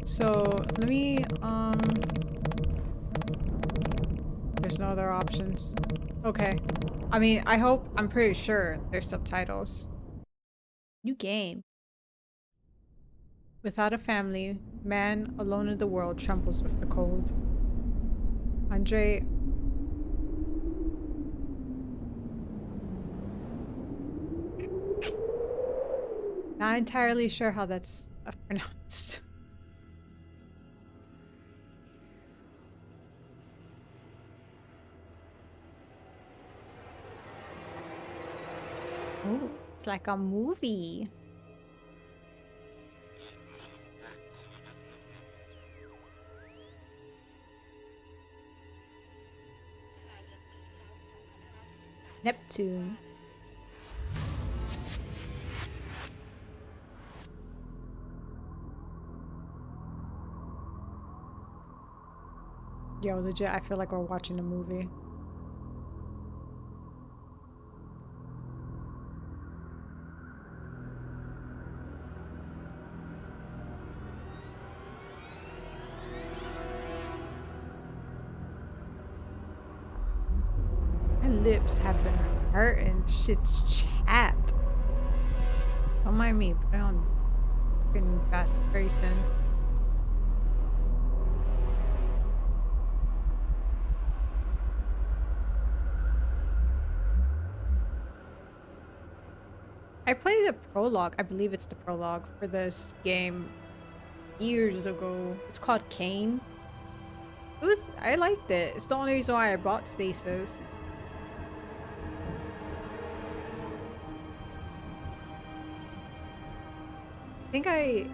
So let me there's no other options. Okay. I mean, I'm pretty sure there's subtitles. New game. Without a family, man alone in the world trembles with the cold. Andre. Not entirely sure how that's pronounced. Oh, it's like a movie. Neptune. Yo, legit, I feel like we're watching a movie. My lips have been hurting. Shit's chapped. Don't mind me. Put it on fucking fast Grayson. I played the prologue. I believe it's the prologue for this game years ago. It's called Kane. I liked it. It's the only reason why I bought Stasis. I think I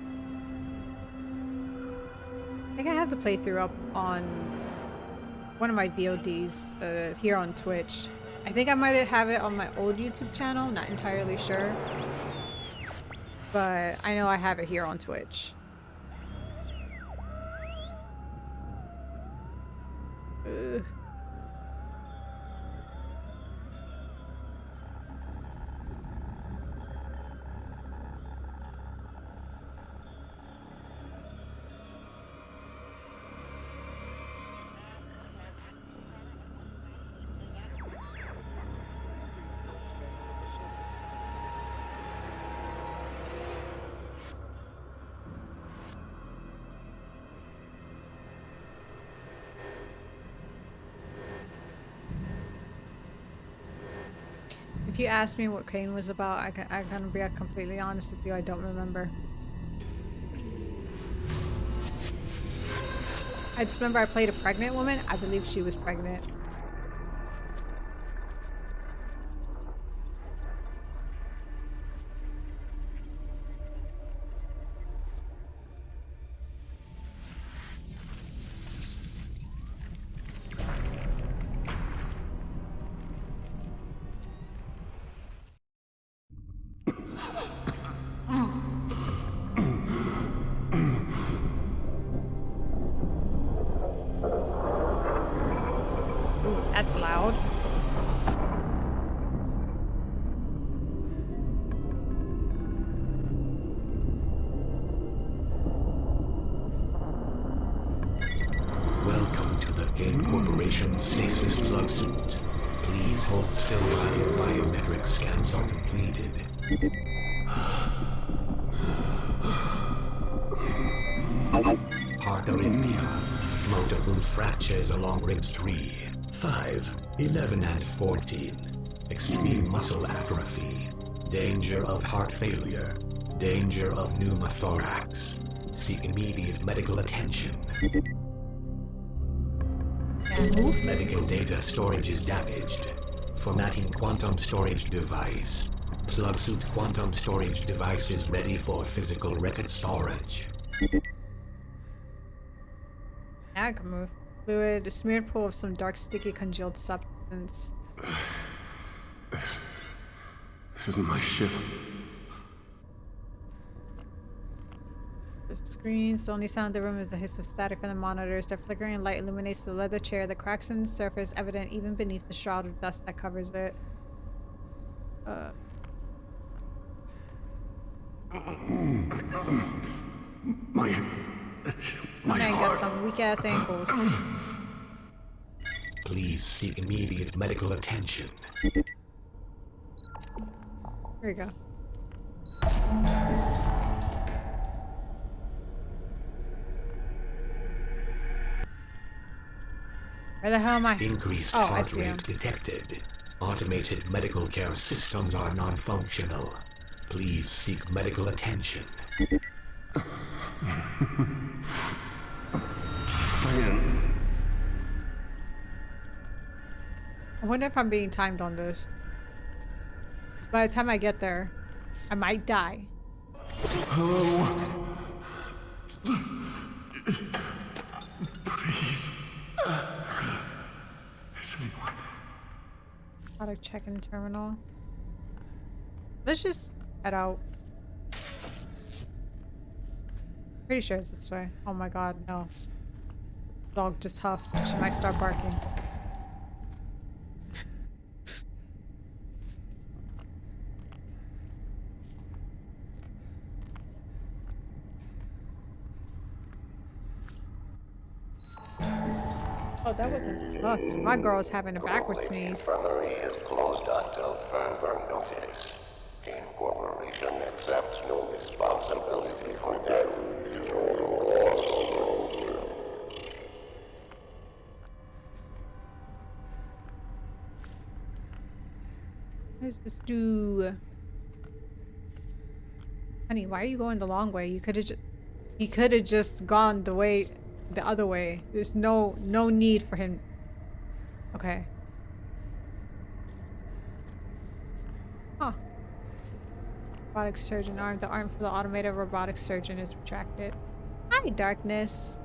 have the playthrough up on one of my VODs here on Twitch. I think I might have it on my old YouTube channel, not entirely sure. But I know I have it here on Twitch. Ugh. If you ask me what Kane was about, I'm gonna be completely honest with you, I don't remember. I just remember I played a pregnant woman. I believe she was pregnant. Ooh, that's loud. Welcome to the Game Corporation Stasis Plug Suit. Please hold still while your biometric scans are completed. Heart arrhythmia. Multiple fractures along ribs 3, 5, 11, and 14. Extreme muscle atrophy. Danger of heart failure. Danger of pneumothorax. Seek immediate medical attention. Medical data storage is damaged. Formatting quantum storage device. Plug suit quantum storage device is ready for physical record storage. Now I can move. Fluid, a smeared pool of some dark, sticky, congealed substance. This isn't my ship. The screens. The only sound in the room is the hiss of static from the monitors. Their flickering light illuminates the leather chair. The cracks in the surface evident even beneath the shroud of dust that covers it. My My Man got heart. some weak ass ankles. Please seek immediate medical attention. Here we go. Where the hell am I? Increased Oh, I heart see him. rate detected. Automated medical care systems are non-functional. Please seek medical attention. I wonder if I'm being timed on this. 'Cause by the time I get there, I might die. Hello? Please. Is anyone? Product check-in terminal. Let's just head out. Pretty sure it's this way. Oh my god, no. Dog just huffed. She might start barking. Oh, that wasn't huff. My girl's having a backward sneeze. Infirmary is closed until further notice. Kane Corporation accepts no responsibility for death. Where's this dude? Honey, why are you going the long way? You could have just gone the other way. There's no need for him. Okay. Huh. Robotic surgeon arm. The arm for the automated robotic surgeon is retracted. Hi, darkness.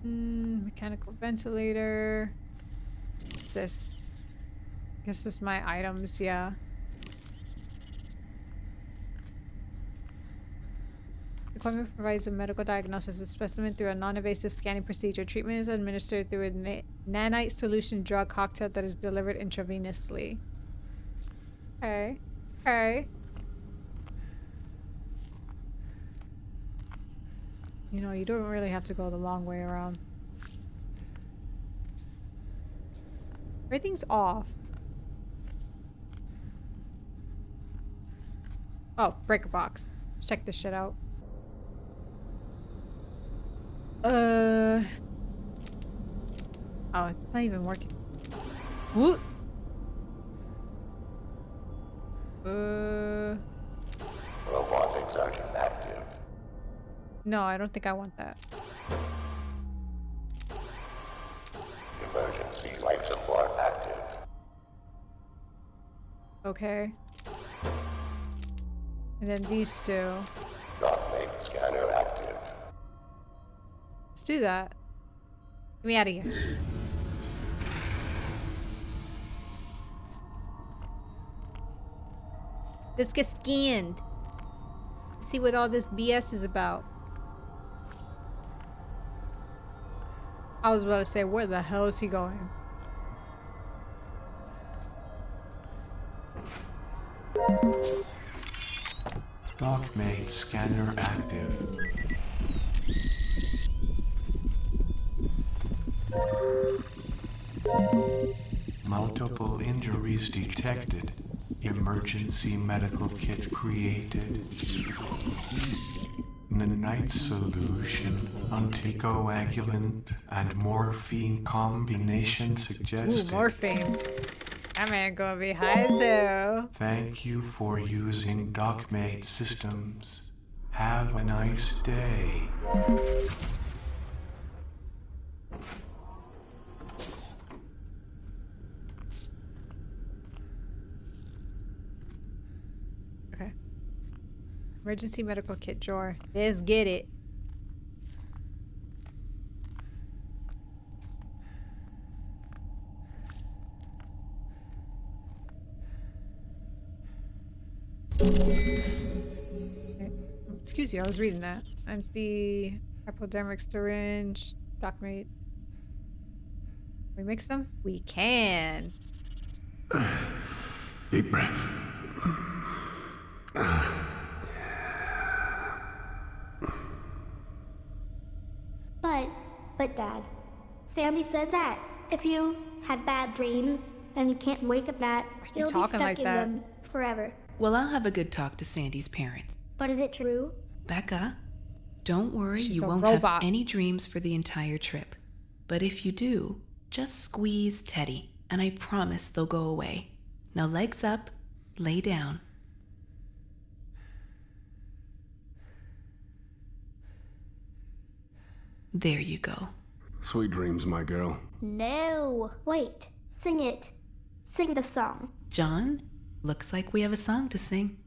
Mechanical ventilator. What's this? Guess this is my items, yeah. Equipment provides a medical diagnosis of specimen through a non-invasive scanning procedure. Treatment is administered through a nanite solution drug cocktail that is delivered intravenously. Okay. Okay. You know, you don't really have to go the long way around. Everything's off. Oh, breaker box. Let's check this shit out. Oh, it's not even working. Whoop. Robotics are inactive. No, I don't think I want that. Emergency life support active. Okay. And then these two. Dock-mate scanner active. Let's do that. Get me out of here. Let's get scanned. Let's see what all this BS is about. I was about to say, where the hell is he going? Dock-mate scanner active. Multiple injuries detected. Emergency medical kit created. Nanite solution, anticoagulant, and morphine combination Ooh, suggested. morphine. That man gonna be high as hell. Thank you for using Dockmate systems. Have a nice day. Okay. Emergency medical kit drawer. Let's get it. Okay. Excuse you, I was reading that. Empty hypodermic syringe, dockmate. We mix them? We can. Deep breath. it, Dad. Sandy said that if you had bad dreams and you can't wake up that, you you'll be talking stuck like in that? them forever. Well, I'll have a good talk to Sandy's parents. But is it true? Becca, don't worry, She's you a won't robot. have any dreams for the entire trip. But if you do, just squeeze Teddy, and I promise they'll go away. Now legs up, lay down. There you go. Sweet dreams, my girl. No. Wait. Sing it. Sing the song. John, looks like we have a song to sing.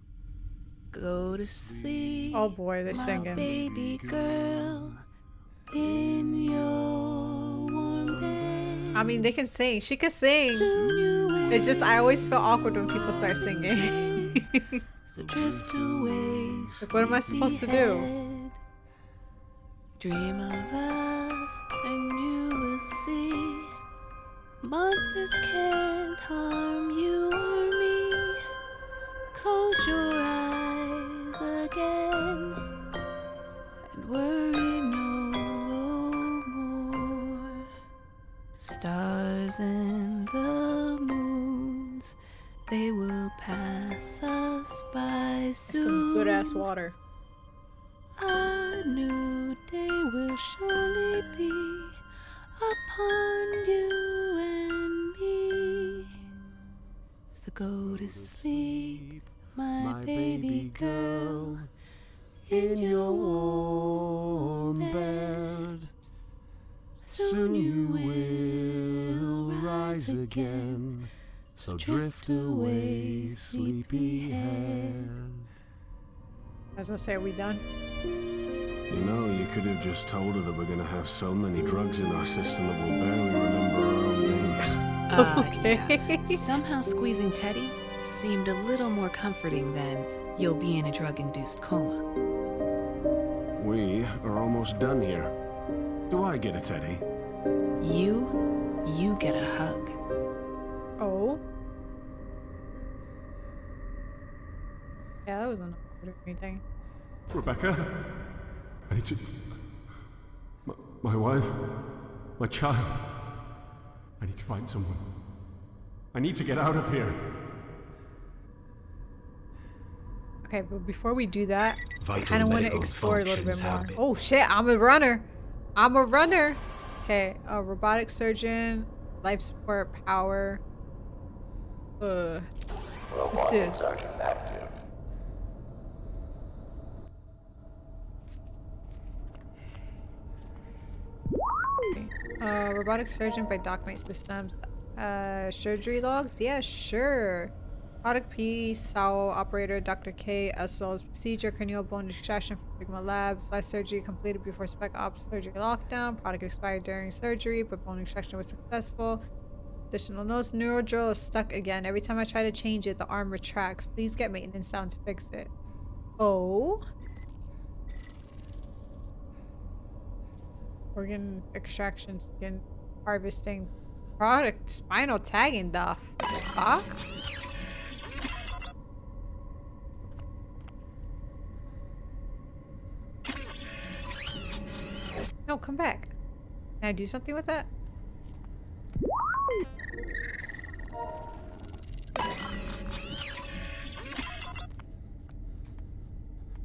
Go to sleep. Oh boy, they're my singing. Baby girl, in your warm bed. I mean, they can sing. She can sing. Soon you will It's just I always feel awkward when people start singing. drift away. Like, what am I supposed to do? sleepyhead. Dream of us, and you will see. Monsters can't harm you or me. Close your eyes again and worry no more. Stars and the moons, they will pass us by soon. Some good ass water. A new day will surely be upon you and me. So go to sleep, my baby girl, in your warm bed. Soon you will rise again, so drift away, sleepyhead. I was gonna say, are we done? You know, you could have just told her that we're gonna have so many drugs in our system that we'll barely remember our own names. Okay. Yeah. Somehow squeezing Teddy seemed a little more comforting than you'll be in a drug-induced coma. We are almost done here. Do I get a teddy? You get a hug. Oh. Yeah, that wasn't awkward or anything. Rebecca? I need to... My wife? My child? I need to find someone. I need to get out of here. Okay, but before we do that, I Vital kind of want to medical explore a little bit functions more. have been- Oh shit, I'm a runner. I'm a runner. Okay, a robotic surgeon, life support, power. Let's do Robotic this. surgeon active. Robotic surgeon by Dockmate Systems. Surgery logs? Yeah, sure. Product P, SAO operator, Dr. K, SL's procedure, cranial bone extraction from Sigma Labs. Last surgery completed before spec ops surgery lockdown. Product expired during surgery, but bone extraction was successful. Additional notes, neural drill is stuck again. Every time I try to change it, the arm retracts. Please get maintenance down to fix it. Oh. Organ extraction, skin harvesting, product spinal tagging. The fuck? No, come back. Can I do something with that?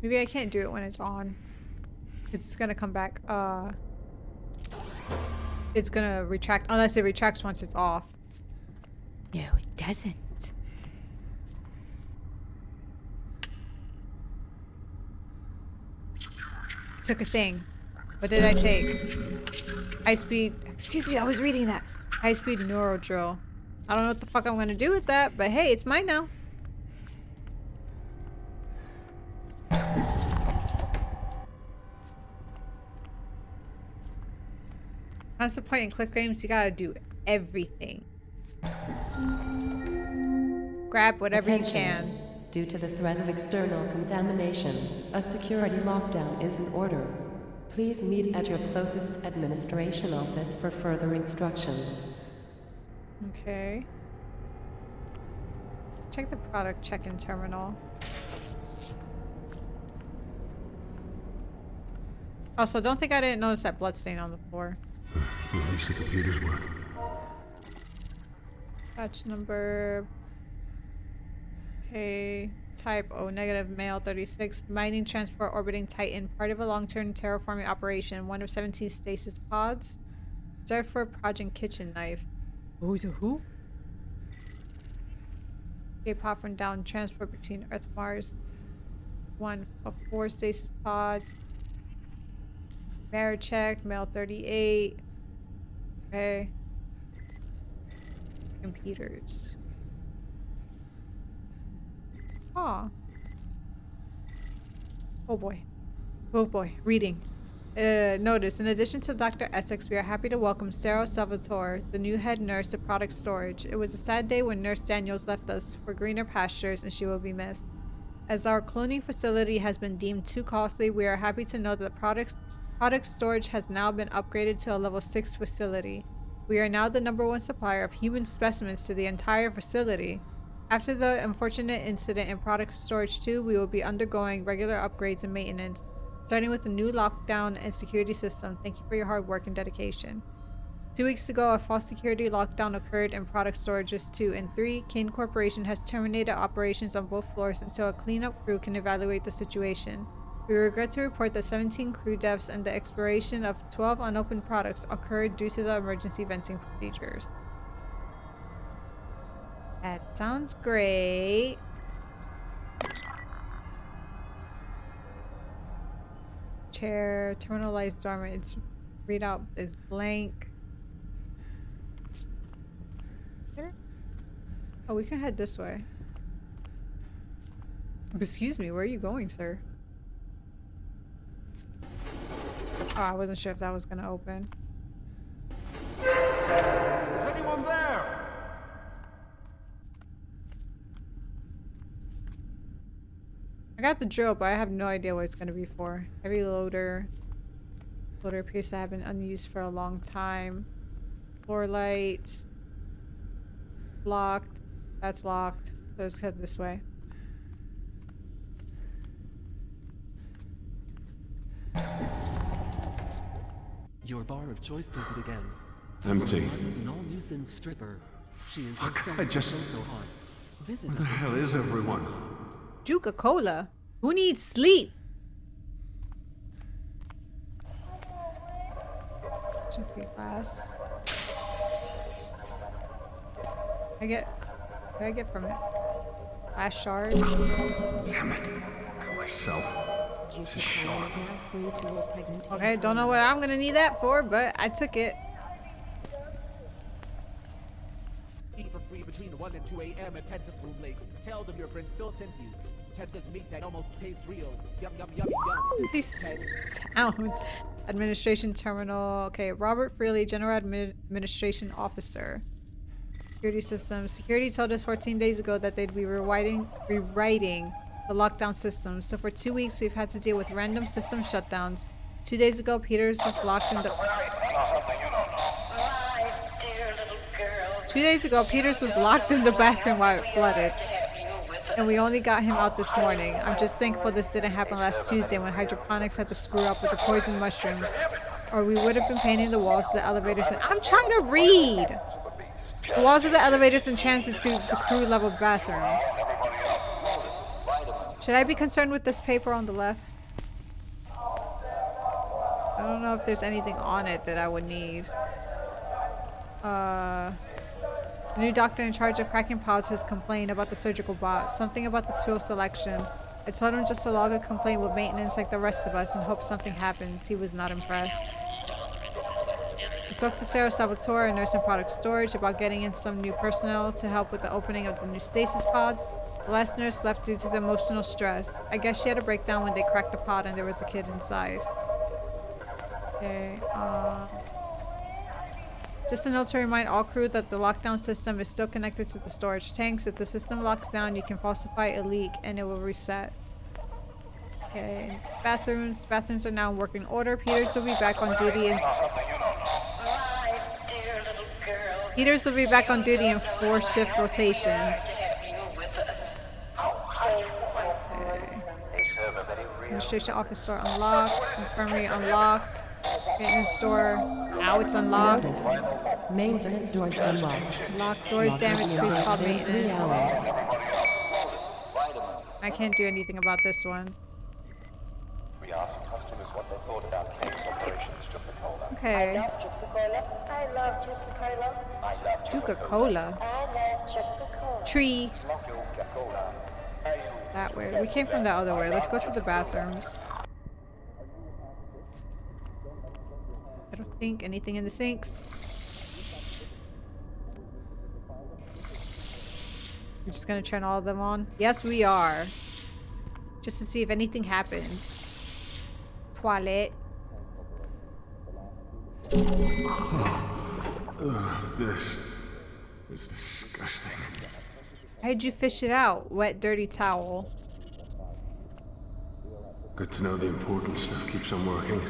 Maybe I can't do it when it's on. It's gonna come back. It's gonna retract unless it retracts once it's off. No, it doesn't. Took a thing. What did I take? High speed. Excuse me, I was reading that. High speed neural drill. I don't know what the fuck I'm gonna do with that, but hey, it's mine now. That's the point in click games, you gotta do everything. Grab whatever Attention. you can. Due to the threat of external contamination, a security lockdown is in order. Please meet at your closest administration office for further instructions. Okay. Check the product check-in terminal. Also, don't think I didn't notice that bloodstain on the floor. At least the computers work. Batch number. Okay. Type O negative male 36. Mining transport orbiting Titan. Part of a long-term terraforming operation. One of 17 stasis pods. Reserved for Project Kitchen Knife. Who's a who? Okay, pod from down. Transport between Earth and Mars. One of 4 stasis pods. Maracheck, male 38. Okay. Computers. Aw. Oh boy. Oh boy. Reading. Notice, in addition to Dr. Essex, we are happy to welcome Sarah Salvatore, the new head nurse of product storage. It was a sad day when Nurse Daniels left us for greener pastures, and she will be missed. As our cloning facility has been deemed too costly, we are happy to know that product storage has now been upgraded to a level 6 facility. We are now the #1 supplier of human specimens to the entire facility. After the unfortunate incident in product storage 2, we will be undergoing regular upgrades and maintenance, starting with a new lockdown and security system. Thank you for your hard work and dedication. 2 weeks ago, a false security lockdown occurred in product storages 2 and 3. Kane Corporation has terminated operations on both floors until a cleanup crew can evaluate the situation. We regret to report that 17 crew deaths and the expiration of 12 unopened products occurred due to the emergency venting procedures. That sounds great. Chair, terminal lights dormant. Its readout is blank. Oh, we can head this way. Excuse me, where are you going, sir? Oh, I wasn't sure if that was gonna open. Is anyone there? I got the drill, but I have no idea what it's gonna be for. Heavy loader. Loader appears to have been unused for a long time. Floor lights. Locked. That's locked. Let's head this way. Your bar of choice does it again. Empty. Is an all-nuisance stripper. She is Fuck, so I just... so hot. Visit Where the hell is everyone? Juca-Cola? Who needs sleep? Just a glass. What did I get from it? Glass shard. Damn it. Cut myself. This is short. Okay, don't know what I'm gonna need that for, but I took it. Eat for free between 1 and 2 a.m. at Texas Boom Lake. Tell them your friend Phil sent you. Texas meat that almost tastes real. Yum, yum, yum, yum. These sounds. Administration terminal. Okay, Robert Freely, General Administration Officer. Security systems. Security told us 14 days ago that they'd be rewriting the lockdown systems. So for 2 weeks, we've had to deal with random system shutdowns. 2 days ago, Peters was locked in the... 2 days ago, Peters was locked in the bathroom while it flooded. And we only got him out this morning. I'm just thankful this didn't happen last Tuesday when hydroponics had to screw up with the poison mushrooms. Or we would have been painting the walls of the elevators and... I'm trying to read! The walls of the elevators and transit to the crew level bathrooms. Should I be concerned with this paper on the left? I don't know if there's anything on it that I would need. The new doctor in charge of cracking pods has complained about the surgical bot. Something about the tool selection. I told him just to log a complaint with maintenance like the rest of us and hope something happens. He was not impressed. I spoke to Sarah Salvatore, a nurse in product storage, about getting in some new personnel to help with the opening of the new stasis pods. The last nurse left due to the emotional stress. I guess she had a breakdown when they cracked the pod and there was a kid inside. Okay, just a note to remind all crew that the lockdown system is still connected to the storage tanks. If the system locks down, you can falsify a leak and it will reset. Okay, bathrooms. Bathrooms are now in working order. Peters will be back on duty in... Peters will be back on duty in 4 shift rotations. Okay. Administration office door unlocked. Infirmary unlocked. Maintenance door. Ow, it's unlocked. Notice. Maintenance doors unlocked. Locked doors damaged. Please call in 3 maintenance. hours. I can't do anything about this one. We asked customers what they thought about Kane's operations to Coca-Cola. Okay. I love Coca-Cola. Coca-Cola. I love Coca-Cola. Tree. That way. We came from the other way. Let's go to the bathrooms. I don't think anything in the sinks. We're just gonna turn all of them on. Yes, we are. Just to see if anything happens. Toilet. This is disgusting. How'd you fish it out? Wet, dirty towel. Good to know the important stuff keeps on working.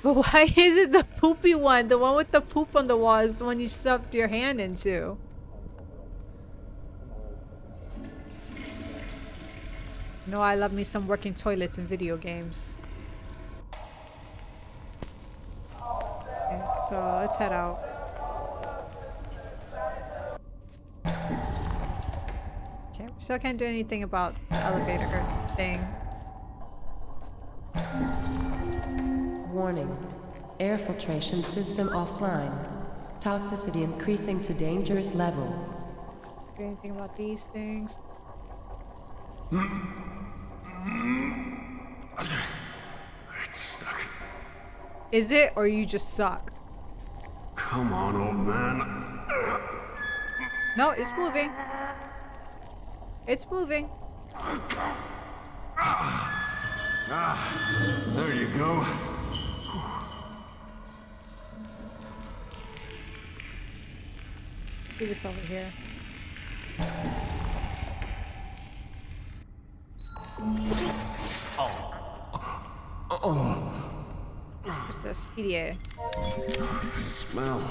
But why is it the poopy one? The one with the poop on the wall is the one you stuffed your hand into. No, I love me some working toilets in video games. Okay, so let's head out. Okay, we still can't do anything about the elevator thing. Warning. Air filtration system offline. Toxicity increasing to dangerous level. Do anything about these things? It's stuck. Is it, or you just suck? Come on, old man. No, it's moving. It's moving. There you go. Do this over here. What's this? PDA. Smell.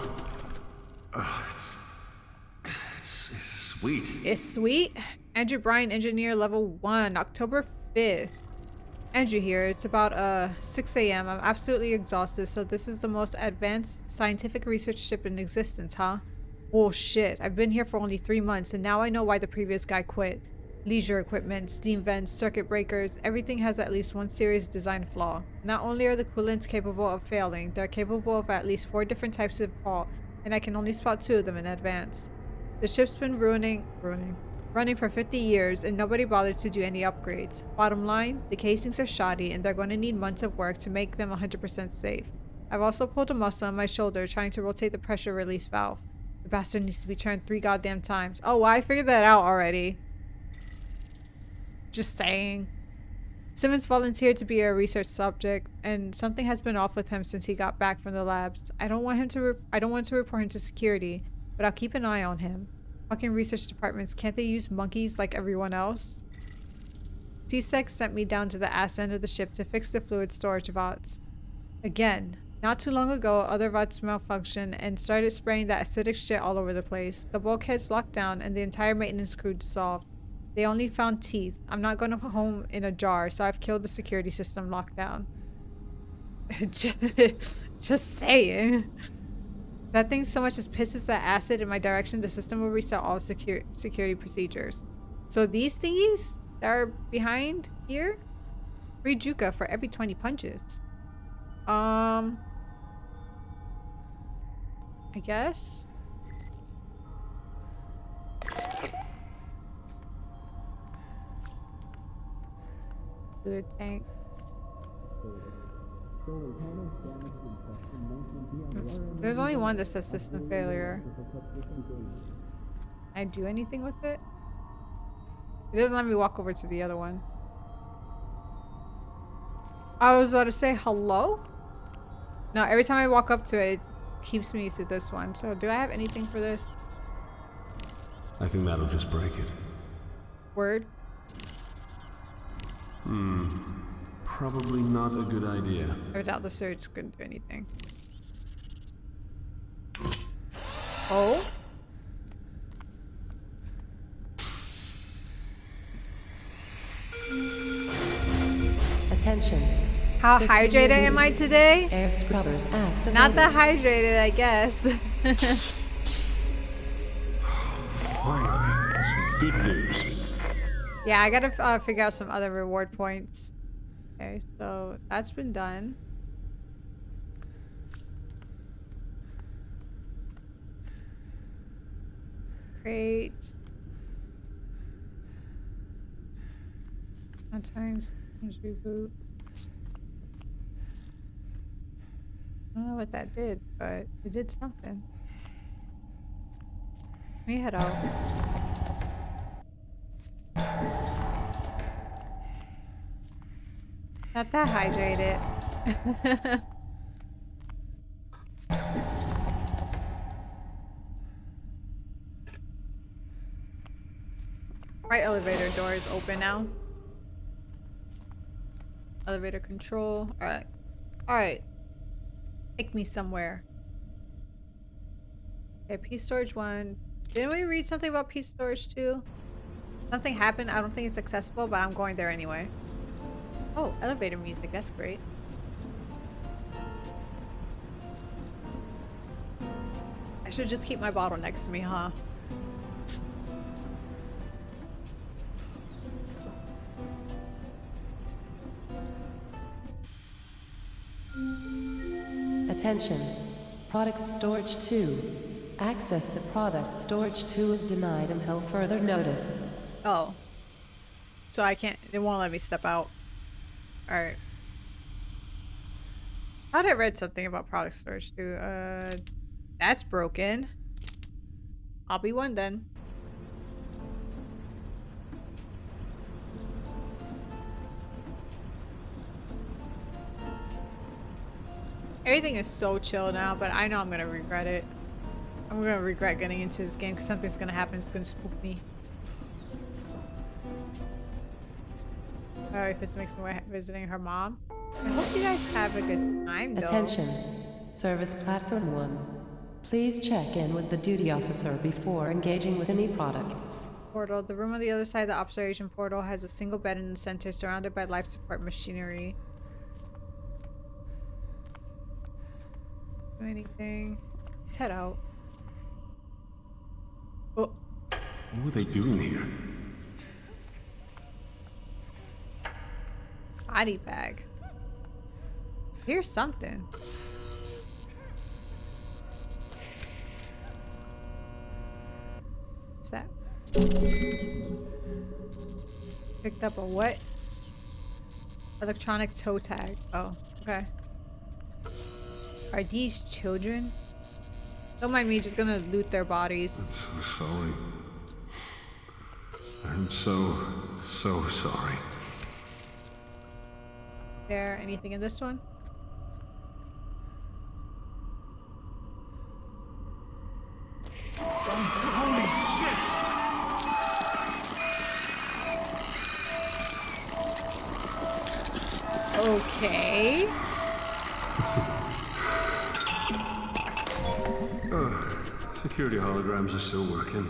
It's sweet. It's sweet. Andrew Bryan, engineer level 1, October 5th. Andrew here. It's about 6 a.m. I'm absolutely exhausted, so this is the most advanced scientific research ship in existence, huh? Oh shit. I've been here for only 3 months, and now I know why the previous guy quit. Leisure equipment, steam vents, circuit breakers, everything has at least one serious design flaw. Not only are the coolants capable of failing, they're capable of at least 4 different types of fault, and I can only spot 2 of them in advance. The ship's been running for 50 years, and nobody bothered to do any upgrades. Bottom line, the casings are shoddy, and they're going to need months of work to make them 100% safe. I've also pulled a muscle on my shoulder trying to rotate the pressure release valve. The bastard needs to be turned 3 goddamn times. Oh, well, I figured that out already. Just saying. Simmons volunteered to be a research subject, and something has been off with him since he got back from the labs. I don't want to report him to security, but I'll keep an eye on him. Fucking research departments, can't they use monkeys like everyone else? C-Sec sent me down to the ass end of the ship to fix the fluid storage vats. Again, not too long ago, other vats malfunctioned and started spraying that acidic shit all over the place. The bulkheads locked down and the entire maintenance crew dissolved. They only found teeth. I'm not going home in a jar, so I've killed the security system lockdown. Just saying. That thing so much as pisses that acid in my direction, the system will reset all security procedures. So these thingies that are behind here, free Juka for every 20 punches. I guess. Fluid tank. There's only one that says system failure. Can I do anything with it? It doesn't let me walk over to the other one. I was about to say hello? No, every time I walk up to it, it keeps me to this one. So do I have anything for this? I think that'll just break it. Word? Probably not a good idea. I doubt the surge couldn't do anything. Oh? Attention. How System hydrated reboot. am I today? Air scrubbers activated. Not that hydrated, I guess. Finally, some good news. Yeah, I gotta figure out some other reward points. Okay, so that's been done. Great. Sometimes reboot. I don't know what that did, but it did something. Let me head out. Not that hydrated. Right elevator door is open now. Elevator control. Alright. Alright. Take me somewhere. Okay, P storage 1. Didn't we read something about P storage 2? Something happened. I don't think it's accessible, but I'm going there anyway. Oh, elevator music. That's great. I should just keep my bottle next to me, huh? Attention. Product Storage 2. Access to Product Storage 2 is denied until further notice. Oh. So I can't, it won't let me step out. Alright. I thought I read something about product storage too. That's broken. I'll be one then. Everything is so chill now, but I know I'm gonna regret it. I'm gonna regret getting into this game because something's gonna happen. It's gonna spook me. If this makes me way visiting her mom. I hope you guys have a good time, though. Attention. Service Platform 1. Please check in with the duty officer before engaging with any products. Portal. The room on the other side of the observation portal has a single bed in the center surrounded by life support machinery. Do anything. Let's head out. Oh. What were they doing here? Body bag. Here's something. What's that? Picked up a what? Electronic toe tag. Oh, okay. Are these children? Don't mind me, just gonna loot their bodies. I'm so sorry. I'm so sorry. There anything in this one? Holy shit! Okay. Security holograms are still working.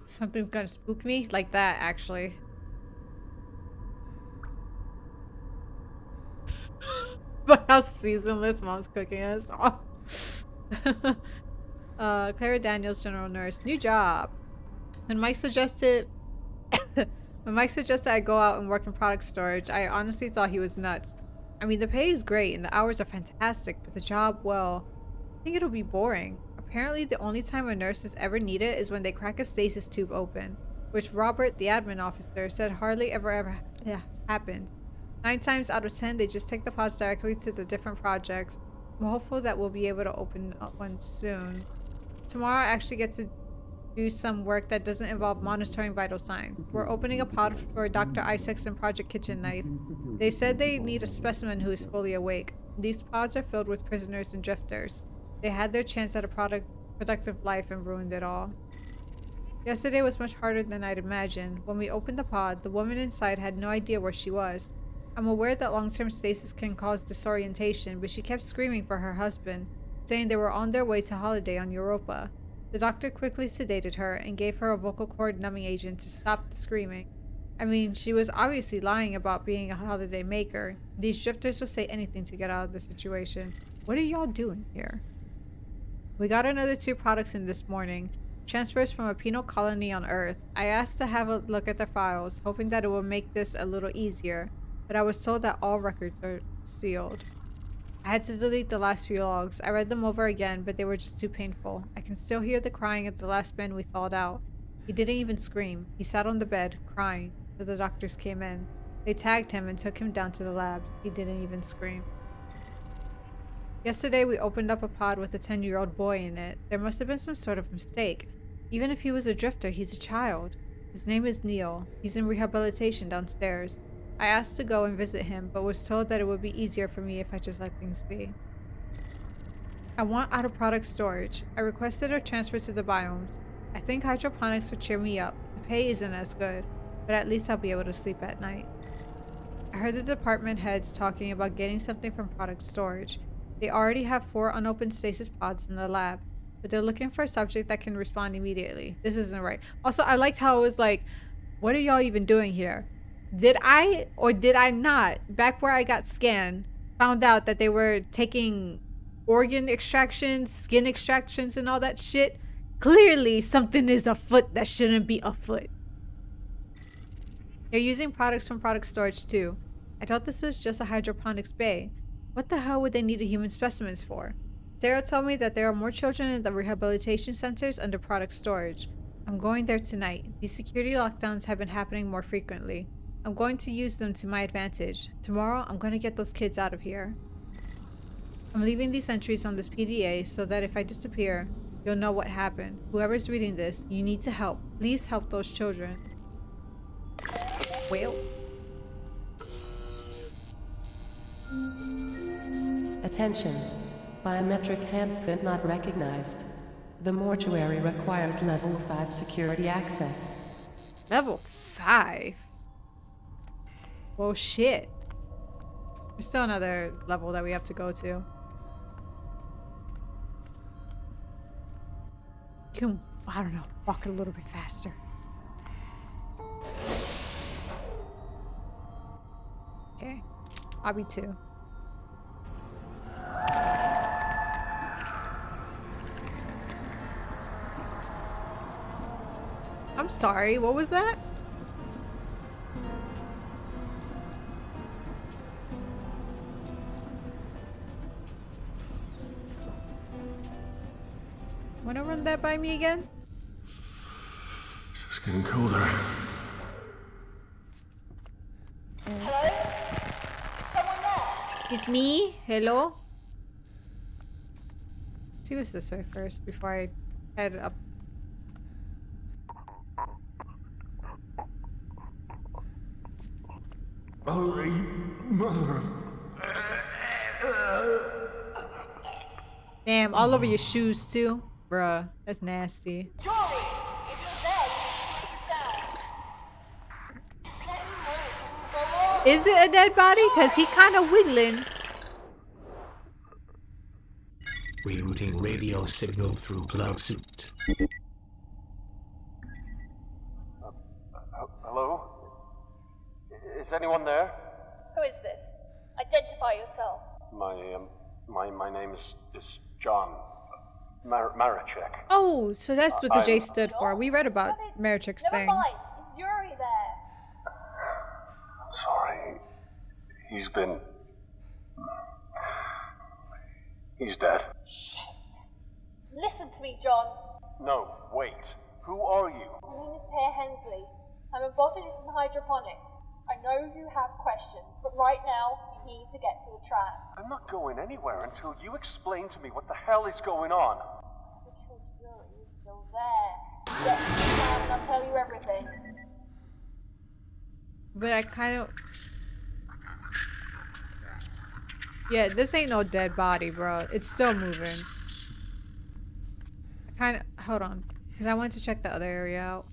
Something's gonna spook me like that, actually. But how seasonless mom's cooking us. Clara Daniels, general nurse. New job. When Mike suggested I go out and work in product storage, I honestly thought he was nuts. I mean, the pay is great and the hours are fantastic, but the job, well, I think it'll be boring. Apparently, the only time a nurse is ever needed is when they crack a stasis tube open, which Robert, the admin officer, said hardly ever happened. 9 times out of 10, they just take the pods directly to the different projects. I'm hopeful that we'll be able to open up one soon. Tomorrow, I actually get to do some work that doesn't involve monitoring vital signs. We're opening a pod for Dr. Isaac's and Project Kitchen Knife. They said they need a specimen who is fully awake. These pods are filled with prisoners and drifters. They had their chance at a productive life and ruined it all. Yesterday was much harder than I'd imagined. When we opened the pod, the woman inside had no idea where she was. I'm aware that long-term stasis can cause disorientation, but she kept screaming for her husband, saying they were on their way to holiday on Europa. The doctor quickly sedated her and gave her a vocal cord numbing agent to stop the screaming. I mean, she was obviously lying about being a holiday maker. These drifters will say anything to get out of the situation. What are y'all doing here? We got another 2 products in this morning. Transfers from a penal colony on Earth. I asked to have a look at their files, hoping that it would make this a little easier, but I was told that all records are sealed. I had to delete the last few logs. I read them over again, but they were just too painful. I can still hear the crying of the last man we thawed out. He didn't even scream. He sat on the bed, crying, till the doctors came in. They tagged him and took him down to the labs. He didn't even scream. Yesterday, we opened up a pod with a 10-year-old boy in it. There must have been some sort of mistake. Even if he was a drifter, he's a child. His name is Neil. He's in rehabilitation downstairs. I asked to go and visit him, but was told that it would be easier for me if I just let things be. I want out-of-product storage. I requested a transfer to the biomes. I think hydroponics would cheer me up. The pay isn't as good, but at least I'll be able to sleep at night. I heard the department heads talking about getting something from product storage. They already have 4 unopened stasis pods in the lab, but they're looking for a subject that can respond immediately. This isn't right. Also, I liked how it was like, what are y'all even doing here? Did I or did I not, back where I got scanned, found out that they were taking organ extractions, skin extractions, and all that shit? Clearly, something is afoot that shouldn't be afoot. They're using products from product storage too. I thought this was just a hydroponics bay. What the hell would they need a human specimens for? Sarah told me that there are more children in the rehabilitation centers under product storage. I'm going there tonight. These security lockdowns have been happening more frequently. I'm going to use them to my advantage. Tomorrow, I'm going to get those kids out of here. I'm leaving these entries on this PDA so that if I disappear, you'll know what happened. Whoever's reading this, you need to help. Please help those children. Well. Attention. Biometric handprint not recognized. The mortuary requires level 5 security access. Level 5? Well, shit. There's still another level that we have to go to. Can, I don't know, walk it a little bit faster. Okay. Hobby 2. I'm sorry, what was that? Wanna run that by me again? It's just getting colder. Hello? Is someone there? It's me? Hello? Let's see what's this way first before I head up. Holy mother of... Damn, all over your shoes too? Bruh, that's nasty. Jory, if you're there, you need to sound. Just let me know if you can go on. Is it a dead body? Cause he kinda wiggling. Rerouting radio signal through cloud suit. Hello? Is anyone there? Who is this? Identify yourself. My name is John Maracheck. Oh, so that's what the J stood for. We read about Maracheck's thing. Never mind. It's Yuri there. I'm sorry. He's dead. Shit. Listen to me, John. No, wait. Who are you? My name is Taya Hensley. I'm a botanist in hydroponics. I know you have questions, but right now, you need to get to the trap. I'm not going anywhere until you explain to me what the hell is going on. The killed Yuri is still there. Get to the trap and I'll tell you everything. But I kind of... Yeah, this ain't no dead body, bro. It's still moving. I kind of... Hold on. Because I wanted to check the other area out.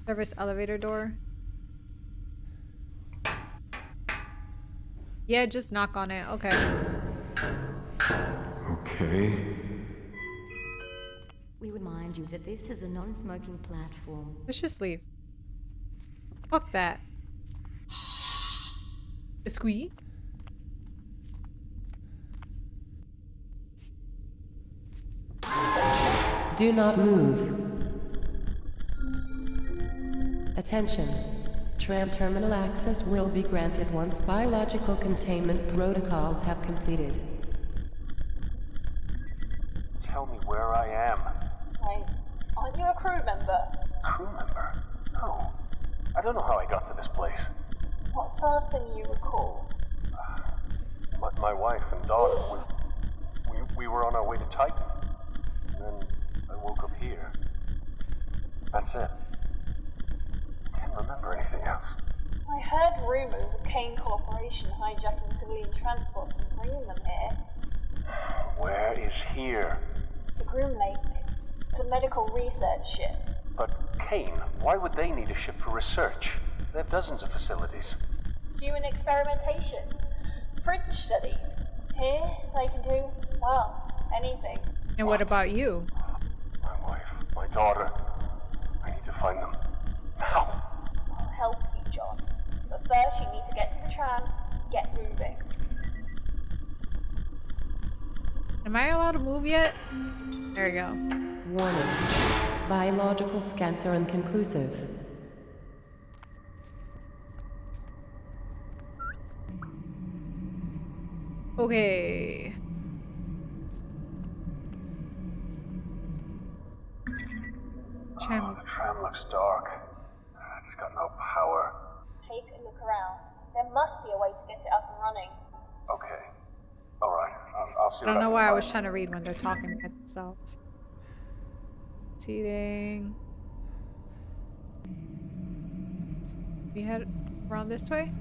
Service elevator door. Yeah, just knock on it. Okay. Okay. We would mind remind you that this is a non-smoking platform. Let's just leave. Fuck that. A squee? Do not move. Attention. Tram terminal access will be granted once biological containment protocols have completed. Tell me where I am. Wait, aren't you a crew member? Crew member? No. I don't know how I got to this place. What's the last thing you recall? My wife and daughter, we were on our way to Titan. And then I woke up here. That's it. I can't remember anything else. I heard rumors of Kane Corporation hijacking civilian transports and bringing them here. Where is here? The Groom Lake. It's a medical research ship. But Kane, why would they need a ship for research? They have dozens of facilities. Human experimentation. Fringe studies. Here, they can do, well, anything. And what about you? My wife, my daughter. I need to find them. Now. I'll help you, John. But first you need to get to the tram, get moving. Am I allowed to move yet? There we go. Warning. Biological scans are inconclusive. Okay. Oh, the tram looks dark. It's got no power. Take a look around. There must be a way to get it up and running. Okay. Alright, I'll see I what don't know can why I find. was trying to read when they're talking to themselves. Seating. We head around this way?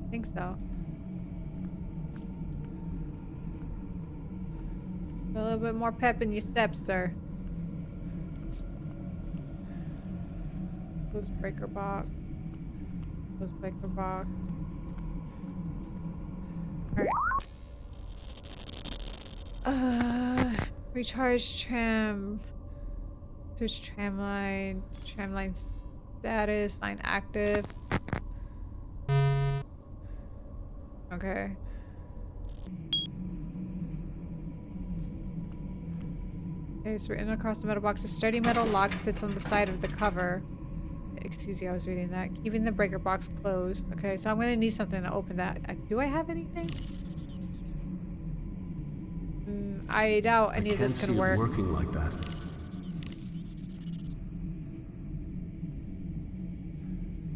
I think so. A little bit more pep in your steps, sir. Close breaker box. Close breaker box. Alright. Recharge tram. Switch tram line. Tram line status. Line active. Okay. Okay, it's written across the metal box. A sturdy metal lock sits on the side of the cover. Excuse me, I was reading that. Keeping the breaker box closed. Okay, so I'm gonna need something to open that. Do I have anything? I doubt any of this can work. Working like that.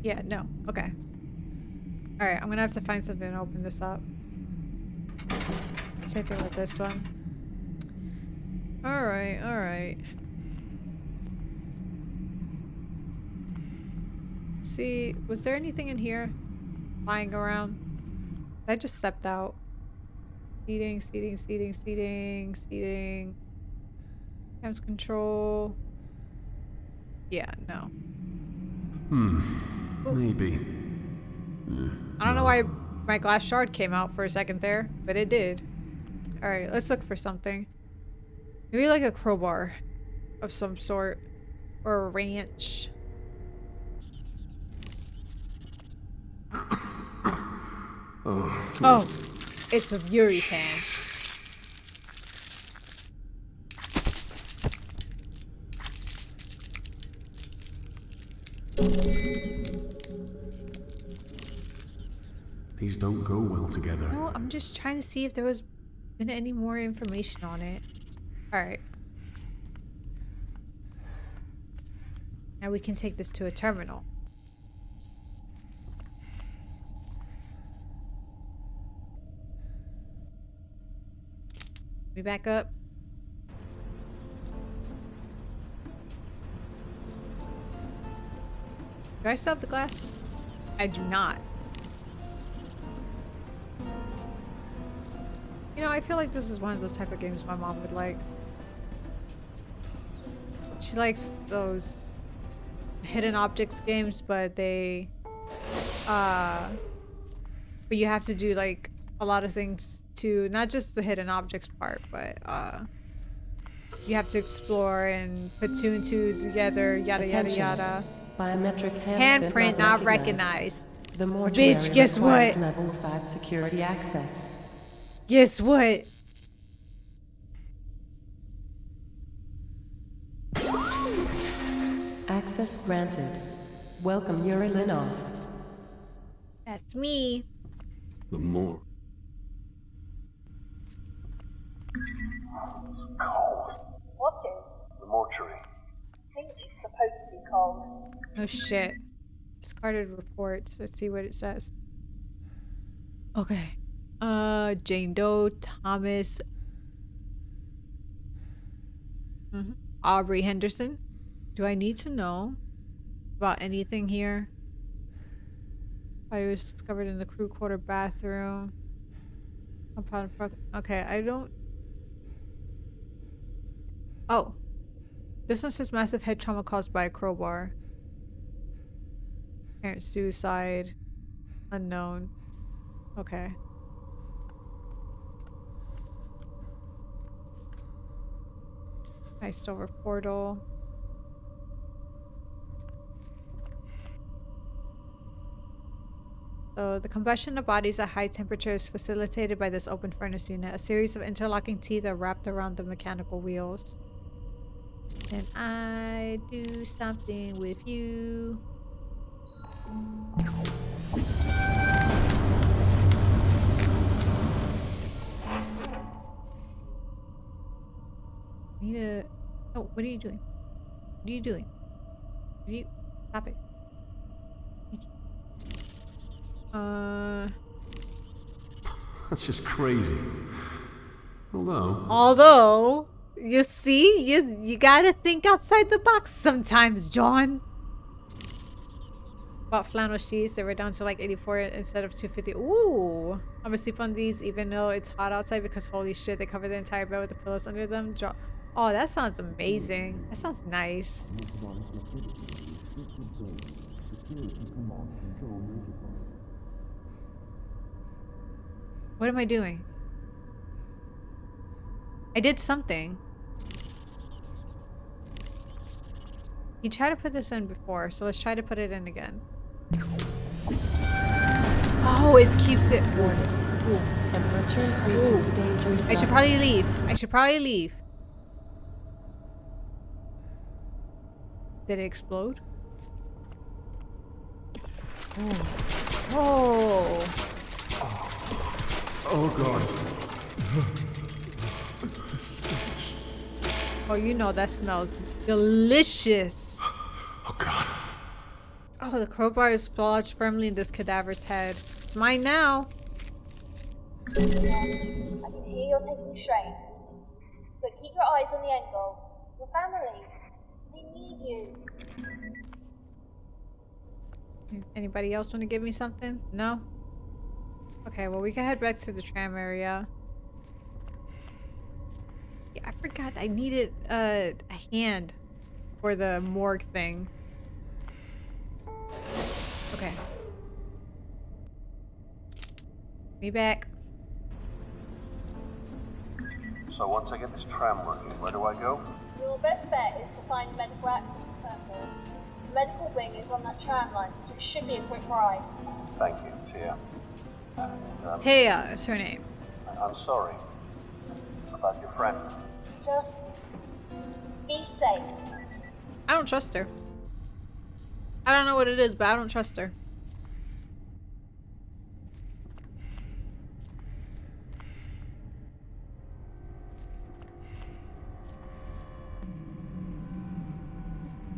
Yeah, no. Okay. Alright, I'm gonna have to find something to open this up. Same thing with this one. Alright, alright. See, was there anything in here lying around? I just stepped out. Seating, seating, seating, seating, seating. Cams control. Yeah, no. Maybe. I don't know why my glass shard came out for a second there, but it did. Alright, let's look for something. Maybe like a crowbar of some sort. Or a wrench. Oh, it's with Yuri's hand. These don't go well together. No, I'm just trying to see if there was been any more information on it. Alright. Now we can take this to a terminal. We back up. Do I still have the glass? I do not. You know, I feel like this is one of those type of games my mom would like. She likes those hidden objects games, but they but you have to do like a lot of things to not just the hidden objects part, but you have to explore and put two and two together, yada Attention. yada yada. Biometric Handprint not recognized. recognized. The mortuary Bitch, guess requires what? level 5 security access. Guess what? Access granted. Welcome, Yuri Linov. That's me. The more. It's cold. What is? The mortuary. I think it's supposed to be cold. Oh shit. Discarded reports. Let's see what it says. Okay. Jane Doe, Thomas. Aubrey Henderson. Do I need to know about anything here? Body was discovered in the crew quarter bathroom. Compound frog. Okay, I don't. Oh. This one says massive head trauma caused by a crowbar. Parent suicide. Unknown. Okay. Iced over portal. So the combustion of bodies at high temperature is facilitated by this open furnace unit. A series of interlocking teeth are wrapped around the mechanical wheels. Can I do something with you? Need a... Oh, what are you doing? What are you doing? What are you... Stop it. Thank you. That's just crazy. Although, you see, you gotta think outside the box sometimes, John. Bought flannel sheets. They were down to like 84 instead of 250. Ooh, I'm gonna sleep on these even though it's hot outside because holy shit, they cover the entire bed with the pillows under them. Oh, that sounds amazing. That sounds nice. What am I doing? I did something. He tried to put this in before, so let's try to put it in again. Oh, it keeps it warm. Temperature increasing to dangerous I should probably leave. I should probably leave. Did it explode? Oh. Oh god. Oh, you know that smells delicious. Oh god. Oh, the crowbar is lodged firmly in this cadaver's head. It's mine now. I can hear you're taking strain. But keep your eyes on the end goal. Your family. They need you. Anybody else want to give me something? No? Okay, well, we can head back to the tram area. Yeah, I forgot I needed a hand for the morgue thing. Okay. Be back. So once I get this tram working, where do I go? Your best bet is to find medical access terminal. The medical wing is on that tram line, so it should be a quick ride. Thank you, Tia. And, Taya is her name. I'm sorry about your friend. Just be safe. I don't trust her. I don't know what it is, but I don't trust her.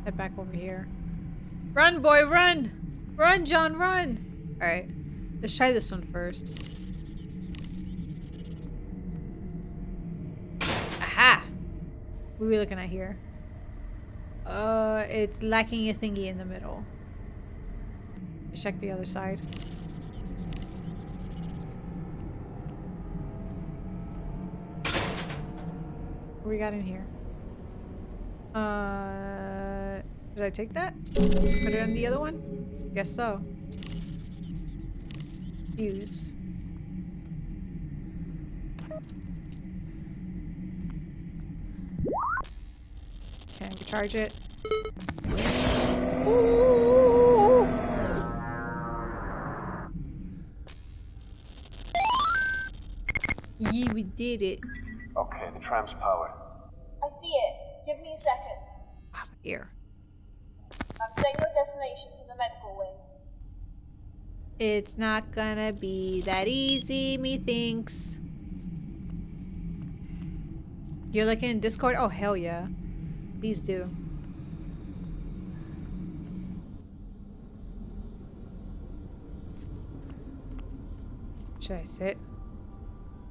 Head back over here. Run, boy, run! Run, John, run! Alright. Let's try this one first. Aha! What are we looking at here? It's lacking a thingy in the middle. Let's check the other side. What we got in here? Did I take that? Put it on the other one? Guess so. Use. Can I recharge it? Ooh. Yeah, we did it. Okay, the tram's powered. I see it. Give me a second. Up here. I'm setting your destination to the medical wing. It's not gonna be that easy, methinks. You're looking in Discord? Oh, hell yeah. Please do. Should I sit?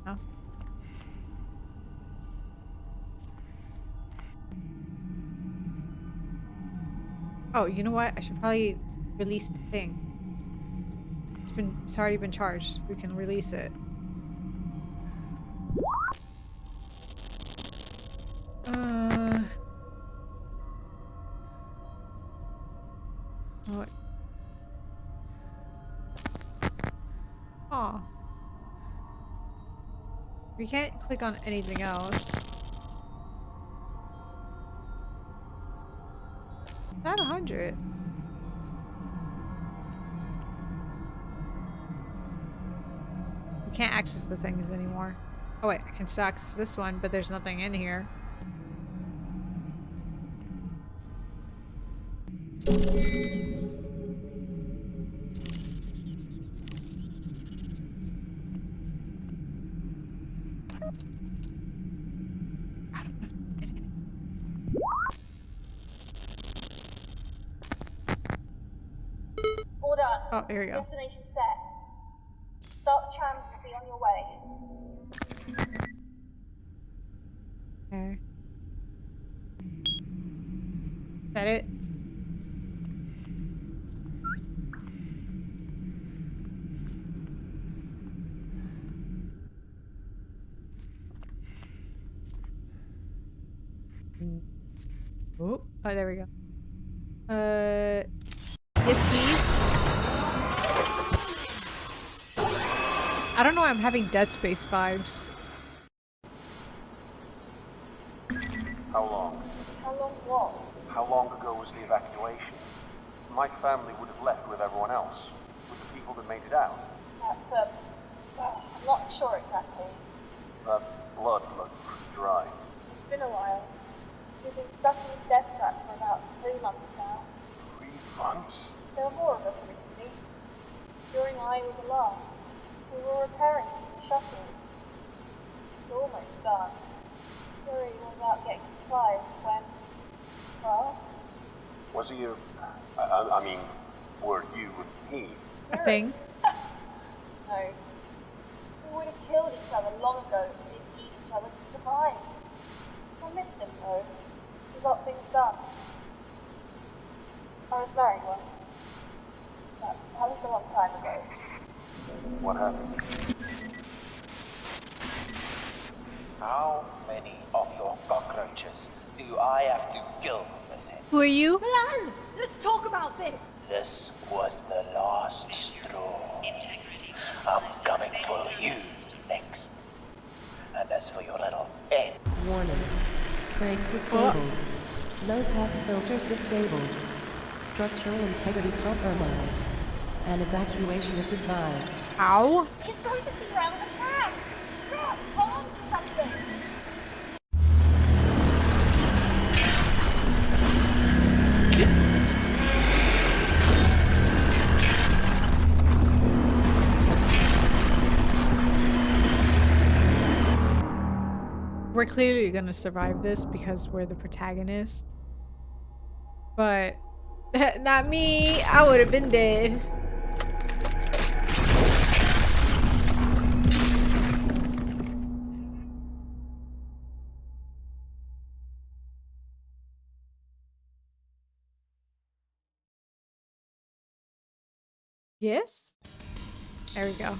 No. Oh, you know what? I should probably release the thing. It's already been charged. We can release it. What? Oh. We can't click on anything else. Not 100. We can't access the things anymore. Oh wait, I can still access this one, but there's nothing in here. All done. Oh, here we go. Destination set. Start the tram and be on your way. Okay. Is that it? Oh, there we go. Yes, please. I don't know why I'm having Dead Space vibes. How long? How long what? How long ago was the evacuation? My family would have left with everyone else, with the people that made it out. That's, I'm not sure exactly. That blood looked pretty dry. It's been a while. We've been stuck in this death trap for about 3 months now. 3 months? There were more of us originally. You and I were the last. We were repairing the shuttles. We're almost done. Worry was out getting supplies when, well... Was he a... I mean, were you he? A thing? No. We would have killed each other long ago if we didn't need each other to survive. I miss him though. We got things done. I was married once. But that was a long time ago. What happened? How many of your cockroaches do I have to kill, Lizzie? Who are you? Milan! Let's talk about this! This was the last straw. I'm coming for you next. And as for your little end. Warning. Brakes disabled. Low pass filters disabled. Structural integrity compromised. And evacuation is advised. Ow. He's going to be around the tram! Crap! Hold on to something! We're clearly gonna survive this because we're the protagonist. But not me. I would have been dead. Yes? There we go.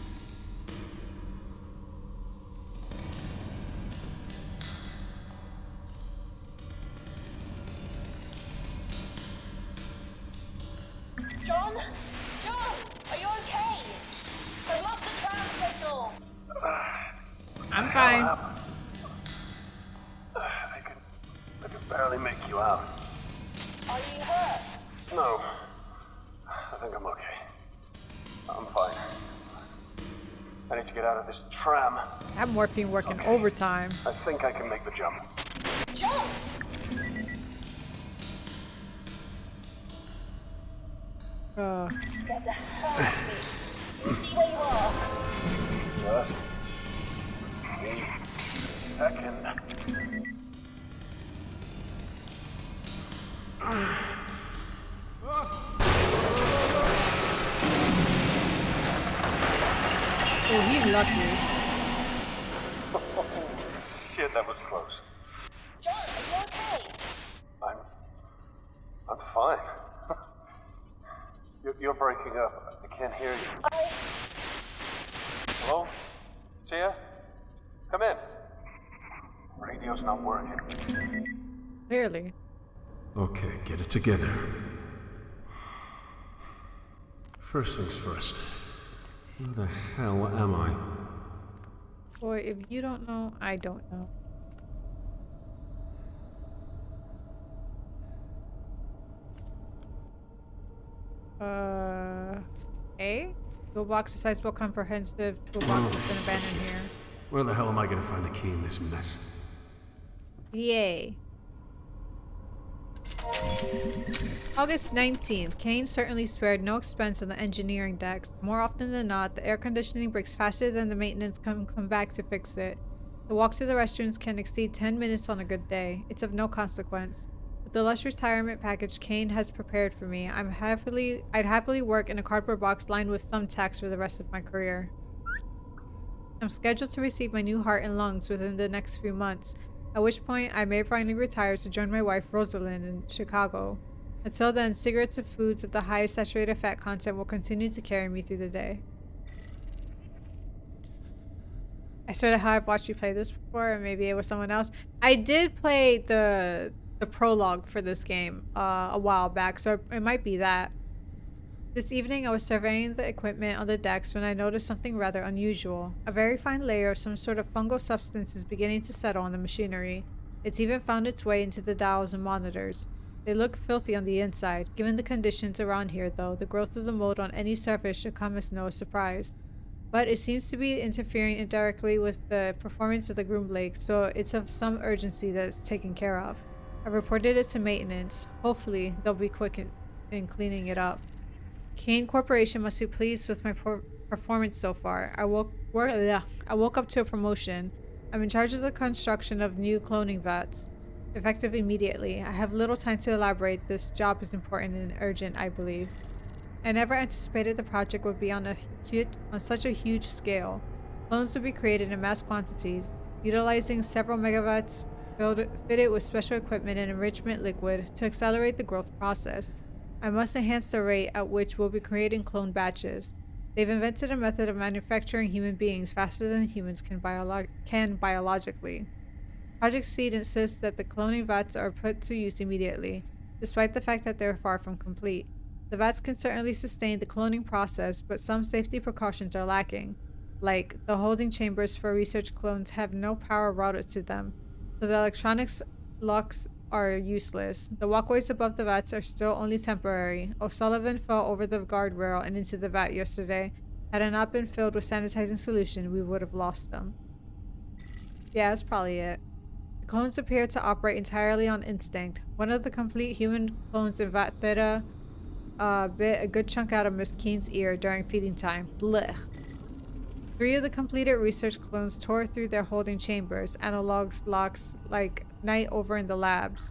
John? John! Are you okay? I lost the tram signal! I'm fine. I can barely make you out. Are you hurt? No. I think I'm okay. I'm fine. I need to get out of this tram. That morphine working okay. overtime. I think I can make the jump. Jump! Just get the hell out of me. See where you are. Just a second. Oh, he's lucky. Oh, shit, that was close. John, are you okay? I'm fine. You're breaking up. I can't hear you. Hello? Tia? Come in. Radio's not working. Clearly. Okay, get it together. First things first. Where the hell am I? Boy, if you don't know, I don't know. Toolbox, a sizable comprehensive toolbox has been abandoned here. Where the hell am I gonna find a key in this mess? Yay. August 19th. Kane certainly spared no expense on the engineering decks. More often than not, the air conditioning breaks faster than the maintenance come back to fix it. The walk to the restrooms can exceed 10 minutes on a good day. It's of no consequence. With the lush retirement package Kane has prepared for me, I'd happily work in a cardboard box lined with thumbtacks for the rest of my career. I'm scheduled to receive my new heart and lungs within the next few months, at which point I may finally retire to join my wife Rosalind in Chicago. Until then, cigarettes and foods of the highest saturated fat content will continue to carry me through the day. I swear to how I've watched you play this before, or maybe it was someone else. I did play the prologue for this game a while back, so it might be that. This evening I was surveying the equipment on the decks when I noticed something rather unusual. A very fine layer of some sort of fungal substance is beginning to settle on the machinery. It's even found its way into the dials and monitors. They look filthy on the inside. Given the conditions around here, though, the growth of the mold on any surface should come as no surprise. But it seems to be interfering indirectly with the performance of the groom lake, so it's of some urgency that it's taken care of. I reported it to maintenance. Hopefully, they'll be quick in cleaning it up. Kane Corporation must be pleased with my performance so far. I woke up to a promotion. I'm in charge of the construction of new cloning vats. Effective immediately. I have little time to elaborate. This job is important and urgent, I believe. I never anticipated the project would be on such a huge scale. Clones would be created in mass quantities, utilizing several megavats fitted with special equipment and enrichment liquid to accelerate the growth process. I must enhance the rate at which we'll be creating clone batches. They've invented a method of manufacturing human beings faster than humans can biologically. Project Seed insists that the cloning vats are put to use immediately, despite the fact that they're far from complete. The vats can certainly sustain the cloning process, but some safety precautions are lacking. Like, the holding chambers for research clones have no power routed to them, so the electronics locks are useless. The walkways above the vats are still only temporary. O'Sullivan fell over the guardrail and into the vat yesterday. Had it not been filled with sanitizing solution, we would have lost them. Yeah, that's probably it. The clones appear to operate entirely on instinct. One of the complete human clones in Vat Theta bit a good chunk out of Miss Keene's ear during feeding time. Blech. 3 of the completed research clones tore through their holding chambers, analogs locks last night over in the labs.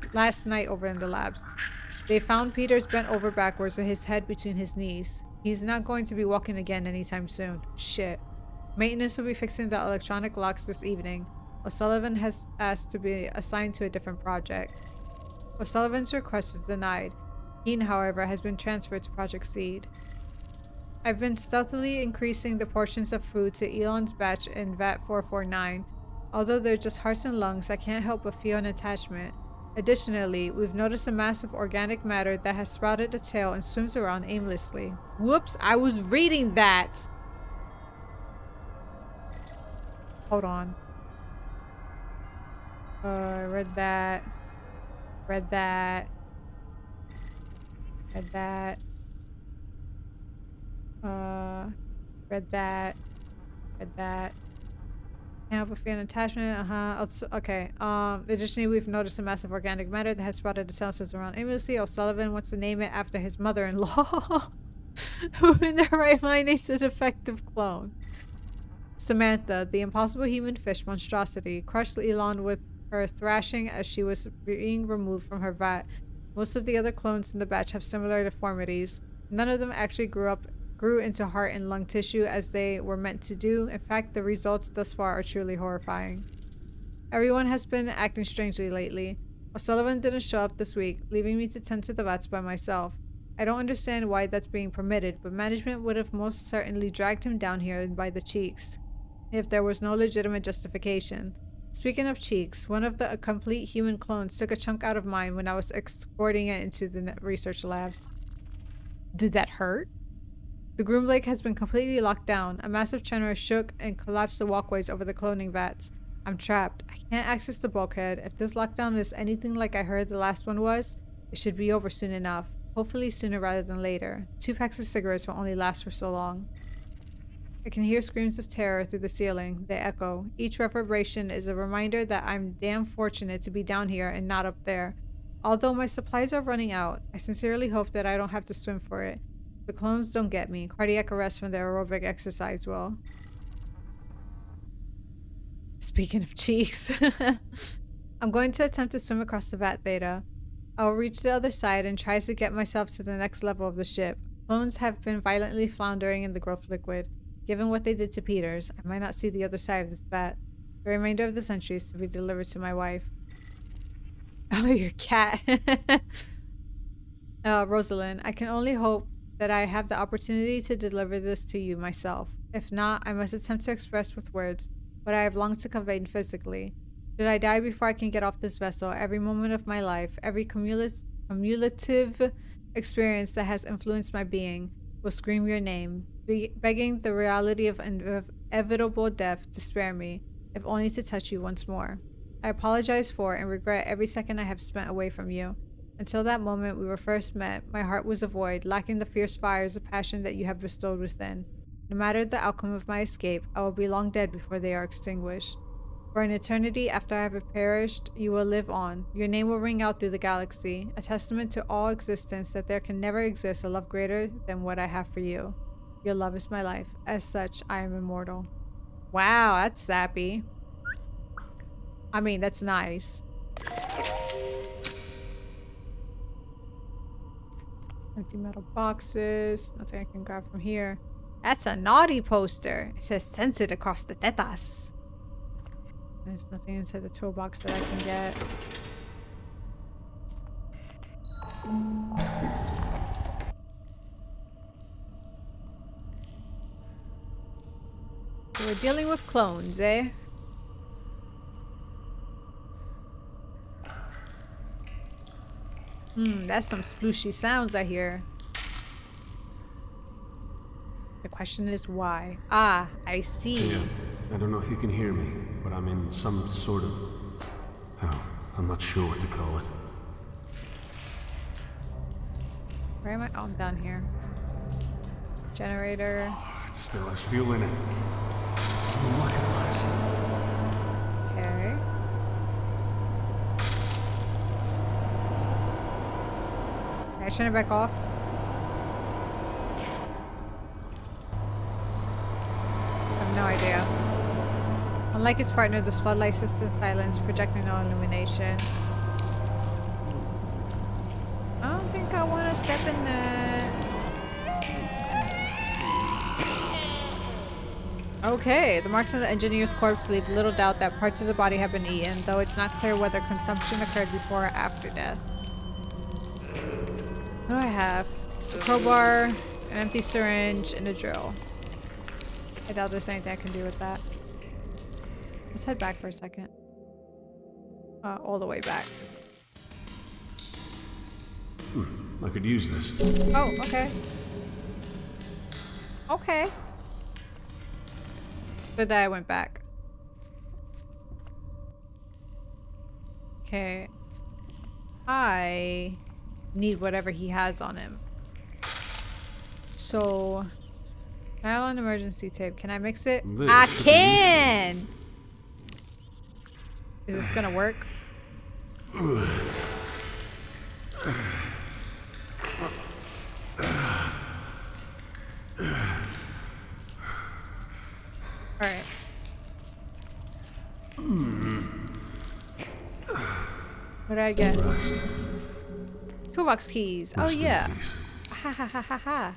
They found Peters bent over backwards with his head between his knees. He's not going to be walking again anytime soon. Shit. Maintenance will be fixing the electronic locks this evening. O'Sullivan has asked to be assigned to a different project. O'Sullivan's request was denied. Keene, however, has been transferred to Project Seed. I've been stealthily increasing the portions of food to Elon's batch in VAT 449. Although they're just hearts and lungs, I can't help but feel an attachment. Additionally, we've noticed a mass of organic matter that has sprouted a tail and swims around aimlessly. Whoops, I was reading that! Hold on. I read that. Read that. Read that. Read that. Read that. Can't help but feel an attachment. Okay. Additionally, we've noticed a massive organic matter that has spotted itself around aimlessly. O'Sullivan wants to name it after his mother-in-law, who in their right mind needs a defective clone. Samantha, the impossible human fish monstrosity, crushed Elon with her thrashing as she was being removed from her vat. Most of the other clones in the batch have similar deformities. None of them actually grew into heart and lung tissue as they were meant to do. In fact, the results thus far are truly horrifying. Everyone has been acting strangely lately. O'Sullivan didn't show up this week, leaving me to tend to the vats by myself. I don't understand why that's being permitted, but management would have most certainly dragged him down here by the cheeks if there was no legitimate justification. Speaking of cheeks, one of the complete human clones took a chunk out of mine when I was escorting it into the research labs. Did that hurt? The groom lake has been completely locked down. A massive tremor shook and collapsed the walkways over the cloning vats. I'm trapped. I can't access the bulkhead. If this lockdown is anything like I heard the last one was, it should be over soon enough. Hopefully sooner rather than later. 2 packs of cigarettes will only last for so long. I can hear screams of terror through the ceiling. They echo. Each reverberation is a reminder that I'm damn fortunate to be down here and not up there. Although my supplies are running out, I sincerely hope that I don't have to swim for it. The clones don't get me. Cardiac arrest from their aerobic exercise will. Speaking of cheeks. I'm going to attempt to swim across the vat theta. I will reach the other side and try to get myself to the next level of the ship. Clones have been violently floundering in the growth liquid. Given what they did to Peters, I might not see the other side of this vat. The remainder of the century is to be delivered to my wife. Oh, your cat. Rosalind, I can only hope that I have the opportunity to deliver this to you myself. If not, I must attempt to express with words what I have longed to convey physically. Should I die before I can get off this vessel, every moment of my life, every cumulative experience that has influenced my being, will scream your name, begging the reality of inevitable death to spare me, if only to touch you once more. I apologize for and regret every second I have spent away from you. Until that moment we were first met, my heart was a void, lacking the fierce fires of passion that you have bestowed within. No matter the outcome of my escape, I will be long dead before they are extinguished. For an eternity after I have perished, you will live on. Your name will ring out through the galaxy, a testament to all existence that there can never exist a love greater than what I have for you. Your love is my life. As such, I am immortal. Wow, that's sappy. I mean, that's nice. Empty metal boxes. Nothing I can grab from here. That's a naughty poster. It says censored across the tetas. There's nothing inside the toolbox that I can get. So we're dealing with clones, eh? That's some splooshy sounds I hear. The question is why? Ah, I see. Yeah. I don't know if you can hear me, but I'm in some sort of... Oh, I'm not sure what to call it. Where am I? Oh, I'm down here. Generator. Oh, it still has fuel in it. Look at last. Okay. Can I turn it back off? I have no idea. Unlike its partner, this floodlight sits in silence, projecting no illumination. I don't think I want to step in that. Okay, the marks on the engineer's corpse leave little doubt that parts of the body have been eaten, though it's not clear whether consumption occurred before or after death. What do I have? A crowbar, an empty syringe, and a drill. I doubt there's anything I can do with that. Let's head back for a second. All the way back. I could use this. Oh, okay. Okay. Good that I went back. Okay. I need whatever he has on him. So, nylon emergency tape. Can I mix it? I can! Is this gonna work? Alright. What did I get? Toolbox keys. Oh yeah. Ha ha ha ha ha.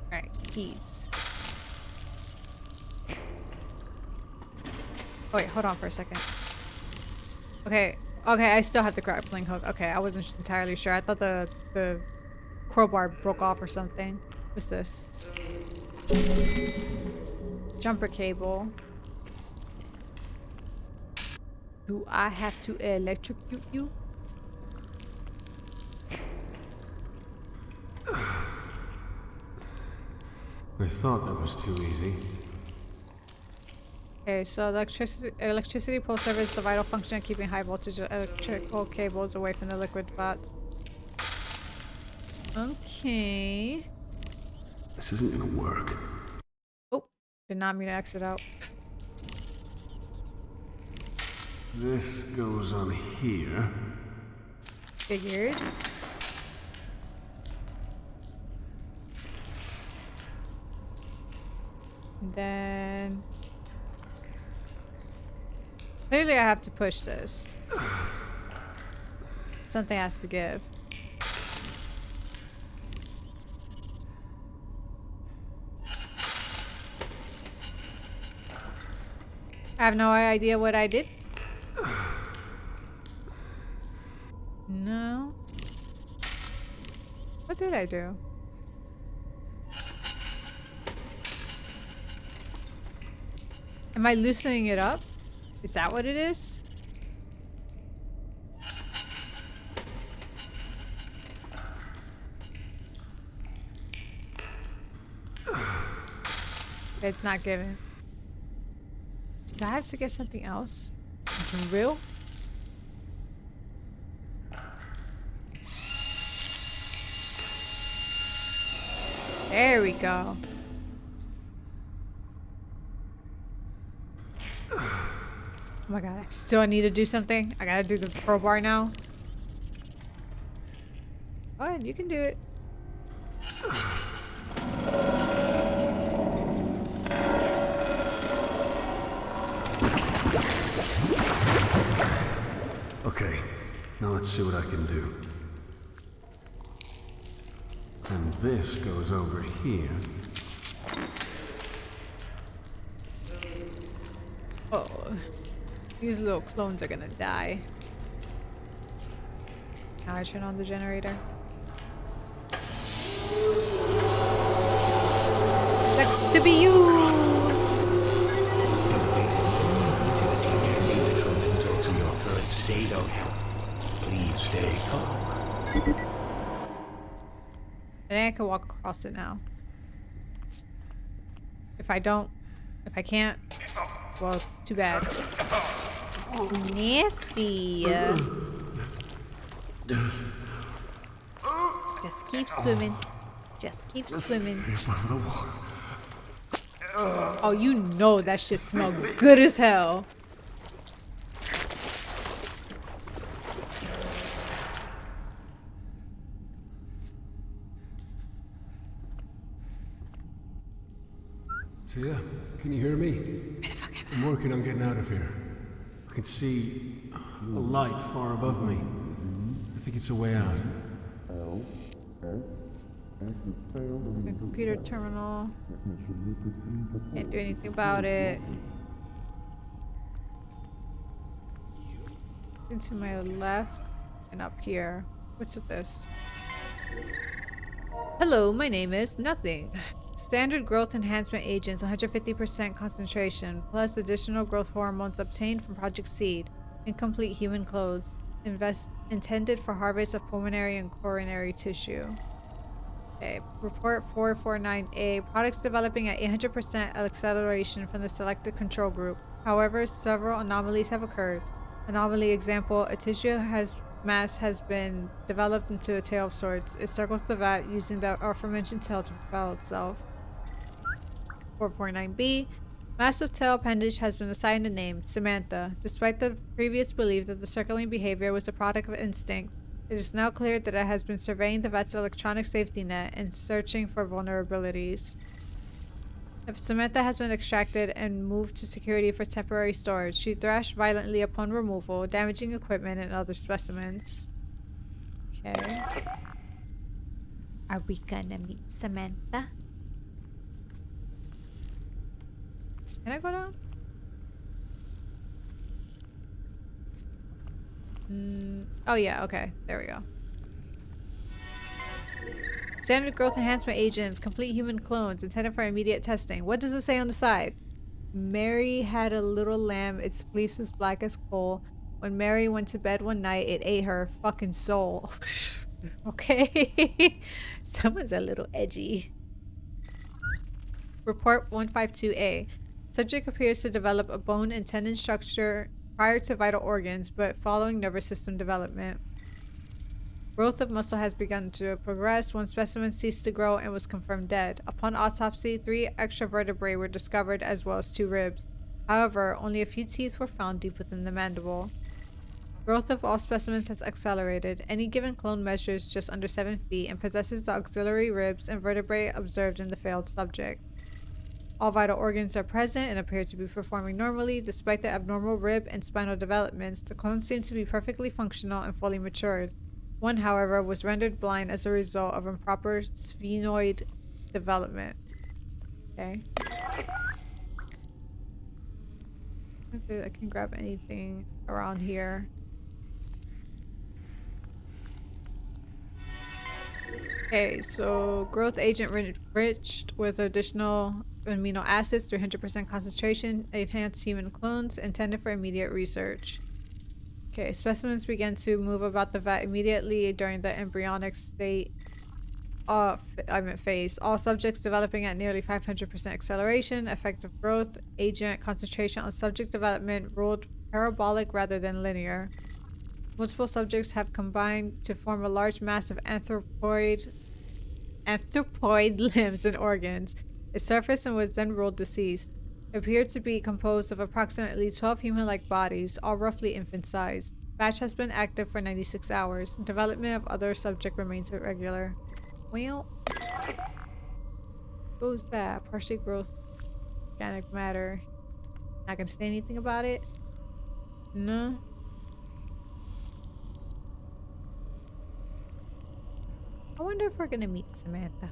Alright, keys. Oh wait, hold on for a second. Okay, okay, I still have the grappling hook. Okay, I wasn't entirely sure. I thought the crowbar broke off or something. What's this? Jumper cable. Do I have to electrocute you? I thought that was too easy. Okay, so electricity pole serves the vital function of keeping high voltage electrical cables away from the liquid spots. Okay. This isn't gonna work. Oh, did not mean to exit out. This goes on here. Figured. Then clearly I have to push this. Something has to give. I have no idea what I did. No. What did I do? Am I loosening it up? Is that what it is? It's not giving. Do I have to get something else? Drill? There we go. Oh my god, I still need to do something. I gotta do the crowbar now. Go ahead, you can do it. Okay, now let's see what I can do. And this goes over here. Oh, these little clones are gonna die. Now I turn on the generator. Sucks to be you! To your current state of health. Please stay calm. I think I can walk across it now. If I can't, well, too bad. Nasty. Just keep swimming. Just keep swimming. Oh, you know that shit smells good as hell. Tia, can you hear me? I'm working on getting out of here. I can see a light far above me. I think it's a way out. My computer terminal. Can't do anything about it. To my left and up here. What's with this? Hello, my name is Nothing. Standard growth enhancement agents, 150% concentration, plus additional growth hormones obtained from Project Seed. Incomplete human clothes. Intended for harvest of pulmonary and coronary tissue. Okay, report 449A. Products developing at 800% acceleration from the selected control group. However, several anomalies have occurred. Anomaly example, a tissue mass has been developed into a tail of sorts. It circles the vat using the aforementioned tail to propel itself. 449B. Mass with tail appendage has been assigned a name, Samantha. Despite the previous belief that the circling behavior was a product of instinct, it is now clear that it has been surveying the vet's electronic safety net and searching for vulnerabilities. If Samantha has been extracted and moved to security for temporary storage, she thrashed violently upon removal, damaging equipment and other specimens. Okay. Are we gonna meet Samantha? Can I go down? Oh yeah, okay. There we go. Standard growth enhancement agents, complete human clones, intended for immediate testing. What does it say on the side? Mary had a little lamb. Its fleece was black as coal. When Mary went to bed one night, it ate her fucking soul. Okay. Someone's a little edgy. Report 152A. Subject appears to develop a bone and tendon structure prior to vital organs, but following nervous system development. Growth of muscle has begun to progress. One specimen ceased to grow and was confirmed dead. Upon autopsy, 3 extra vertebrae were discovered as well as 2 ribs. However, only a few teeth were found deep within the mandible. Growth of all specimens has accelerated. Any given clone measures just under 7 feet and possesses the auxiliary ribs and vertebrae observed in the failed subject. All vital organs are present and appear to be performing normally. Despite the abnormal rib and spinal developments, the clones seem to be perfectly functional and fully matured. One, however, was rendered blind as a result of improper sphenoid development. Okay. I can grab anything around here. Okay, so growth agent enriched with additional amino acids, 300% concentration, enhanced human clones, intended for immediate research. Okay, specimens began to move about the vat immediately during the embryonic state phase. All subjects developing at nearly 500% acceleration. Effective growth agent concentration on subject development ruled parabolic rather than linear. Multiple subjects have combined to form a large mass of anthropoid limbs and organs. It surfaced and was then ruled deceased. It appeared to be composed of approximately 12 human-like bodies, all roughly infant-sized. Batch has been active for 96 hours. Development of other subject remains irregular. Well, what was that? Partially growth organic matter. Not gonna say anything about it? No. I wonder if we're gonna meet Samantha.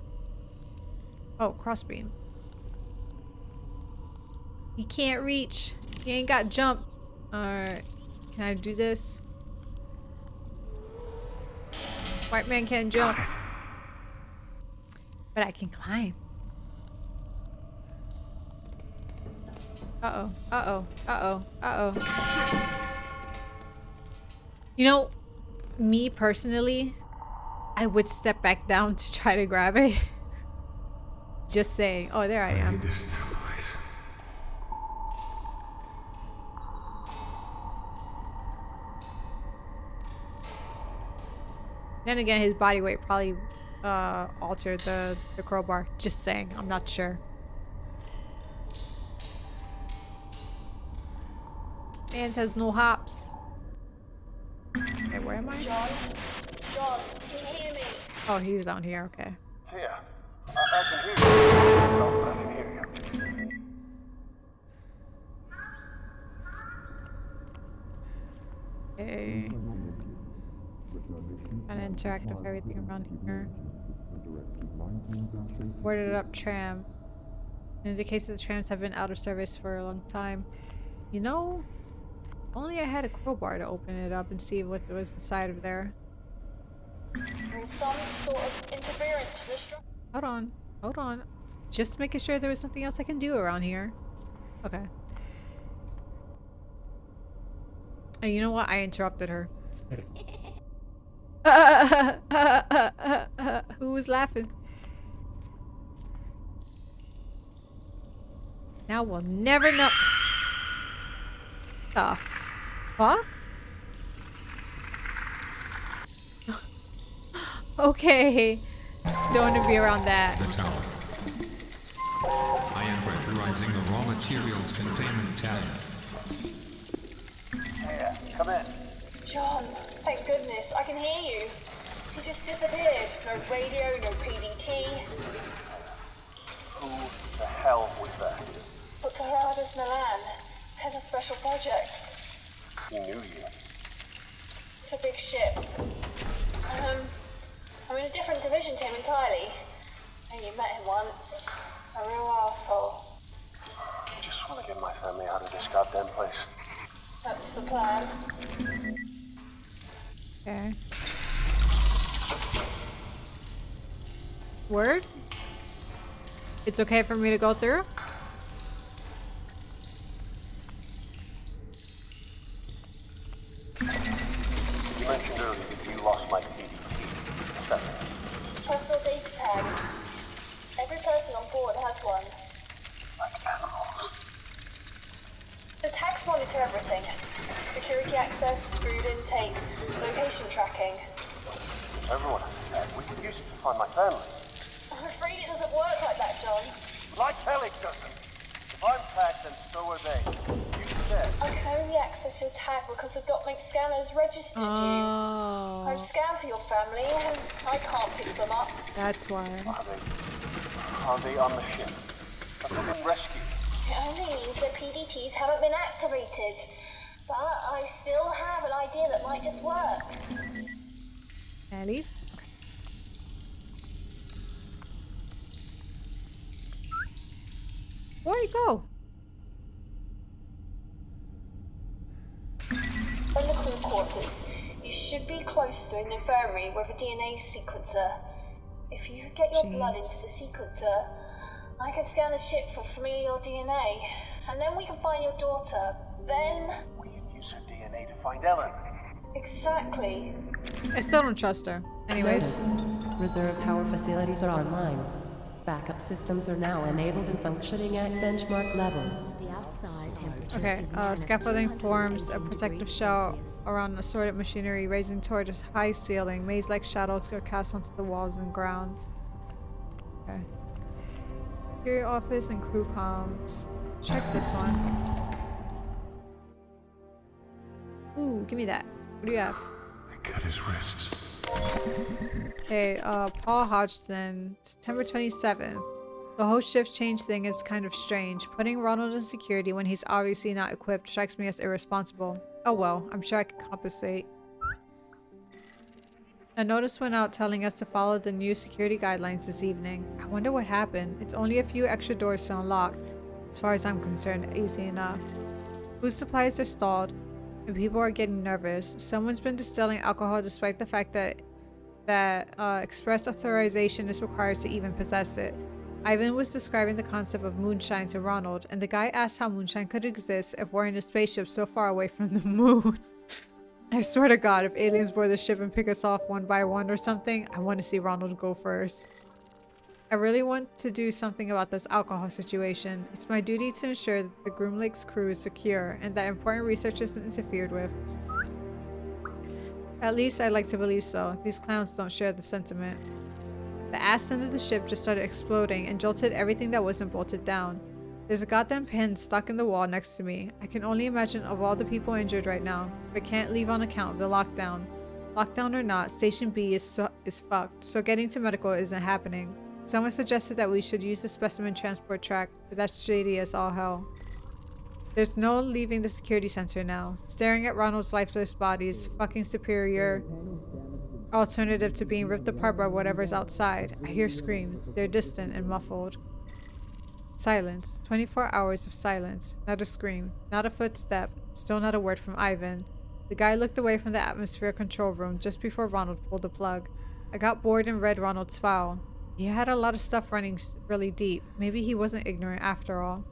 Oh, crossbeam. He can't reach. He ain't got jump. Alright. Can I do this? White man can't jump. But I can climb. Uh-oh. Uh-oh. Uh-oh. Uh-oh. You know, me personally, I would step back down to try to grab it. Just saying. Oh, there I am. Need this damn place. Then again, his body weight probably altered the crowbar. Just saying. I'm not sure. Man says no hops. Okay, where am I? John, can you hear me? Oh, he's down here. Okay. Tia, I can hear you myself, but I can hear you. Okay. Trying to interact with everything around here. Boarded up tram. Indicates that the trams have been out of service for a long time. You know, only I had a crowbar to open it up and see what was inside of there. There's some sort of interference for this drone. Hold on. Hold on. Just making sure there was something else I can do around here. Okay. And you know what? I interrupted her. Who was laughing? Now we'll never know. The fuck? Okay. Don't want to be around that. The tower. I am pressurizing the raw materials containment tank. Here, come in. John, thank goodness, I can hear you. He just disappeared. No radio, no PDT. Who the hell was that? Dr. Gerardus Milan, head of special projects. He knew you. It's a big ship. I'm in a different division to him entirely. And you met him once. A real arsehole. I just want to get my family out of this goddamn place. That's the plan. Okay. Word? It's okay for me to go through? You mentioned earlier that you lost my PDT. What's that? Personal data tag. Every person on board has one. Like animals. The tags monitor everything. Security access, food intake, location tracking. Everyone has a tag. We could use it to find my family. I'm afraid it doesn't work like that, John. Like hell it doesn't. If I'm tagged, then so are they. You said. I can only access your tag because the DocMate scanners registered you. I've scanned for your family and I can't pick them up. That's why. Are they on the ship? Have they been rescued? It only means that PDTs haven't been activated. But I still have an idea that might just work. Ellie? Where'd he go? In the crew quarters, you should be close to an infirmary with a DNA sequencer. If you could get your blood into the sequencer, I could scan the ship for familial DNA, and then we can find your daughter. Then we can use her DNA to find Ellen. Exactly. I still don't trust her. Anyways. Notice. Reserve power facilities are online. Backup systems are now enabled and functioning at benchmark levels. The outside temperature Okay, is minus scaffolding 220 forms a protective degrees shell Celsius. around assorted machinery, raising toward a high ceiling. Maze-like shadows are cast onto the walls and ground. Okay. Security office and crew comms. Check this one. Ooh, give me that. What do you have? They cut his wrists. Okay, Paul Hodgson, September 27th. The whole shift change thing is kind of strange. Putting Ronald in security when he's obviously not equipped strikes me as irresponsible. Oh well, I'm sure I can compensate. A notice went out telling us to follow the new security guidelines this evening. I wonder what happened. It's only a few extra doors to unlock. As far as I'm concerned, easy enough. Food supplies are stalled, and people are getting nervous. Someone's been distilling alcohol despite the fact that express authorization is required to even possess it. Ivan was describing the concept of moonshine to Ronald, and the guy asked how moonshine could exist if we're in a spaceship so far away from the moon. I swear to God, if aliens board the ship and pick us off one by one or something, I want to see Ronald go first. I really want to do something about this alcohol situation. It's my duty to ensure that the Groom Lake's crew is secure and that important research isn't interfered with. At least I'd like to believe so. These clowns don't share the sentiment. The ass end of the ship just started exploding and jolted everything that wasn't bolted down. There's a goddamn pin stuck in the wall next to me. I can only imagine of all the people injured right now, but can't leave on account of the lockdown. Lockdown or not, Station B is fucked, so getting to medical isn't happening. Someone suggested that we should use the specimen transport track, but that's shady as all hell. There's no leaving the security center now. Staring at Ronald's lifeless body is fucking superior alternative to being ripped apart by whatever's outside. I hear screams. They're distant and muffled. Silence. 24 hours of silence. Not a scream. Not a footstep. Still not a word from Ivan. The guy looked away from the atmosphere control room just before Ronald pulled the plug. I got bored and read Ronald's file. He had a lot of stuff running really deep. Maybe he wasn't ignorant after all.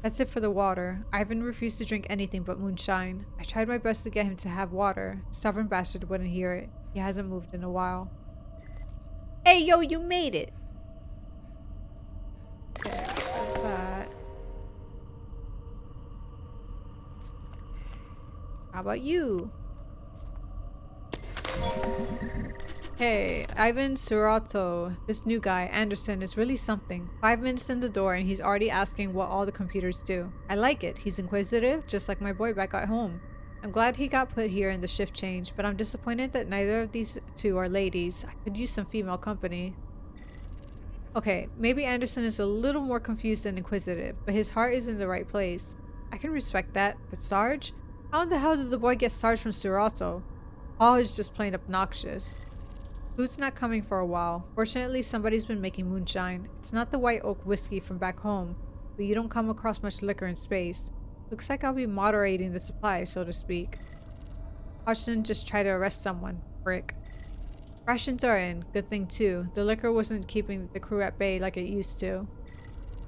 That's it for the water. Ivan refused to drink anything but moonshine. I tried my best to get him to have water. Stubborn bastard wouldn't hear it. He hasn't moved in a while. Hey, yo, you made it! Okay, that's that. How about you? Hey, Ivan Surato, this new guy, Anderson, is really something. 5 minutes in the door and he's already asking what all the computers do. I like it. He's inquisitive, just like my boy back at home. I'm glad he got put here in the shift change, but I'm disappointed that neither of these two are ladies. I could use some female company. Okay, maybe Anderson is a little more confused than inquisitive, but his heart is in the right place. I can respect that, but Sarge? How in the hell did the boy get Sarge from Surato? Paul is just plain obnoxious. Food's not coming for a while. Fortunately, somebody's been making moonshine. It's not the White Oak whiskey from back home, but you don't come across much liquor in space. Looks like I'll be moderating the supply, so to speak. Hodgson just tried to arrest someone. Frick. Rations are in. Good thing too. The liquor wasn't keeping the crew at bay like it used to.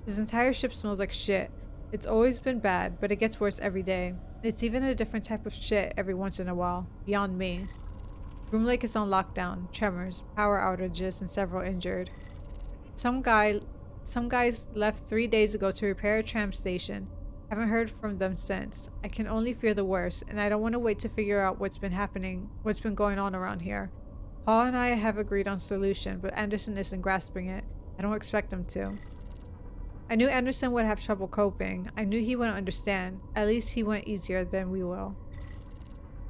His entire ship smells like shit. It's always been bad, but it gets worse every day. It's even a different type of shit every once in a while. Beyond me. Groom Lake is on lockdown, tremors, power outages, and several injured. Some guys left 3 days ago to repair a tram station. Haven't heard from them since. I can only fear the worst, and I don't want to wait to figure out what's been going on around here. Paul and I have agreed on a solution, but Anderson isn't grasping it. I don't expect him to. I knew Anderson would have trouble coping. I knew he wouldn't understand. At least he went easier than we will.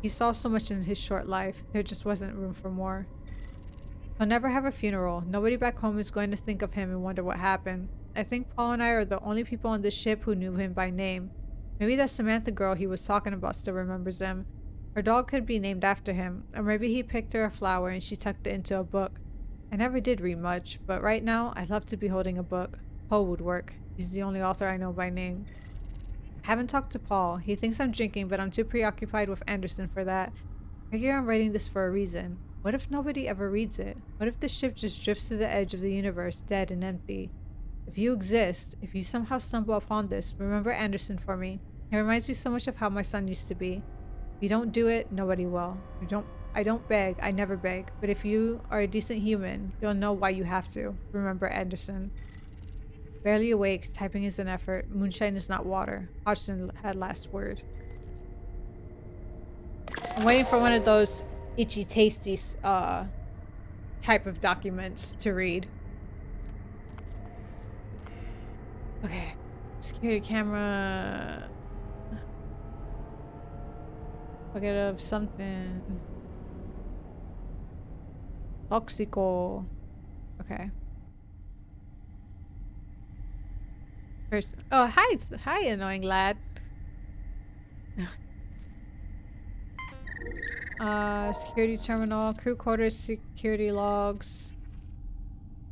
He saw so much in his short life. There just wasn't room for more. He'll never have a funeral. Nobody back home is going to think of him and wonder what happened. I think Paul and I are the only people on this ship who knew him by name. Maybe that Samantha girl he was talking about still remembers him. Her dog could be named after him. Or maybe he picked her a flower and she tucked it into a book. I never did read much, but right now I'd love to be holding a book. Poe would work. He's the only author I know by name. Haven't talked to Paul. He thinks I'm drinking, but I'm too preoccupied with Anderson for that. I figure I'm writing this for a reason. What if nobody ever reads it? What if the ship just drifts to the edge of the universe, dead and empty? If you exist, if you somehow stumble upon this, remember Anderson for me. It reminds me so much of how my son used to be. If you don't do it, nobody will. I don't beg, I never beg. But if you are a decent human, you'll know why you have to. Remember Anderson. Barely awake, typing is an effort. Moonshine is not water. Hodgson had last word. I'm waiting for one of those itchy tasty type of documents to read. Okay. Security camera. Bucket of something. Toxico. Okay. First, oh, hi, annoying lad. Security terminal, crew quarters, security logs.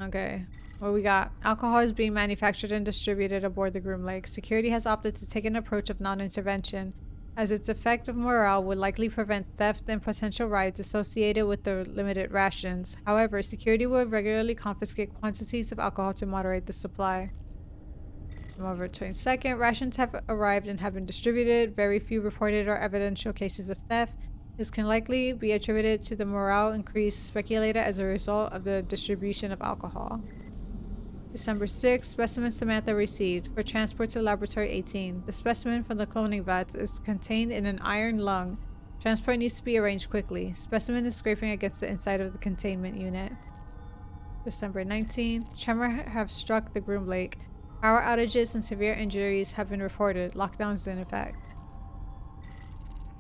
Okay, what we got? Alcohol is being manufactured and distributed aboard the Groom Lake. Security has opted to take an approach of non-intervention, as its effective morale would likely prevent theft and potential riots associated with the limited rations. However, security will regularly confiscate quantities of alcohol to moderate the supply. November 22nd, rations have arrived and have been distributed. Very few reported or evidential cases of theft. This can likely be attributed to the morale increase speculated as a result of the distribution of alcohol. December 6th, specimen Samantha received for transport to Laboratory 18. The specimen from the cloning vats is contained in an iron lung. Transport needs to be arranged quickly. Specimen is scraping against the inside of the containment unit. December 19th, tremor have struck the Groom Lake. Power outages and severe injuries have been reported. Lockdowns in effect.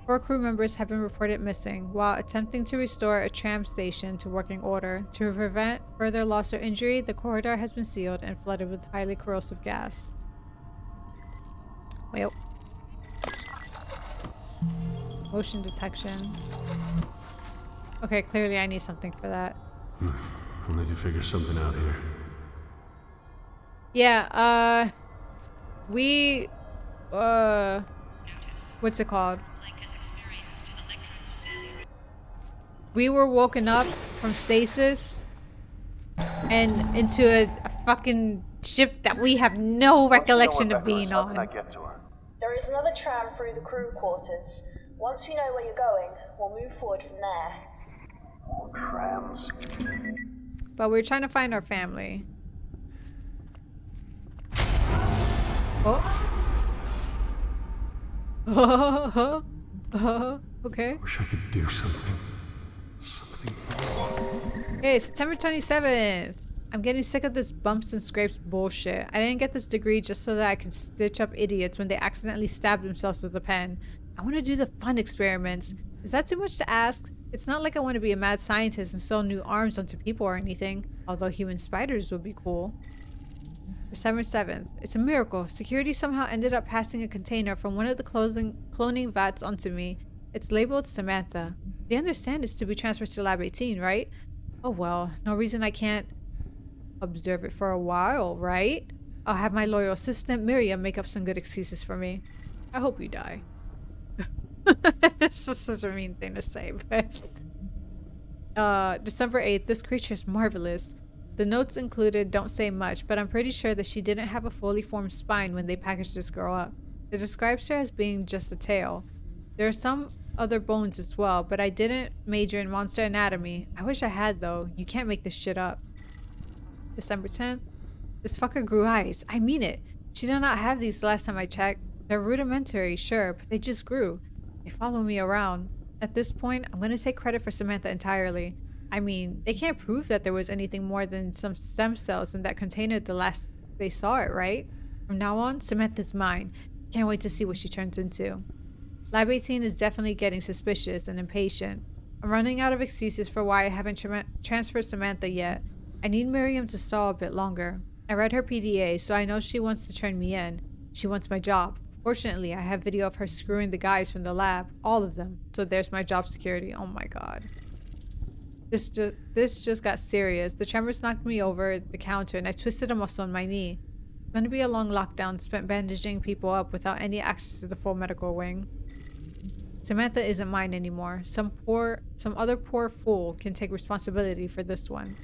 4 crew members have been reported missing while attempting to restore a tram station to working order. To prevent further loss or injury, the corridor has been sealed and flooded with highly corrosive gas. Wait. Motion detection. Okay, clearly I need something for that. I'll need to figure something out here. Yeah, what's it called? We were woken up from stasis and into a fucking ship that we have no recollection of being on. How can I get to her? There is another tram through the crew quarters. Once we know where you're going, we'll move forward from there. More trams. But we're trying to find our family. Oh. Okay. Wish I could do something. Something. Okay, September 27th. I'm getting sick of this bumps and scrapes bullshit. I didn't get this degree just so that I can stitch up idiots when they accidentally stab themselves with a pen. I want to do the fun experiments. Is that too much to ask? It's not like I want to be a mad scientist and sew new arms onto people or anything, although human spiders would be cool. December 7th. It's a miracle. Security somehow ended up passing a container from one of the cloning vats onto me. It's labeled Samantha. They understand it's to be transferred to Lab 18, right? Oh well, no reason I can't observe it for a while, right? I'll have my loyal assistant Miriam make up some good excuses for me. I hope you die. It's just such a mean thing to say, but... December 8th. This creature is marvelous. The notes included don't say much, but I'm pretty sure that she didn't have a fully formed spine when they packaged this girl up. It describes her as being just a tail. There are some other bones as well, but I didn't major in monster anatomy. I wish I had though. You can't make this shit up. December 10th. This fucker grew eyes. I mean it. She did not have these last time I checked. They're rudimentary, sure, but they just grew. They follow me around. At this point, I'm gonna take credit for Samantha entirely. I mean, they can't prove that there was anything more than some stem cells in that container the last they saw it, right? From now on, Samantha's mine. Can't wait to see what she turns into. Lab 18 is definitely getting suspicious and impatient. I'm running out of excuses for why I haven't transferred Samantha yet. I need Miriam to stall a bit longer. I read her PDA, so I know she wants to turn me in. She wants my job. Fortunately, I have video of her screwing the guys from the lab. All of them. So there's my job security. Oh my god. This just got serious. The tremors knocked me over the counter and I twisted a muscle in my knee. It's going to be a long lockdown spent bandaging people up without any access to the full medical wing. Samantha isn't mine anymore. Some other poor fool can take responsibility for this one.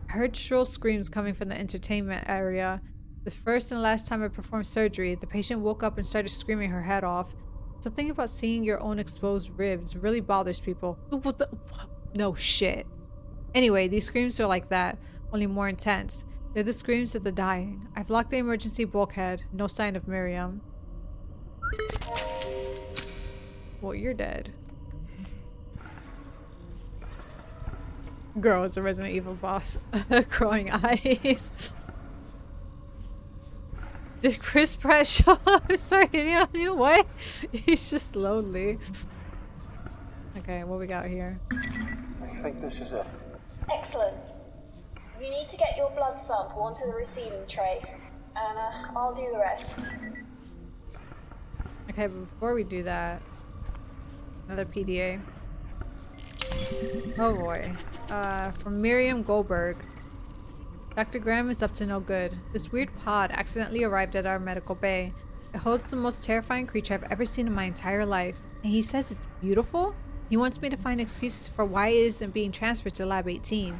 I heard shrill screams coming from the entertainment area. The first and last time I performed surgery, the patient woke up and started screaming her head off. Something about seeing your own exposed ribs really bothers people. What the? No shit. Anyway, these screams are like that, only more intense. They're the screams of the dying. I've locked the emergency bulkhead. No sign of Miriam. Well, you're dead. Girl, it's a Resident Evil boss. Growing eyes. Did Chris Pratt show up? Sorry, you know what? He's just lonely. Okay, what we got here? I think this is it. Excellent. You need to get your blood sample onto the receiving tray, and I'll do the rest. Okay, but before we do that, another PDA. Oh boy. From Miriam Goldberg. Dr. Graham is up to no good. This weird pod accidentally arrived at our medical bay. It holds the most terrifying creature I've ever seen in my entire life. And he says it's beautiful? He wants me to find excuses for why it isn't being transferred to Lab 18.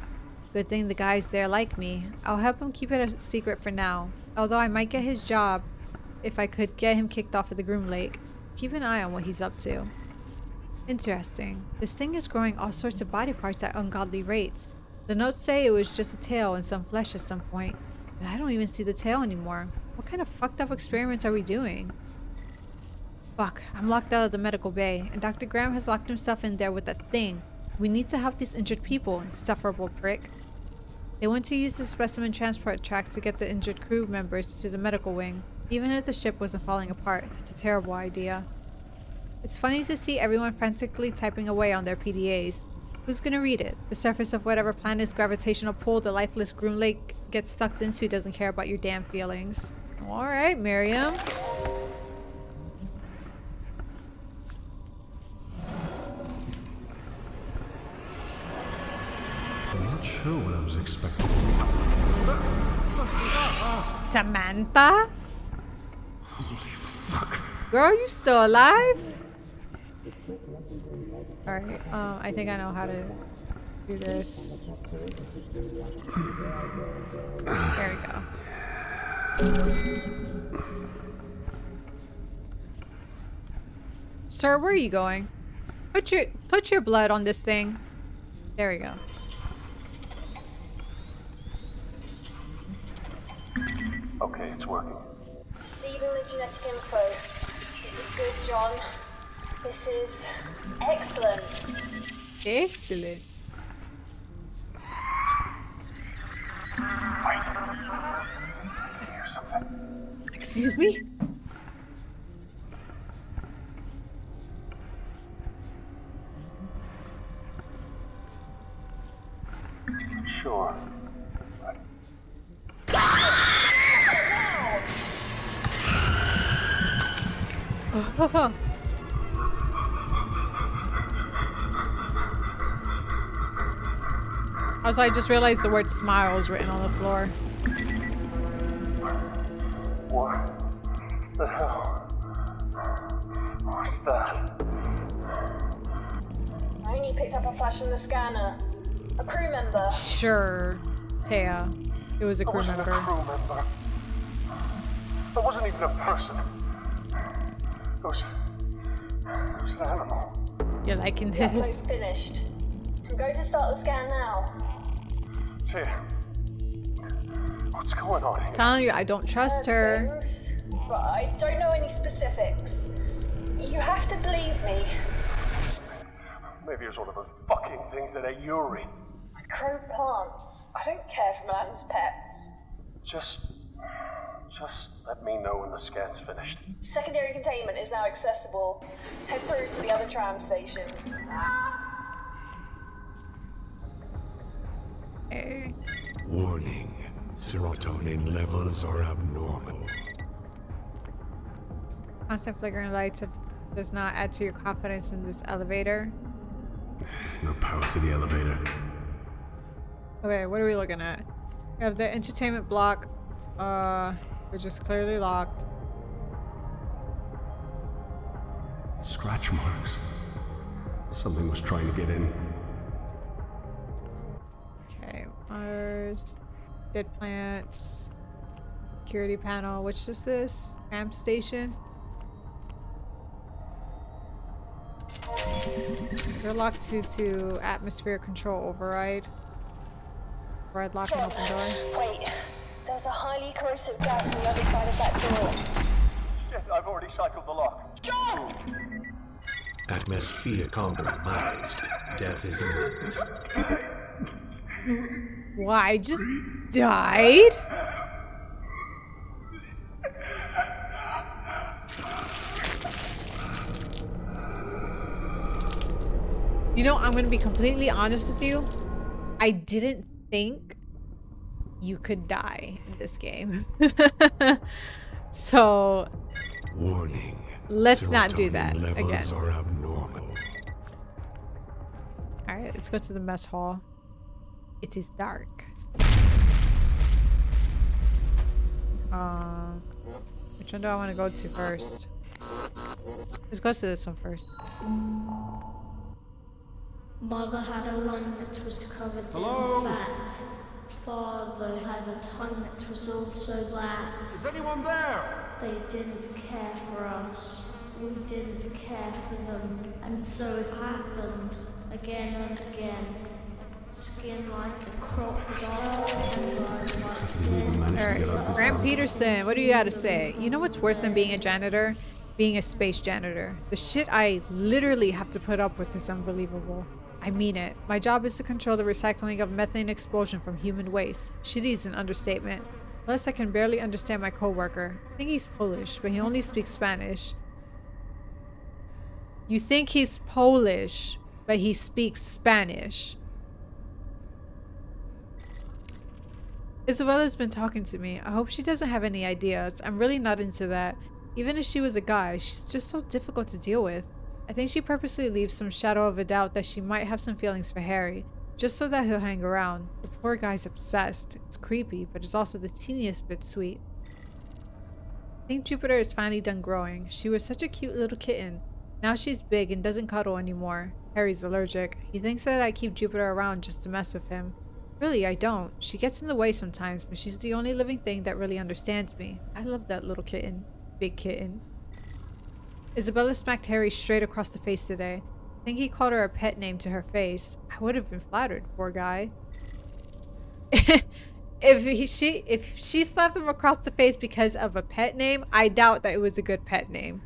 Good thing the guys there like me. I'll help him keep it a secret for now. Although I might get his job if I could get him kicked off of the Groom Lake. Keep an eye on what he's up to. Interesting. This thing is growing all sorts of body parts at ungodly rates. The notes say it was just a tail and some flesh at some point, but I don't even see the tail anymore. What kind of fucked up experiments are we doing? Fuck, I'm locked out of the medical bay, and Dr. Graham has locked himself in there with that thing. We need to help these injured people, insufferable prick. They want to use the specimen transport track to get the injured crew members to the medical wing. Even if the ship wasn't falling apart, that's a terrible idea. It's funny to see everyone frantically typing away on their PDAs. Who's gonna read it? The surface of whatever planet's gravitational pull the lifeless Groom Lake gets sucked into doesn't care about your damn feelings. Alright, Miriam. I'm not sure what I was expecting. Samantha? Holy fuck. Girl, you still alive? Alright, I think I know how to do this. There we go. Sir, where are you going? Put your blood on this thing. There we go. Okay, it's working. Receiving the genetic info. This is good, John. This is excellent. Excellent. Excuse me? Sure. Also, I just realized the word smile is written on the floor. What the hell was that? I only picked up a flash from the scanner. A crew member. Sure, Taya. It was a crew member. A crew member. That wasn't even a person. It was an animal. You're liking The this? upload's finished. I'm going to start the scan now. Tia, what's going on here? Telling you, I don't trust her. Things, but I don't know any specifics. You have to believe me. Maybe it was one of those fucking things that ate Yuri. I grow plants. I don't care for man's pets. Just let me know when the scan's finished. Secondary containment is now accessible. Head through to the other tram station. Hey. Warning. Serotonin levels are abnormal. Constant flickering lights does not add to your confidence in this elevator. No power to the elevator. Okay, what are we looking at? We have the entertainment block, which is clearly locked. Scratch marks. Something was trying to get in. Okay, Mars, dead plants, security panel. Which is this? Tram station. You're locked to atmosphere control override. Override lock and open door. Wait, there's a highly corrosive gas on the other side of that door. Shit, I've already cycled the lock. John! Atmosphere compromised. Death is imminent. Why? I just died? You know, I'm gonna be completely honest with you. I didn't think you could die in this game. So Warning. let's not do that Serotonin levels again. are abnormal. Alright, let's go to the mess hall. It is dark. Which one do I want to go to first? Let's go to this one first. Mother had a lung that was covered Hello? in fat. Father had a tongue that was also black. Is anyone there? They didn't care for us. We didn't care for them. And so it happened again and again. Skin like a crocodile and blood like Alright, Grant Peterson, what do you gotta say? You know what's worse than being a janitor? Being a space janitor. The shit I literally have to put up with is unbelievable. I mean it. My job is to control the recycling of methane expulsion from human waste. Shitty is an understatement. Plus, I can barely understand my coworker. I think he's Polish, but he only speaks Spanish. You think he's Polish, but he speaks Spanish. Isabella's been talking to me. I hope she doesn't have any ideas. I'm really not into that. Even if she was a guy, she's just so difficult to deal with. I think she purposely leaves some shadow of a doubt that she might have some feelings for Harry, just so that he'll hang around. The poor guy's obsessed. It's creepy, but it's also the teeniest bit sweet. I think Jupiter is finally done growing. She was such a cute little kitten. Now she's big and doesn't cuddle anymore. Harry's allergic. He thinks that I keep Jupiter around just to mess with him. Really, I don't. She gets in the way sometimes, but she's the only living thing that really understands me. I love that little kitten. Big kitten. Isabella smacked Harry straight across the face today. I think he called her a pet name to her face. I would have been flattered, poor guy. If she slapped him across the face because of a pet name, I doubt that it was a good pet name.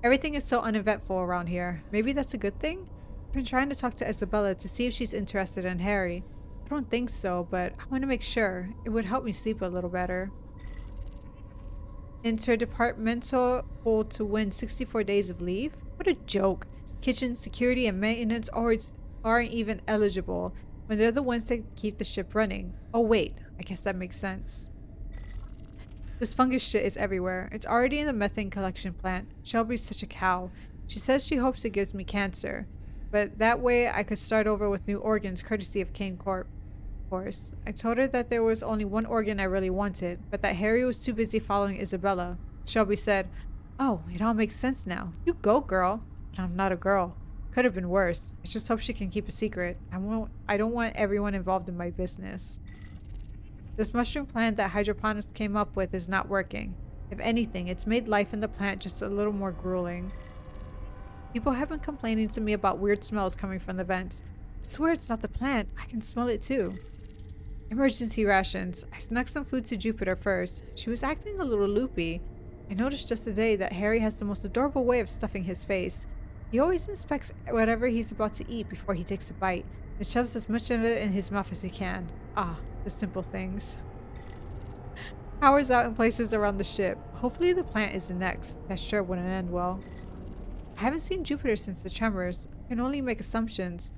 Everything is so uneventful around here. Maybe that's a good thing? I've been trying to talk to Isabella to see if she's interested in Harry. I don't think so, but I want to make sure. It would help me sleep a little better. interdepartmental to win 64 days of leave? What a joke. Kitchen, security, and maintenance aren't even eligible when they're the ones that keep the ship running. Oh wait, I guess that makes sense. This fungus shit is everywhere. It's already in the methane collection plant. Shelby's such a cow. She says she hopes it gives me cancer, but that way I could start over with new organs courtesy of Kane Corp. Of course. I told her that there was only one organ I really wanted, but that Harry was too busy following Isabella. Shelby said, "Oh, it all makes sense now. You go, girl." But I'm not a girl. Could have been worse. I just hope she can keep a secret. I don't want everyone involved in my business. This mushroom plant that hydroponics came up with is not working. If anything, it's made life in the plant just a little more grueling. People have been complaining to me about weird smells coming from the vents. I swear it's not the plant. I can smell it too. Emergency rations. I snuck some food to Jupiter first. She was acting a little loopy. I noticed just today that Harry has the most adorable way of stuffing his face. He always inspects whatever he's about to eat before he takes a bite, and shoves as much of it in his mouth as he can. Ah, the simple things. Power's out in places around the ship. Hopefully the plant isn't next. That sure wouldn't end well. I haven't seen Jupiter since the tremors. I can only make assumptions.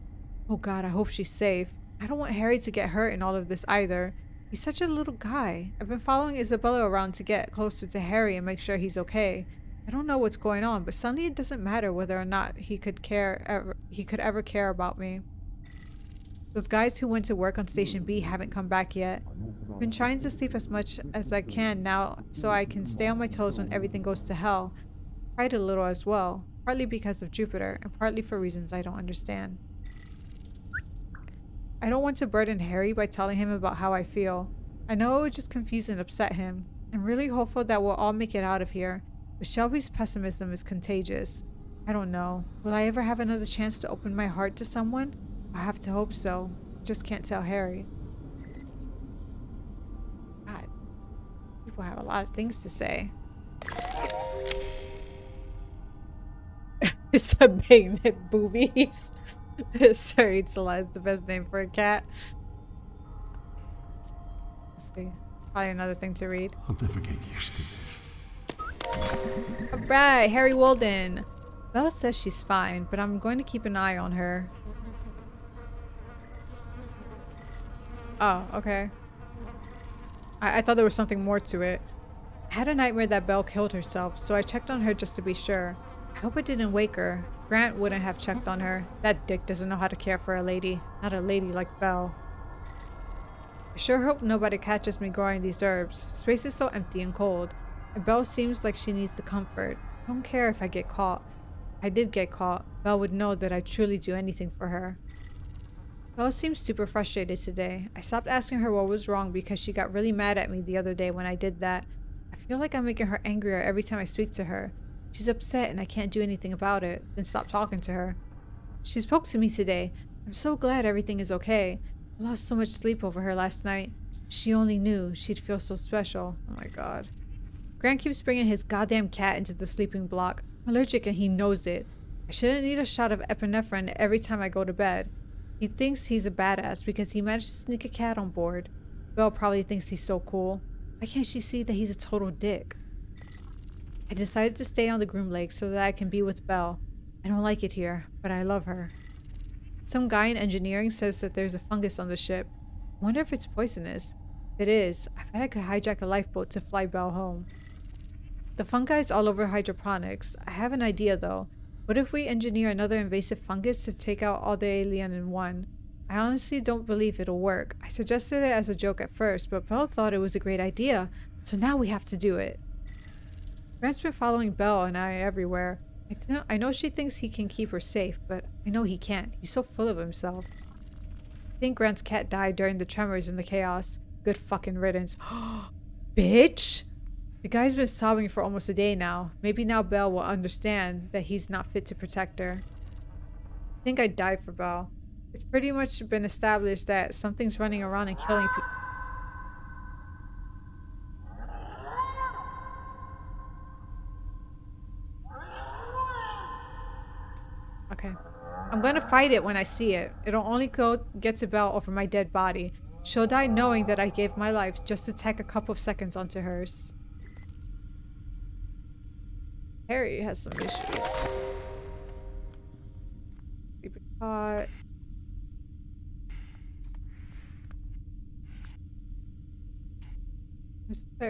Oh god, I hope she's safe. I don't want Harry to get hurt in all of this either. He's such a little guy. I've been following Isabella around to get closer to Harry and make sure he's okay. I don't know what's going on, but suddenly it doesn't matter whether or not he could ever care about me. Those guys who went to work on Station B haven't come back yet. I've been trying to sleep as much as I can now so I can stay on my toes when everything goes to hell. I cried a little as well, partly because of Jupiter and partly for reasons I don't understand. I don't want to burden Harry by telling him about how I feel. I know it would just confuse and upset him. I'm really hopeful that we'll all make it out of here, but Shelby's pessimism is contagious. I don't know. Will I ever have another chance to open my heart to someone? I have to hope so. I just can't tell Harry. God. People have a lot of things to say. It's a big nip boobies. Sorry, it's the best name for a cat. Let's see. Probably another thing to read. I'll never get used to this. Alright, Harry Walden. Belle says she's fine, but I'm going to keep an eye on her. Oh, okay. I thought there was something more to it. I had a nightmare that Belle killed herself, so I checked on her just to be sure. I hope it didn't wake her. Grant wouldn't have checked on her. That dick doesn't know how to care for a lady. Not a lady like Belle. I sure hope nobody catches me growing these herbs. Space is so empty and cold. And Belle seems like she needs the comfort. I don't care if I get caught. If I did get caught, Belle would know that I'd truly do anything for her. Belle seems super frustrated today. I stopped asking her what was wrong because she got really mad at me the other day when I did that. I feel like I'm making her angrier every time I speak to her. She's upset and I can't do anything about it, then stop talking to her. She spoke to me today. I'm so glad everything is okay. I lost so much sleep over her last night. If she only knew, she'd feel so special. Oh my god. Grant keeps bringing his goddamn cat into the sleeping block. I'm allergic and he knows it. I shouldn't need a shot of epinephrine every time I go to bed. He thinks he's a badass because he managed to sneak a cat on board. Belle probably thinks he's so cool. Why can't she see that he's a total dick? I decided to stay on the Groom Lake so that I can be with Belle. I don't like it here, but I love her. Some guy in engineering says that there's a fungus on the ship. I wonder if it's poisonous. If it is, I bet I could hijack a lifeboat to fly Belle home. The fungi is all over hydroponics. I have an idea though. What if we engineer another invasive fungus to take out all the alien in one? I honestly don't believe it'll work. I suggested it as a joke at first, but Belle thought it was a great idea, so now we have to do it. Grant's been following Belle and I everywhere. I know she thinks he can keep her safe, but I know he can't. He's so full of himself. I think Grant's cat died during the tremors and the chaos. Good fucking riddance. Bitch! The guy's been sobbing for almost a day now. Maybe now Belle will understand that he's not fit to protect her. I think I'd die for Belle. It's pretty much been established that something's running around and killing people. Okay. I'm gonna fight it when I see it. It'll only get to Belle over my dead body. She'll die knowing that I gave my life just to tack a couple of seconds onto hers. Harry has some issues. Sleeping cot.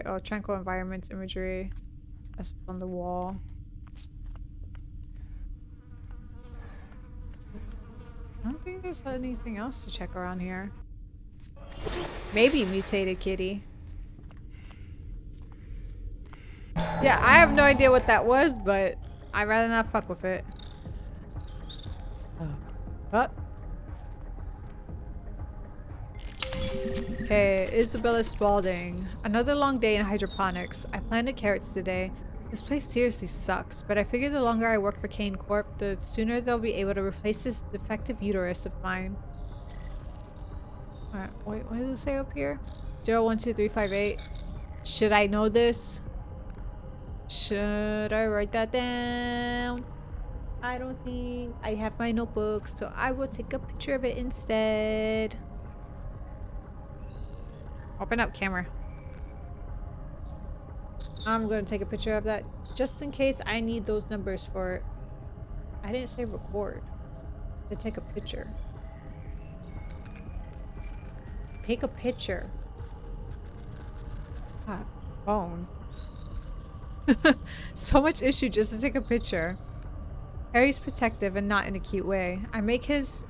Oh, tranquil environments imagery. That's on the wall. I don't think there's anything else to check around here. Maybe mutated kitty. Yeah, I have no idea what that was, but I'd rather not fuck with it. What? Okay, Isabella Spaulding. Another long day in hydroponics. I planted carrots today. This place seriously sucks, but I figure the longer I work for Kane Corp, the sooner they'll be able to replace this defective uterus of mine. Alright, wait, what does it say up here? 012358. Should I know this? Should I write that down? I don't think I have my notebook, so I will take a picture of it instead. Open up camera. I'm gonna take a picture of that just in case I need those numbers for... I didn't say record. To take a picture. Take a picture. Ah, phone. So much issue just to take a picture. Harry's protective and not in a cute way. I makes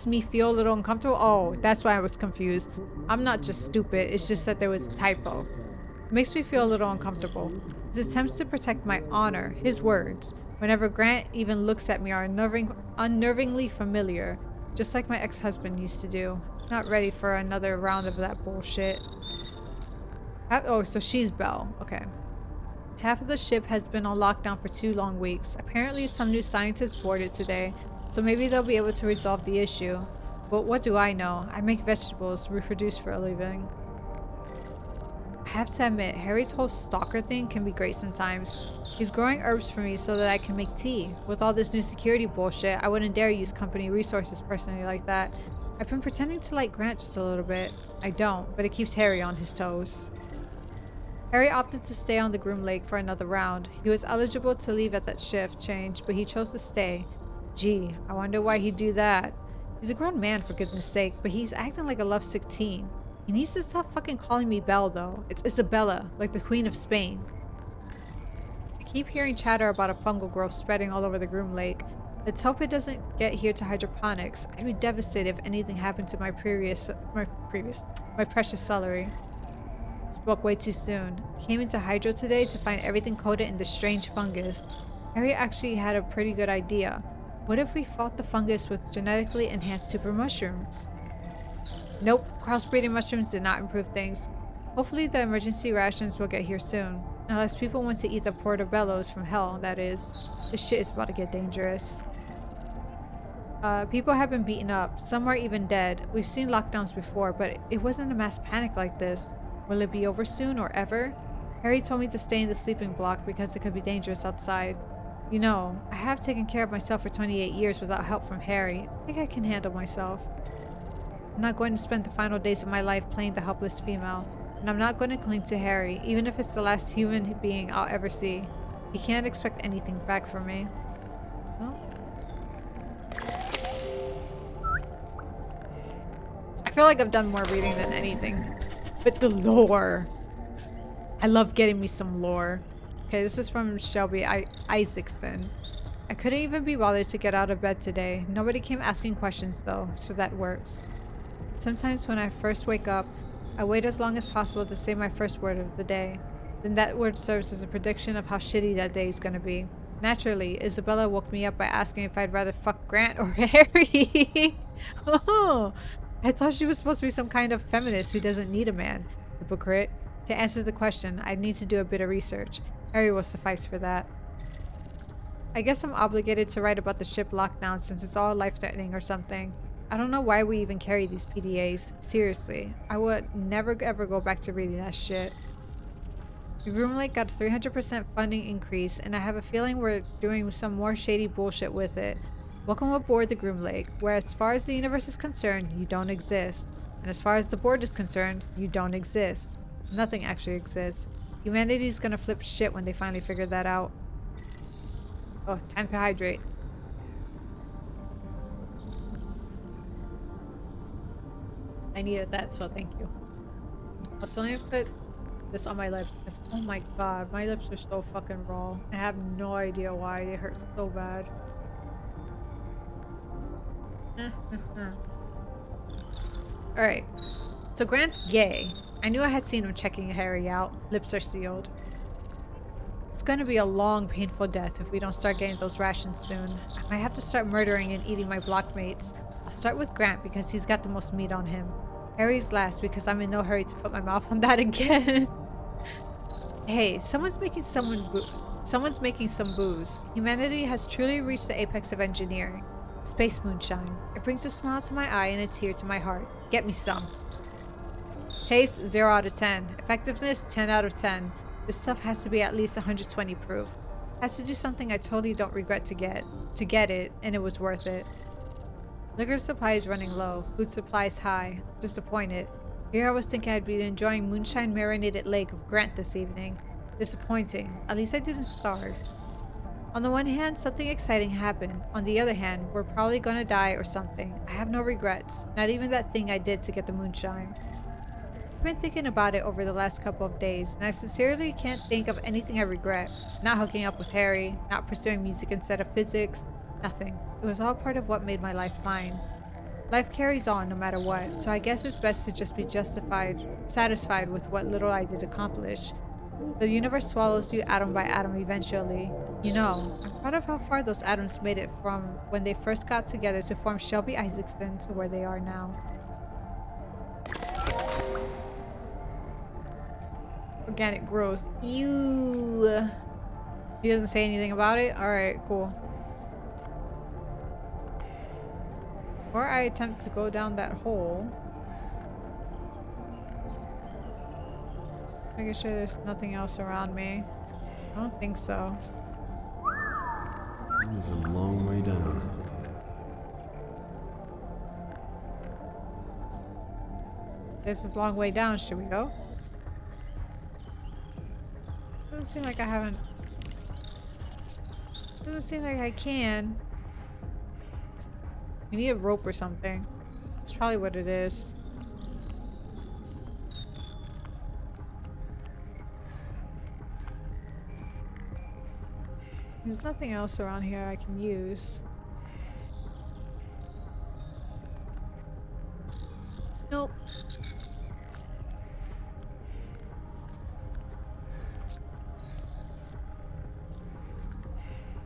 me feel a little uncomfortable. Oh, that's why I was confused. I'm not just stupid. It's just that there was a typo. It makes me feel a little uncomfortable. His attempts to protect my honor, his words, whenever Grant even looks at me, are unnervingly familiar. Just like my ex-husband used to do. Not ready for another round of that bullshit. Oh, so she's Belle. Okay. Half of the ship has been on lockdown for 2 long weeks. Apparently some new scientists boarded today, so maybe they'll be able to resolve the issue. But what do I know? I make vegetables, reproduce for a living. I have to admit, Harry's whole stalker thing can be great sometimes. He's growing herbs for me so that I can make tea. With all this new security bullshit, I wouldn't dare use company resources personally like that. I've been pretending to like Grant just a little bit. I don't, but it keeps Harry on his toes. Harry opted to stay on the Groom Lake for another round. He was eligible to leave at that shift change, but he chose to stay. Gee, I wonder why he'd do that. He's a grown man, for goodness sake, but he's acting like a lovesick teen. He needs to stop fucking calling me Belle, though. It's Isabella, like the Queen of Spain. I keep hearing chatter about a fungal growth spreading all over the Groom Lake. Let's hope it doesn't get here to hydroponics. I'd be devastated if anything happened to my precious celery. Spoke way too soon. Came into Hydro today to find everything coated in this strange fungus. Harry actually had a pretty good idea. What if we fought the fungus with genetically enhanced super mushrooms? Nope, crossbreeding mushrooms did not improve things. Hopefully the emergency rations will get here soon. Unless people want to eat the portobellos from hell, that is. This shit is about to get dangerous. People have been beaten up. Some are even dead. We've seen lockdowns before, but it wasn't a mass panic like this. Will it be over soon or ever? Harry told me to stay in the sleeping block because it could be dangerous outside. You know, I have taken care of myself for 28 years without help from Harry. I think I can handle myself. I'm not going to spend the final days of my life playing the helpless female. And I'm not going to cling to Harry, even if it's the last human being I'll ever see. He can't expect anything back from me. Well. I feel like I've done more reading than anything. But the lore. I love getting me some lore. Okay, this is from Shelby Isaacson. I couldn't even be bothered to get out of bed today. Nobody came asking questions though, so that works. Sometimes when I first wake up, I wait as long as possible to say my first word of the day. Then that word serves as a prediction of how shitty that day is gonna be. Naturally, Isabella woke me up by asking if I'd rather fuck Grant or Harry. Oh, I thought she was supposed to be some kind of feminist who doesn't need a man. Hypocrite. To answer the question, I'd need to do a bit of research. Harry will suffice for that. I guess I'm obligated to write about the ship lockdown since it's all life-threatening or something. I don't know why we even carry these PDAs. Seriously, I would never ever go back to reading that shit. The Groom Lake got a 300% funding increase, and I have a feeling we're doing some more shady bullshit with it. Welcome aboard the Groom Lake, where as far as the universe is concerned, you don't exist. And as far as the board is concerned, you don't exist. Nothing actually exists. Humanity's gonna flip shit when they finally figure that out. Oh, time to hydrate. I needed that, so thank you. Also, let me put this on my lips because, oh my god, my lips are so fucking raw. I have no idea why they hurt so bad. Alright, so Grant's gay. I knew I had seen him checking Harry out. Lips are sealed. It's gonna be a long, painful death if we don't start getting those rations soon. I might have to start murdering and eating my blockmates. I'll start with Grant because he's got the most meat on him. Harry's last because I'm in no hurry to put my mouth on that again. Hey, someone's making some booze. Humanity has truly reached the apex of engineering. Space moonshine. It brings a smile to my eye and a tear to my heart. Get me some. Taste 0 out of 10. Effectiveness 10 out of 10. This stuff has to be at least 120 proof. Had to do something I totally don't regret to get it, and it was worth it. Liquor supply is running low. Food supply is high. Disappointed. Here I was thinking I'd be enjoying moonshine marinated lake of Grant this evening. Disappointing. At least I didn't starve. On the one hand, something exciting happened. On the other hand, we're probably gonna die or something. I have no regrets. Not even that thing I did to get the moonshine. I've been thinking about it over the last couple of days, and I sincerely can't think of anything I regret. Not hooking up with Harry, not pursuing music instead of physics, nothing. It was all part of what made my life mine. Life carries on no matter what, so I guess it's best to just be satisfied with what little I did accomplish. The universe swallows you atom by atom eventually. You know, I'm proud of how far those atoms made it from when they first got together to form Shelby Isaacson to where they are now. Organic growth. Ew. He doesn't say anything about it? Alright, cool. Or I attempt to go down that hole. Making sure there's nothing else around me. I don't think so. This is a long way down. This is a long way down. Should we go? Doesn't seem like I haven't. Doesn't seem like I can. We need a rope or something. That's probably what it is. There's nothing else around here I can use. Nope.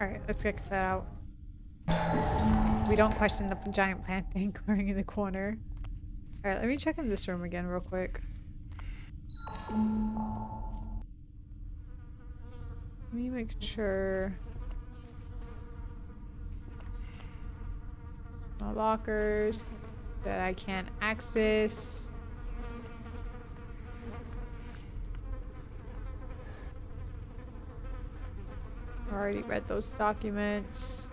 Alright, let's get that out. We don't question the giant plant thing growing in the corner. Alright, let me check in this room again real quick. Let me make sure. No lockers that I can't access. I already read those documents.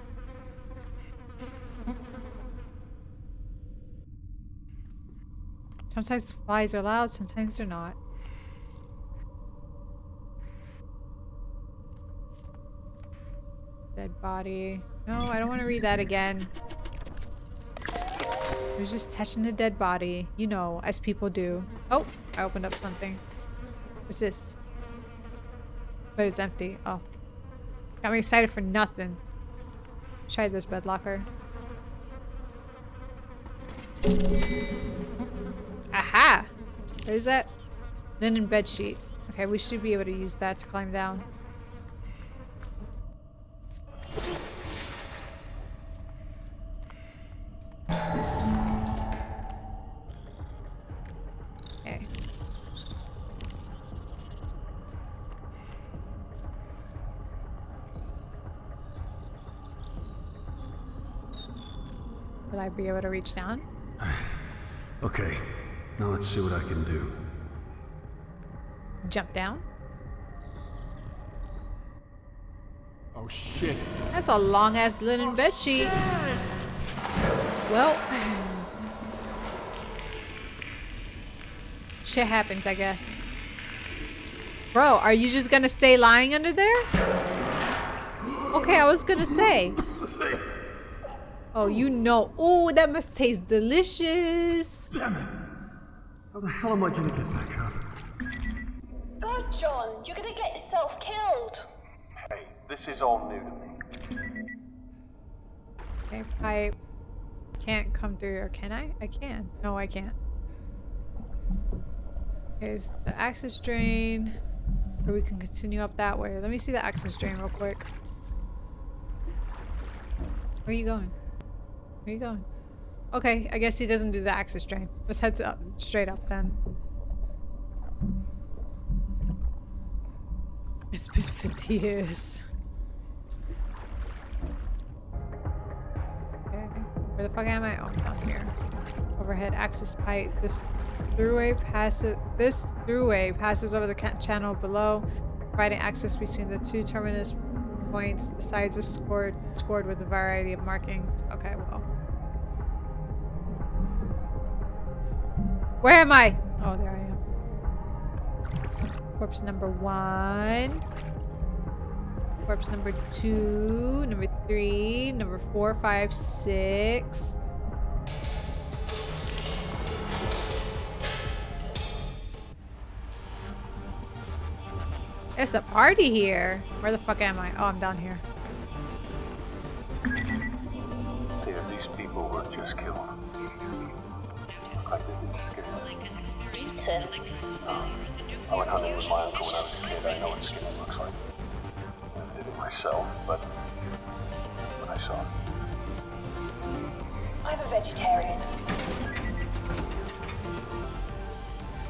Sometimes the flies are loud, sometimes they're not. Dead body. No, I don't want to read that again. I was just touching the dead body, you know, as people do. Oh, I opened up something. What's this? But it's empty. Oh. Got me excited for nothing. Try this bed locker. Aha! What is that? Linen bed sheet. Okay, we should be able to use that to climb down. Okay. Will I be able to reach down? Okay, now let's see what I can do. Jump down? Oh shit! That's a long ass linen bed sheet. Well, shit happens, I guess. Bro, are you just gonna stay lying under there? Okay, I was gonna say. Oh, you know. Oh, that must taste delicious. Damn it! How the hell am I gonna get back up? God, John, you're gonna get yourself killed. Hey, this is all new to me. Okay, pipe. Can't come through here, can I? I can. No, I can't. Here's the access drain. Or we can continue up that way. Let me see the access drain real quick. Where are you going? Where are you going? Okay, I guess he doesn't do the access drain. Let's head up, straight up then. It's been 50 years. Okay, where the fuck am I? Oh, I'm down here. Overhead access pipe. This throughway passes over the channel below, providing access between the two terminus points. The sides are scored with a variety of markings. Okay, well. Where am I? Oh, there I am. Corpse number 1. Corpse number 2. Number 3. Number 4, 5, 6. It's a party here. Where the fuck am I? Oh, I'm down here. See, these people were just killed. Look like they've been skinned. Beaten. I went hunting with my uncle when I was a kid. I know what skinning looks like. Never did it myself, but I saw it. I'm a vegetarian.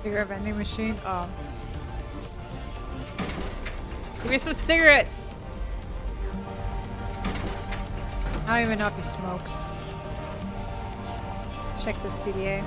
You're a vending machine? Oh. Give me some cigarettes! I don't even know if he smokes. Check this PDA.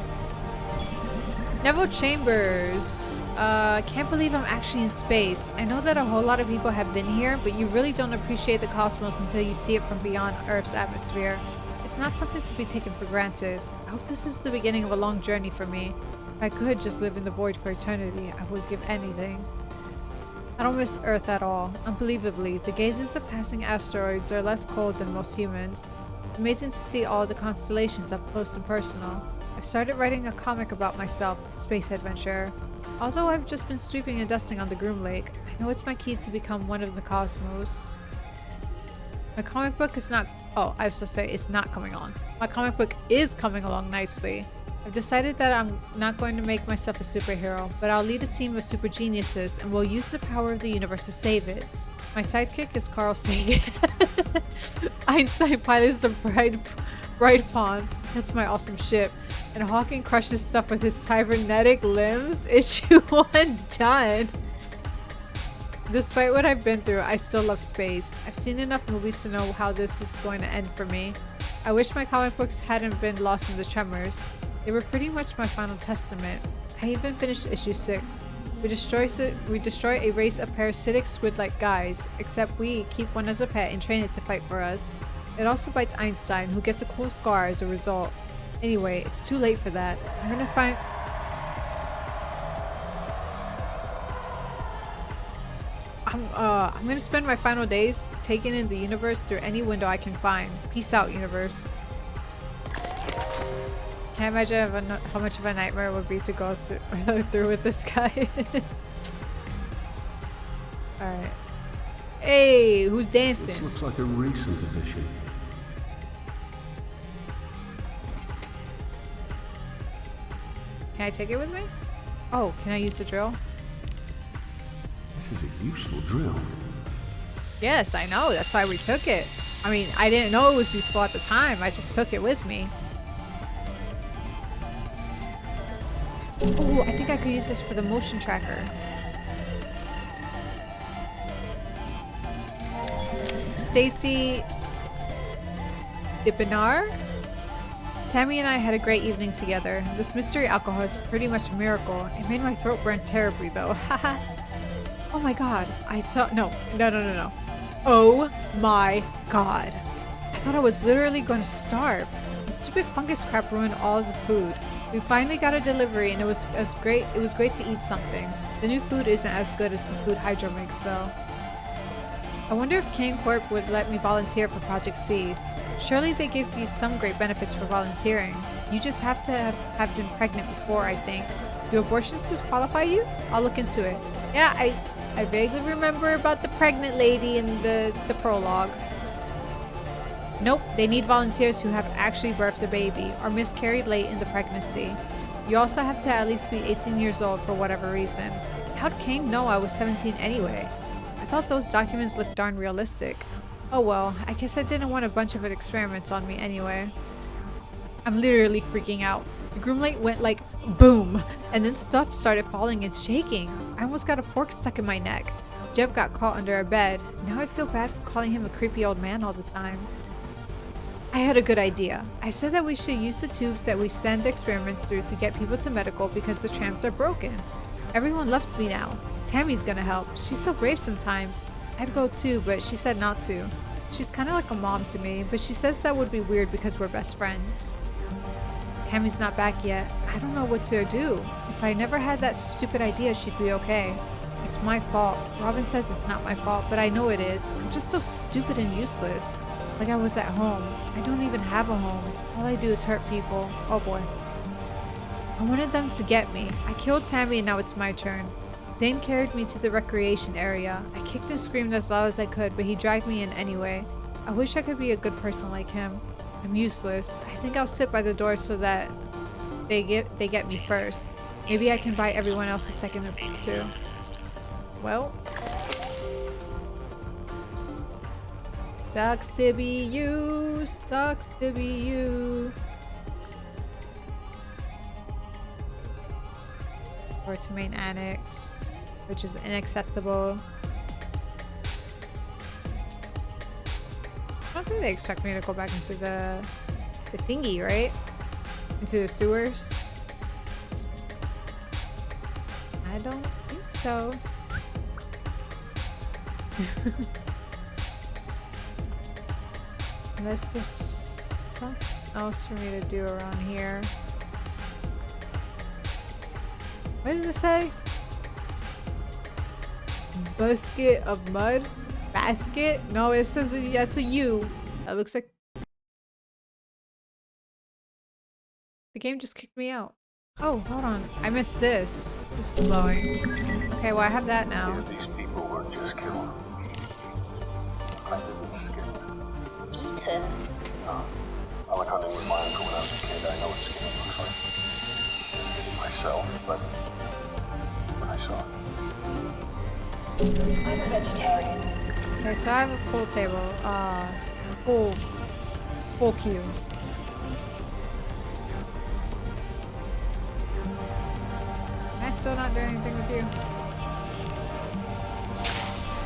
Neville Chambers. Can't believe I'm actually in space. I know that a whole lot of people have been here, but you really don't appreciate the cosmos until you see it from beyond Earth's atmosphere. It's not something to be taken for granted. I hope this is the beginning of a long journey for me. If I could just live in the void for eternity, I would give anything. I don't miss Earth at all. Unbelievably, the gazes of passing asteroids are less cold than most humans. It's amazing to see all the constellations up close and personal. I've started writing a comic about myself, Space Adventurer. Although I've just been sweeping and dusting on the Groom Lake, I know it's my key to become one of the cosmos. My comic book is not... Oh, I was to say it's not coming on. My comic book is coming along nicely. I've decided that I'm not going to make myself a superhero, but I'll lead a team of super geniuses and we'll use the power of the universe to save it. My sidekick is Carl Sagan. Einstein pilots the Bright Pond. That's my awesome ship. And Hawking crushes stuff with his cybernetic limbs. Issue 1 done. Despite what I've been through, I still love space. I've seen enough movies to know how this is going to end for me. I wish my comic books hadn't been lost in the tremors. They were pretty much my final testament. I even finished issue 6. We destroy a race of parasitic squid-like guys, except we keep one as a pet and train it to fight for us. It also bites Einstein, who gets a cool scar as a result. Anyway, it's too late for that. I'm gonna find... I'm gonna spend my final days taking in the universe through any window I can find. Peace out, universe. Can't imagine how much of a nightmare it would be to go through with this guy. Alright. Hey, who's dancing? This looks like a recent addition. Can I take it with me? Oh, can I use the drill? This is a useful drill. Yes, I know. That's why we took it. I mean, I didn't know it was useful at the time. I just took it with me. Oh, I think I could use this for the motion tracker. Stacy Dipinar? Tammy and I had a great evening together. This mystery alcohol is pretty much a miracle. It made my throat burn terribly though. Haha. Oh my god. I thought... No. Oh my god. I thought I was literally going to starve. The stupid fungus crap ruined all of the food. We finally got a delivery and it was great to eat something. The new food isn't as good as the food Hydra makes though. I wonder if Kane Corp would let me volunteer for Project Seed. Surely they give you some great benefits for volunteering. You just have to have been pregnant before, I think. Do abortions disqualify you? I'll look into it. Yeah, I vaguely remember about the pregnant lady in the prologue. Nope, they need volunteers who have actually birthed a baby or miscarried late in the pregnancy. You also have to at least be 18 years old for whatever reason. How'd Kane know I was 17 anyway? I thought those documents looked darn realistic. Oh well, I guess I didn't want a bunch of experiments on me anyway. I'm literally freaking out. The groom light went like boom, and then stuff started falling and shaking. I almost got a fork stuck in my neck. Jeb got caught under a bed. Now I feel bad for calling him a creepy old man all the time. I had a good idea. I said that we should use the tubes that we send the experiments through to get people to medical because the tramps are broken. Everyone loves me now. Tammy's gonna help. She's so brave sometimes. I'd go too, but she said not to. She's kind of like a mom to me, but she says that would be weird because we're best friends. Tammy's not back yet. I don't know what to do. If I never had that stupid idea, she'd be okay. It's my fault. Robin says it's not my fault, but I know it is. I'm just so stupid and useless. Like I was at home. I don't even have a home. All I do is hurt people. Oh boy. I wanted them to get me. I killed Tammy and now it's my turn. Zane carried me to the recreation area. I kicked and screamed as loud as I could, but he dragged me in anyway. I wish I could be a good person like him. I'm useless. I think I'll sit by the door so that they get me first. Maybe I can buy everyone else a second or two. Well. Sucks to be you. Sucks to be you. Or to main annex, which is inaccessible. I don't think they expect me to go back into the thingy, right? Into the sewers. I don't think so. Unless there's something else for me to do around here. What does it say? Basket of mud? Basket? No, it says that's a U. That looks like the game just kicked me out. Oh, hold on. I missed this. This is glowing. Okay, well I have that now. Two of these people weren't just killed. Like they've been skinned. Eaten? No. I went hunting with my uncle when I was a kid. I know what skin looks like. Myself, but I saw it. I'm a vegetarian. Okay, so I have a pool table. Pool cue. Am I still not doing anything with you?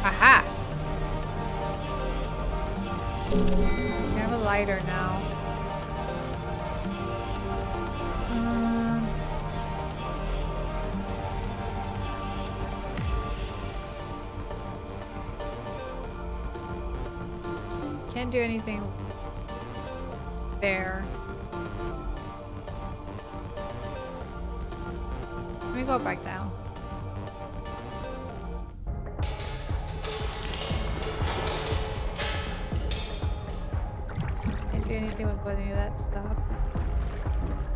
Aha! I have a lighter now. Can't do anything there. Let me go back down. Can't do anything with any of that stuff.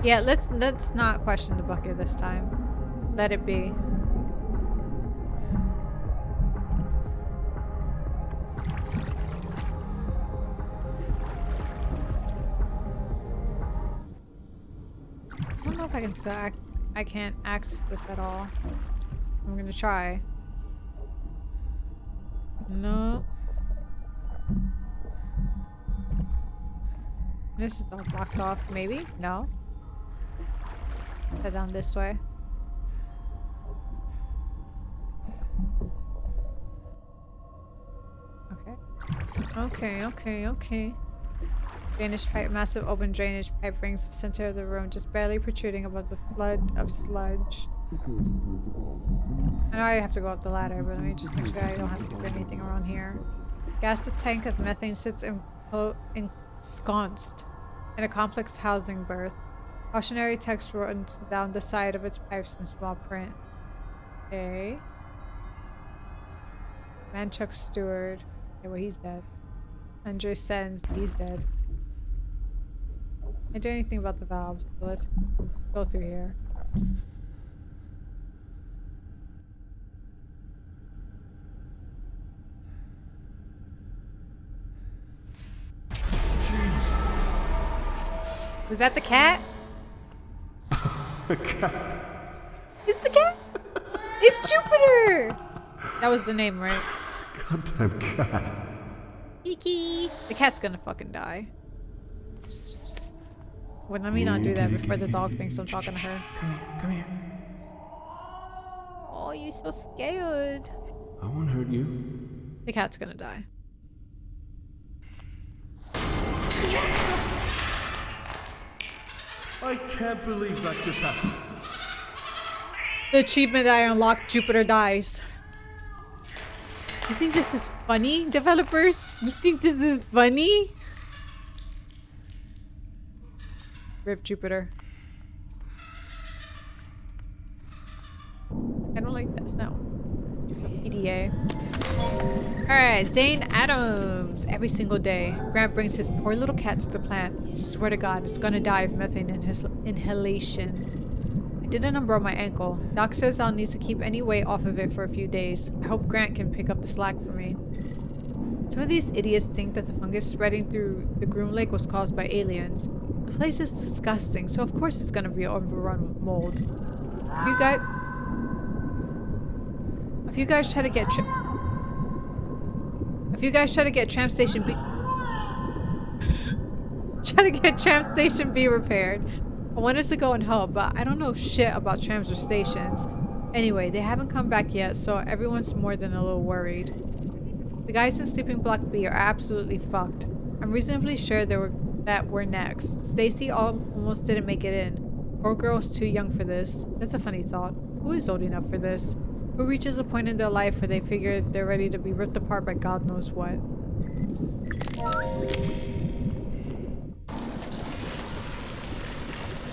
Yeah, let's not question the bucket this time. Let it be. I don't know if I can still I can't access this at all. I'm gonna try. No. This is all blocked off, maybe? No. Head down this way. Okay. Drainage pipe, massive open drainage pipe rings the center of the room, just barely protruding above the flood of sludge. I know I have to go up the ladder, but let me just make sure I don't have to do anything around here. Gas tank of methane sits ensconced in a complex housing berth. Cautionary text runs down the side of its pipes in small print. Okay. Manchuck Stewart. Okay, well, he's dead. Andre Sens, he's dead. Can't do anything about the valves, so let's go through here. Jeez. Was that the cat? The cat. It's the cat! It's Jupiter! That was the name, right? Goddamn cat. Kiki! The cat's gonna fucking die. Well, let me not do that before the dog thinks I'm talking to her. Come here. Oh, you're so scared. I won't hurt you. The cat's gonna die. I can't believe that just happened. The achievement that I unlocked, Jupiter dies. You think this is funny, developers? You think this is funny? Rip Jupiter. I don't like that sound. EDA. Alright, Zane Adams. Every single day, Grant brings his poor little cat to the plant. I swear to God, it's gonna die of methane inhalation. I didn't unburl my ankle. Doc says I'll need to keep any weight off of it for a few days. I hope Grant can pick up the slack for me. Some of these idiots think that the fungus spreading through the Groom Lake was caused by aliens. The place is disgusting, so of course it's gonna be overrun with mold. If you guys try to get Tram Station B Tram Station B repaired. I wanted to go and help, but I don't know shit about trams or stations. Anyway, they haven't come back yet, so everyone's more than a little worried. The guys in Sleeping Block B are absolutely fucked. I'm reasonably sure that we're next. Stacy almost didn't make it in. Poor girl's too young for this. That's a funny thought. Who is old enough for this? Who reaches a point in their life where they figure they're ready to be ripped apart by God knows what?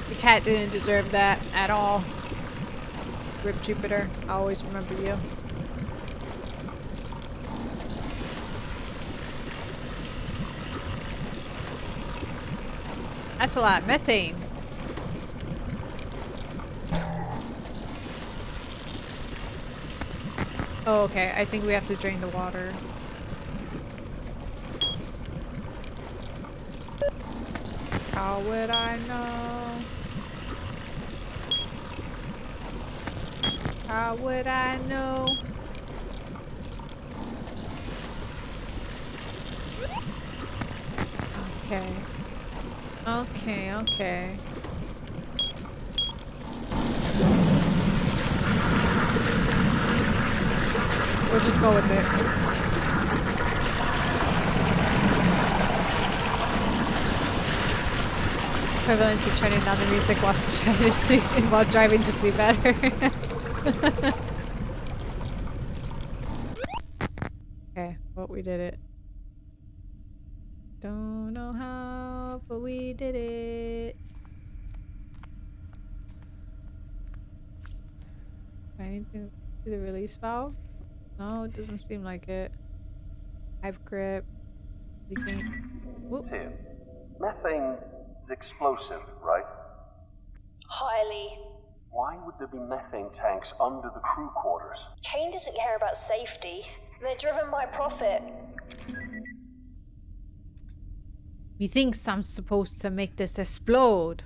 The cat didn't deserve that at all. Rip Jupiter. I always remember you. That's a lot of methane. Oh, okay. I think we have to drain the water. How would I know? How would I know? Okay. Okay. We'll just go with it. Equivalent to turning down the music while trying to sleep, while driving to sleep better. Okay, well, we did it. Don't know how, but we did it. Anything to the release valve? No, it doesn't seem like it. Pipe grip. Tim, methane is explosive, right? Highly. Why would there be methane tanks under the crew quarters? Kane doesn't care about safety. They're driven by profit. He thinks I'm supposed to make this explode.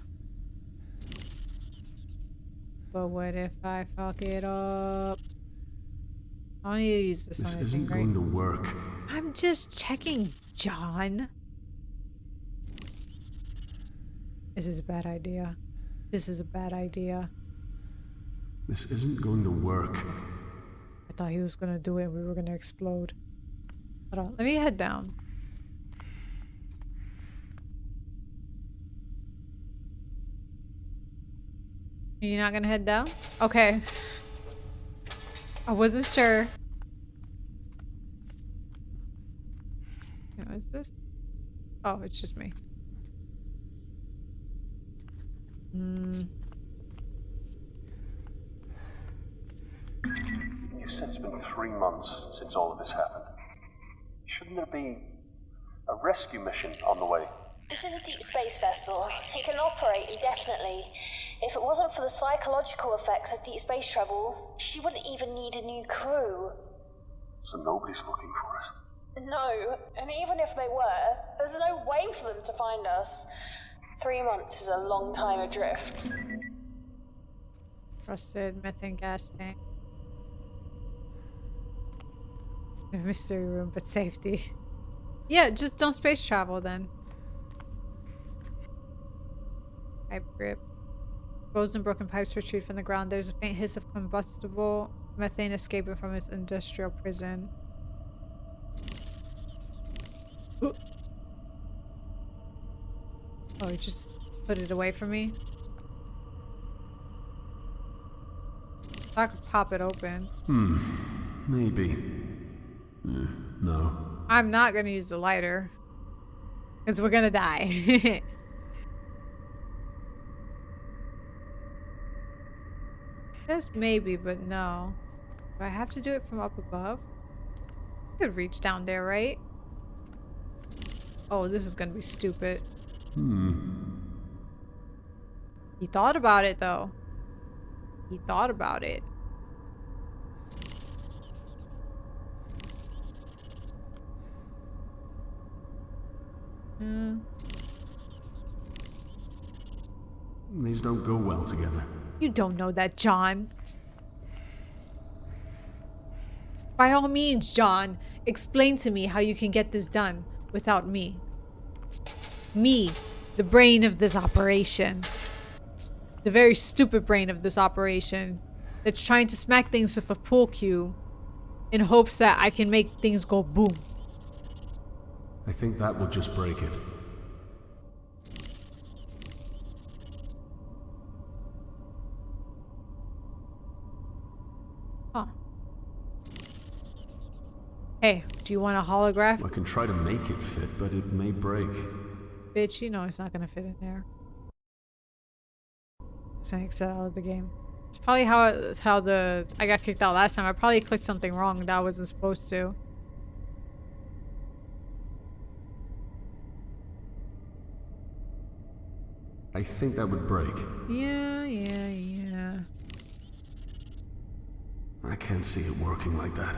But what if I fuck it up? I need to use this. This isn't going to work. I'm just checking, John. This is a bad idea. This is a bad idea. This isn't going to work. I thought he was gonna do it and we were gonna explode. Hold on, let me head down. You're not gonna head down? Okay. I wasn't sure. What is this? Oh, it's just me. You said it's been 3 months since all of this happened. Shouldn't there be a rescue mission on the way? This is a deep space vessel. It can operate indefinitely. If it wasn't for the psychological effects of deep space travel, she wouldn't even need a new crew. So nobody's looking for us. No, and even if they were, there's no way for them to find us. 3 months is a long time adrift. Rusted methane gas tank. The mystery room, but safety. Yeah, just don't space travel then. Pipe grip. Frozen broken pipes retreat from the ground. There's a faint hiss of combustible methane escaping from its industrial prison. Ooh. Oh, he just put it away from me. So I could pop it open. Maybe. No. I'm not gonna use the lighter. Because we're gonna die. Yes, maybe, but no. Do I have to do it from up above? I could reach down there, right? Oh, this is gonna be stupid. He thought about it, though. He thought about it. These don't go well together. You don't know that, John. By all means, John, explain to me how you can get this done without me. Me, the brain of this operation. The very stupid brain of this operation that's trying to smack things with a pool cue in hopes that I can make things go boom. I think that will just break it. Huh. Hey, do you want a holograph? I can try to make it fit, but it may break. Bitch, you know it's not gonna fit in there. So I exit out of the game. It's probably how I got kicked out last time. I probably clicked something wrong that I wasn't supposed to. I think that would break. Yeah. I can't see it working like that.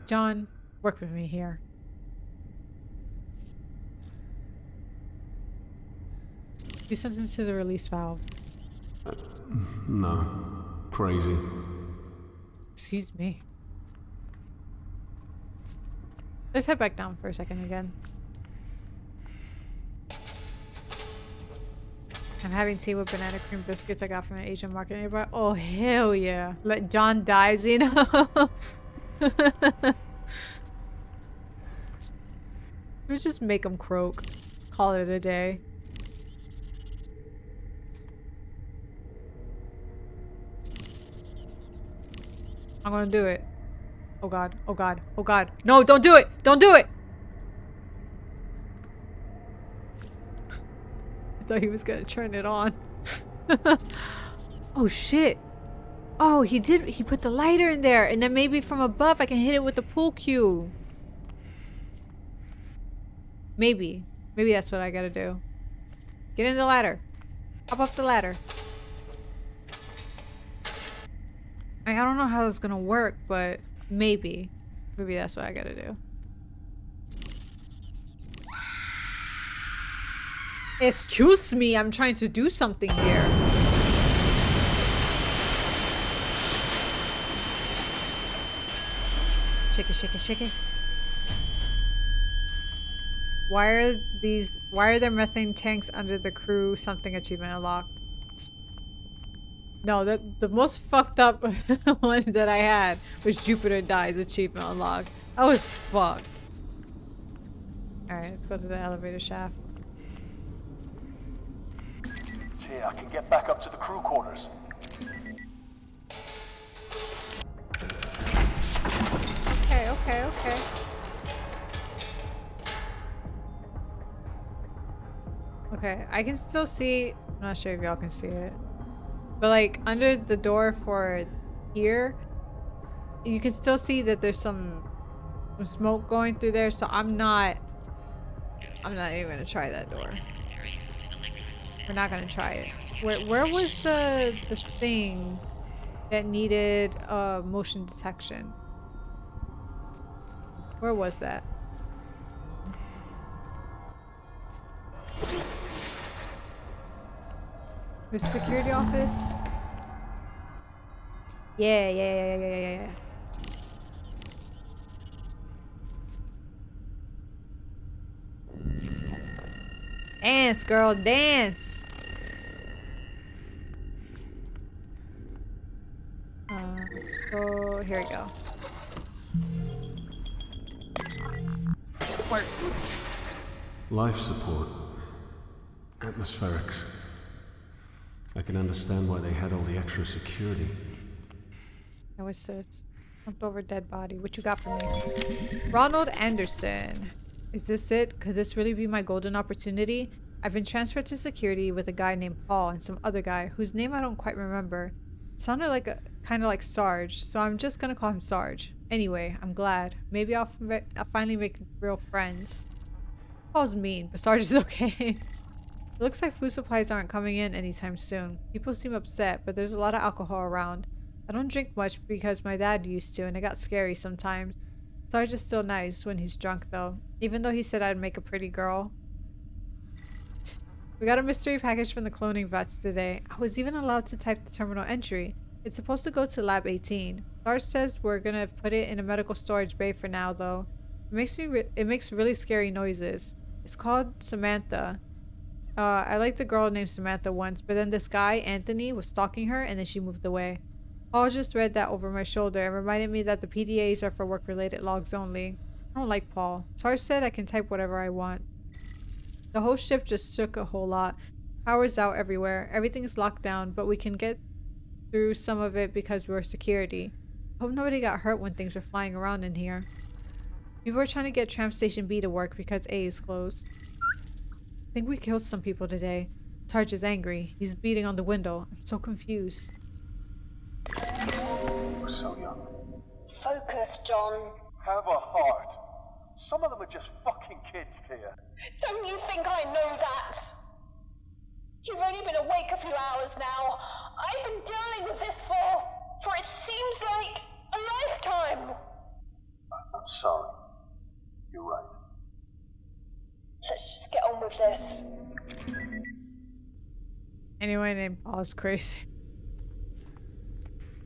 John, work with me here. Do something to the release valve. No. Crazy. Excuse me. Let's head back down for a second again. I'm having tea with banana cream biscuits I got from an Asian market nearby. Oh, hell yeah. Let John dies, you know? We'll just make him croak. Call it a day. I'm gonna do it. Oh god, oh god, oh god. No, don't do it! Don't do it! I thought he was gonna turn it on. Oh shit. Oh, he put the lighter in there, and then maybe from above I can hit it with the pool cue. Maybe that's what I gotta do. Get in the ladder. Hop up the ladder. I don't know how it's gonna work, but maybe that's what I gotta do. Excuse me, I'm trying to do something here. Shake it. Why are there methane tanks under the crew? Something achievement unlocked. No, the most fucked up one that I had was Jupiter dies achievement unlocked. I was fucked. Alright, let's go to the elevator shaft. It's here. I can get back up to the crew quarters. Okay. Okay, I can still see... I'm not sure if y'all can see it. But like under the door for here, you can still see that there's some smoke going through there, so I'm not even gonna try that door. We're not gonna try it. Where was the thing that needed motion detection? Where was that? The security office? Yeah. Dance, girl, dance! So here we go. Work. Life support. Atmospherics. I can understand why they had all the extra security. Now what's this? Slumped over dead body. What you got for me? Ronald Anderson. Is this it? Could this really be my golden opportunity? I've been transferred to security with a guy named Paul and some other guy whose name I don't quite remember. Sounded like kind of like Sarge, so I'm just gonna call him Sarge. Anyway, I'm glad. Maybe I'll finally make real friends. Paul's mean, but Sarge is okay. It looks like food supplies aren't coming in anytime soon. People seem upset, but there's a lot of alcohol around. I don't drink much because my dad used to, and it got scary sometimes. Sarge is still nice when he's drunk, though. Even though he said I'd make a pretty girl. We got a mystery package from the cloning vets today. I was even allowed to type the terminal entry. It's supposed to go to Lab 18. Sarge says we're gonna put it in a medical storage bay for now, though. It makes really scary noises. It's called Samantha. I liked the girl named Samantha once, but then this guy, Anthony, was stalking her and then she moved away. Paul just read that over my shoulder and reminded me that the PDAs are for work-related logs only. I don't like Paul. Sarge said I can type whatever I want. The whole ship just shook a whole lot. Power's out everywhere. Everything is locked down, but we can get through some of it because we're security. I hope nobody got hurt when things were flying around in here. People are trying to get Tram Station B to work because A is closed. I think we killed some people today. Sarge is angry. He's beating on the window. I'm so confused. We're so young. Focus, John. Have a heart. Some of them are just fucking kids, Tia. Don't you think I know that? You've only been awake a few hours now. I've been dealing with this for it seems like a lifetime. I'm sorry. You're right. Let's just get on with this. Anyone named Paul is crazy.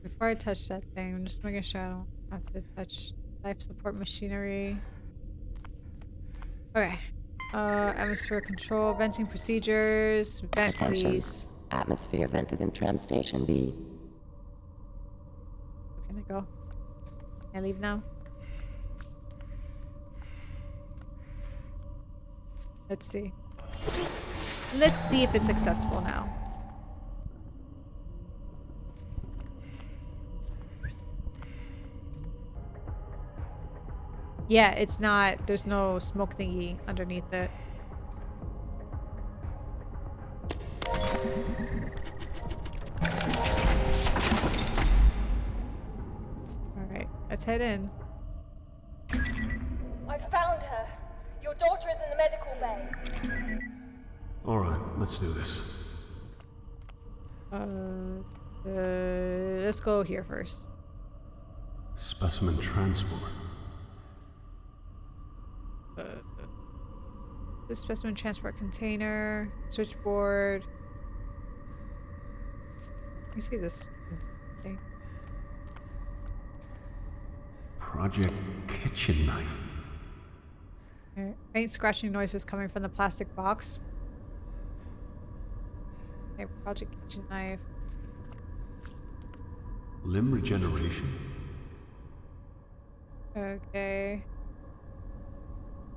Before I touch that thing, I'm just making sure I don't have to touch life support machinery. Okay. Atmosphere control, venting procedures, vent please. Atmosphere vented in Tram Station B. Where can I go? Can I leave now? Let's see. Let's see if it's accessible now. Yeah, it's not. There's no smoke thingy underneath it. Alright, let's head in. I found her. Your daughter is in the medical bay. Alright, let's do this. Let's go here first. Specimen transport. The specimen transport container, switchboard. Let me see this thing. Project kitchen knife. Faint scratching noises coming from the plastic box. Okay, project kitchen knife. Limb regeneration. Okay.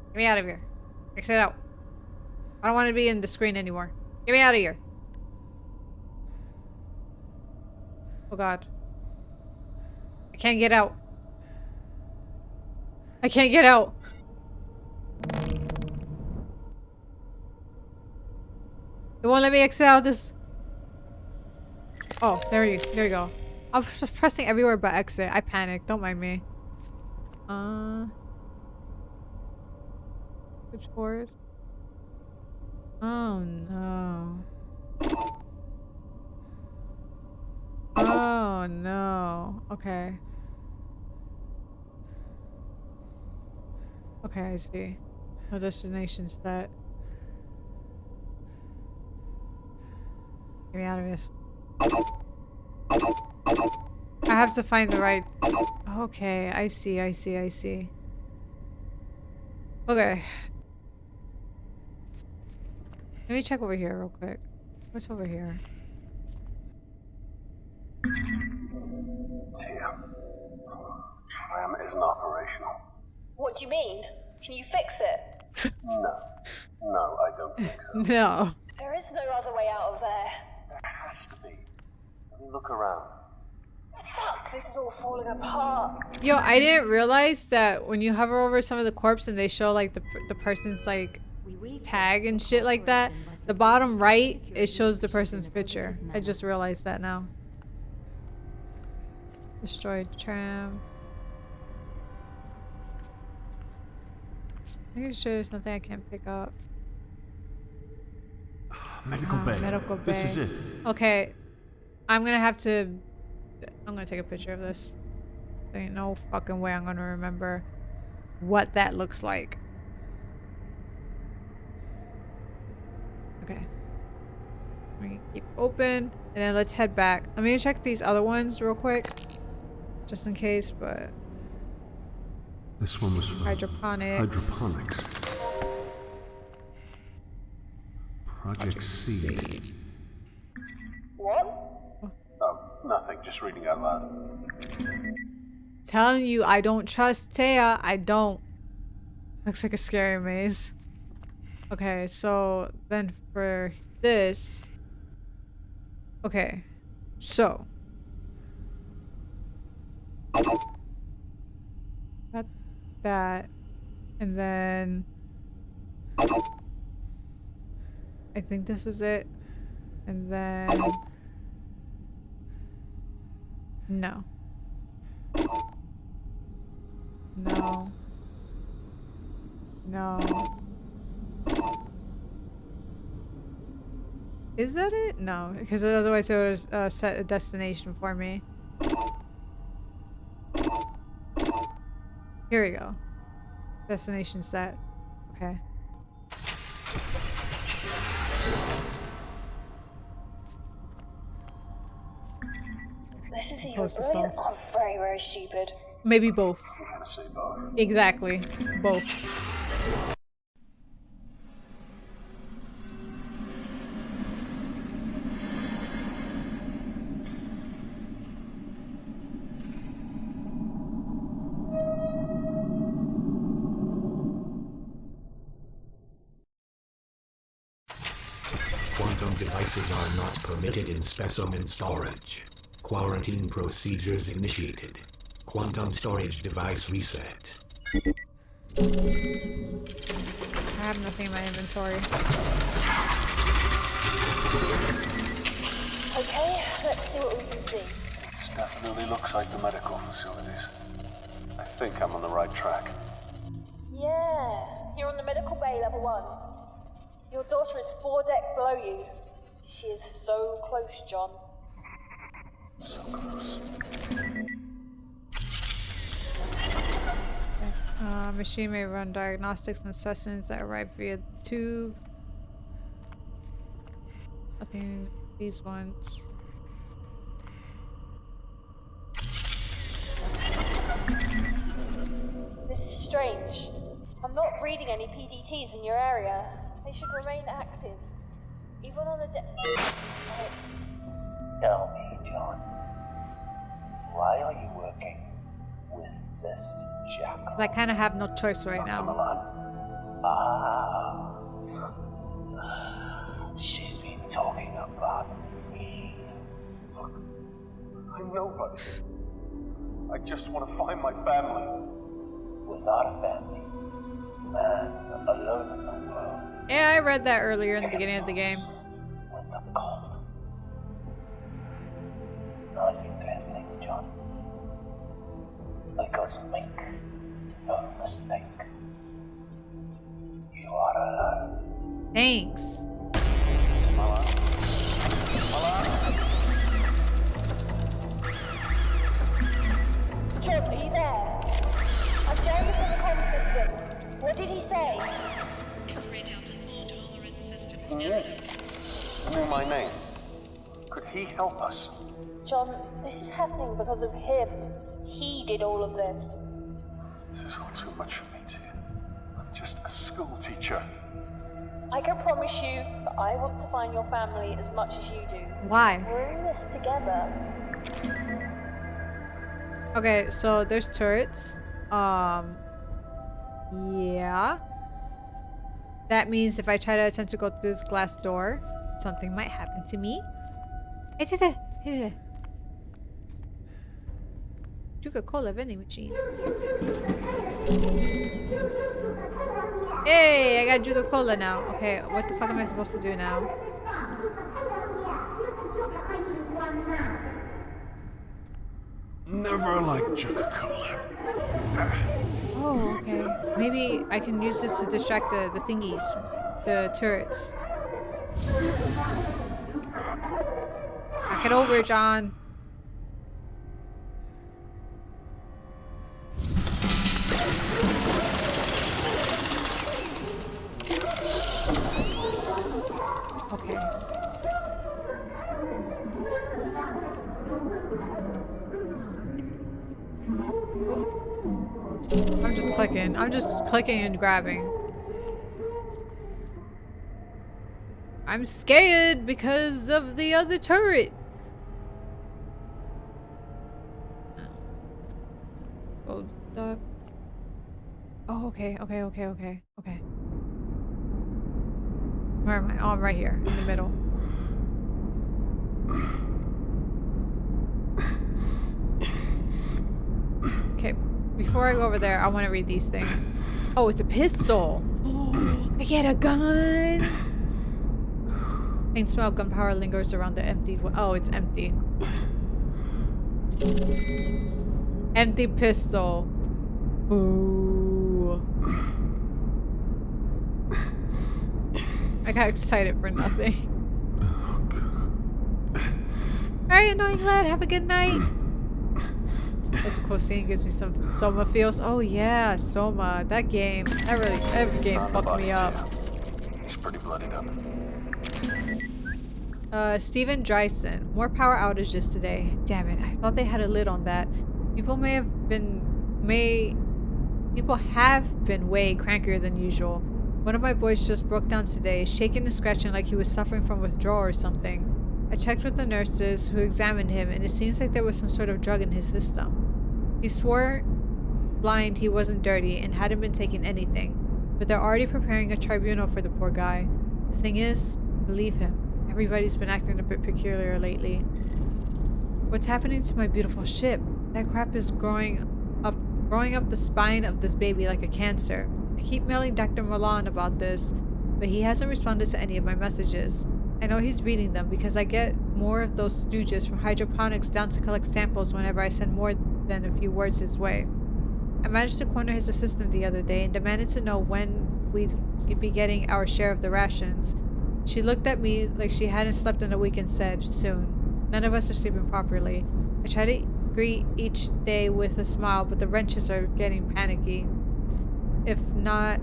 Get me out of here. Exit out. I don't want to be in the screen anymore. Get me out of here. Oh god. I can't get out. I can't get out. It won't let me exit out this. Oh, there you go. I was just pressing everywhere but exit. I panicked. Don't mind me. Switchboard. Oh no. Oh no. Okay. Okay, I see. No destination set. Get me out of this. I have to find the right... Okay, I see. Okay. Let me check over here real quick. What's over here? Tia, tram isn't operational. What do you mean? Can you fix it? No, I don't think so. No. There is no other way out of there. There has to be. Let me look around. Fuck, this is all falling apart. Yo, I didn't realize that when you hover over some of the corpse and they show like the person's like tag and shit like that, the bottom right, it shows the person's picture. I just realized that now. Destroyed tram. I'm pretty sure there's nothing I can't pick up. Medical bay. Medical bay. This is it. Okay. I'm gonna take a picture of this. There ain't no fucking way I'm gonna remember what that looks like. Okay. We're gonna keep open and then let's head back. I'm gonna check these other ones real quick. Just in case, but This one was for hydroponics. Project C. What? Oh, nothing. Just reading out loud. Telling you I don't trust Taya. I don't. Looks like a scary maze. Okay, so then for this. Okay, so. Got that. And then. I think this is it. And then. No. No. No. Is that it? No, because otherwise it would have set a destination for me. Here we go. Destination set. Okay. This is either brilliant or very, very stupid. Maybe both. I'm gonna say both. Exactly. Both. Quantum devices are not permitted in specimen storage. Quarantine procedures initiated. Quantum storage device reset. I have nothing in my inventory. Okay, let's see what we can see. This definitely looks like the medical facilities. I think I'm on the right track. Yeah, you're on the medical bay, level 1. Your daughter is 4 decks below you. She is so close, John. So close. Machine may run diagnostics and assessments that arrive via the tube. I think these ones. This is strange. I'm not reading any PDTs in your area. They should remain active. Even on the Tell me, John. Why are you working with this jackal? I kind of have no choice right now. Ah. She's been talking about me. Look, I'm nobody. I just want to find my family. Without a family, man alone in the world. Yeah, I read that earlier in the beginning of the game. John. Because make no mistake. You are alone. Thanks. John, are you there? I've jammed it from the comm system. What did he say? He knew my name. Could he help us? John, this is happening because of him. He did all of this. This is all too much for me, dear. I'm just a school teacher. I can promise you that I want to find your family as much as you do. Why? We're in this together. Okay, so there's turrets. Yeah. That means if I try to attempt to go through this glass door, something might happen to me. I did it! Coca-Cola vending machine. Hey, I got Coca-Cola now. Okay, what the fuck am I supposed to do now? Never liked Coca-Cola. Oh, okay. Maybe I can use this to distract the thingies. The turrets. Knock it over, John. Okay. I'm just clicking. I'm just clicking and grabbing. I'm scared because of the other turret. Oh, duck. Oh, okay. Where am I? Oh, I'm right here in the middle. Okay, before I go over there, I want to read these things. Oh, it's a pistol. I get a gun. Faint smell of gunpowder lingers around the emptied. Oh, it's empty. Empty pistol. Ooh. I got excited for nothing. Alright, annoying lad. Have a good night. That's a cool scene. Gives me some Soma feels. Oh yeah, Soma. That game. Every game fucked me up. He's pretty bloodied up. Steven Dryson. More power outages today. Damn it. I thought they had a lid on that. People have been way crankier than usual. One of my boys just broke down today, shaking and scratching like he was suffering from withdrawal or something. I checked with the nurses who examined him, and it seems like there was some sort of drug in his system. He swore blind he wasn't dirty and hadn't been taking anything, but they're already preparing a tribunal for the poor guy. The thing is, believe him. Everybody's been acting a bit peculiar lately. What's happening to my beautiful ship? That crap is growing up the spine of this baby like a cancer. I keep mailing Dr. Milan about this, but he hasn't responded to any of my messages. I know he's reading them because I get more of those stooges from hydroponics down to collect samples whenever I send more than a few words his way. I managed to corner his assistant the other day and demanded to know when we'd be getting our share of the rations. She looked at me like she hadn't slept in a week and said, soon. None of us are sleeping properly. I try to greet each day with a smile, but the wrenches are getting panicky. If not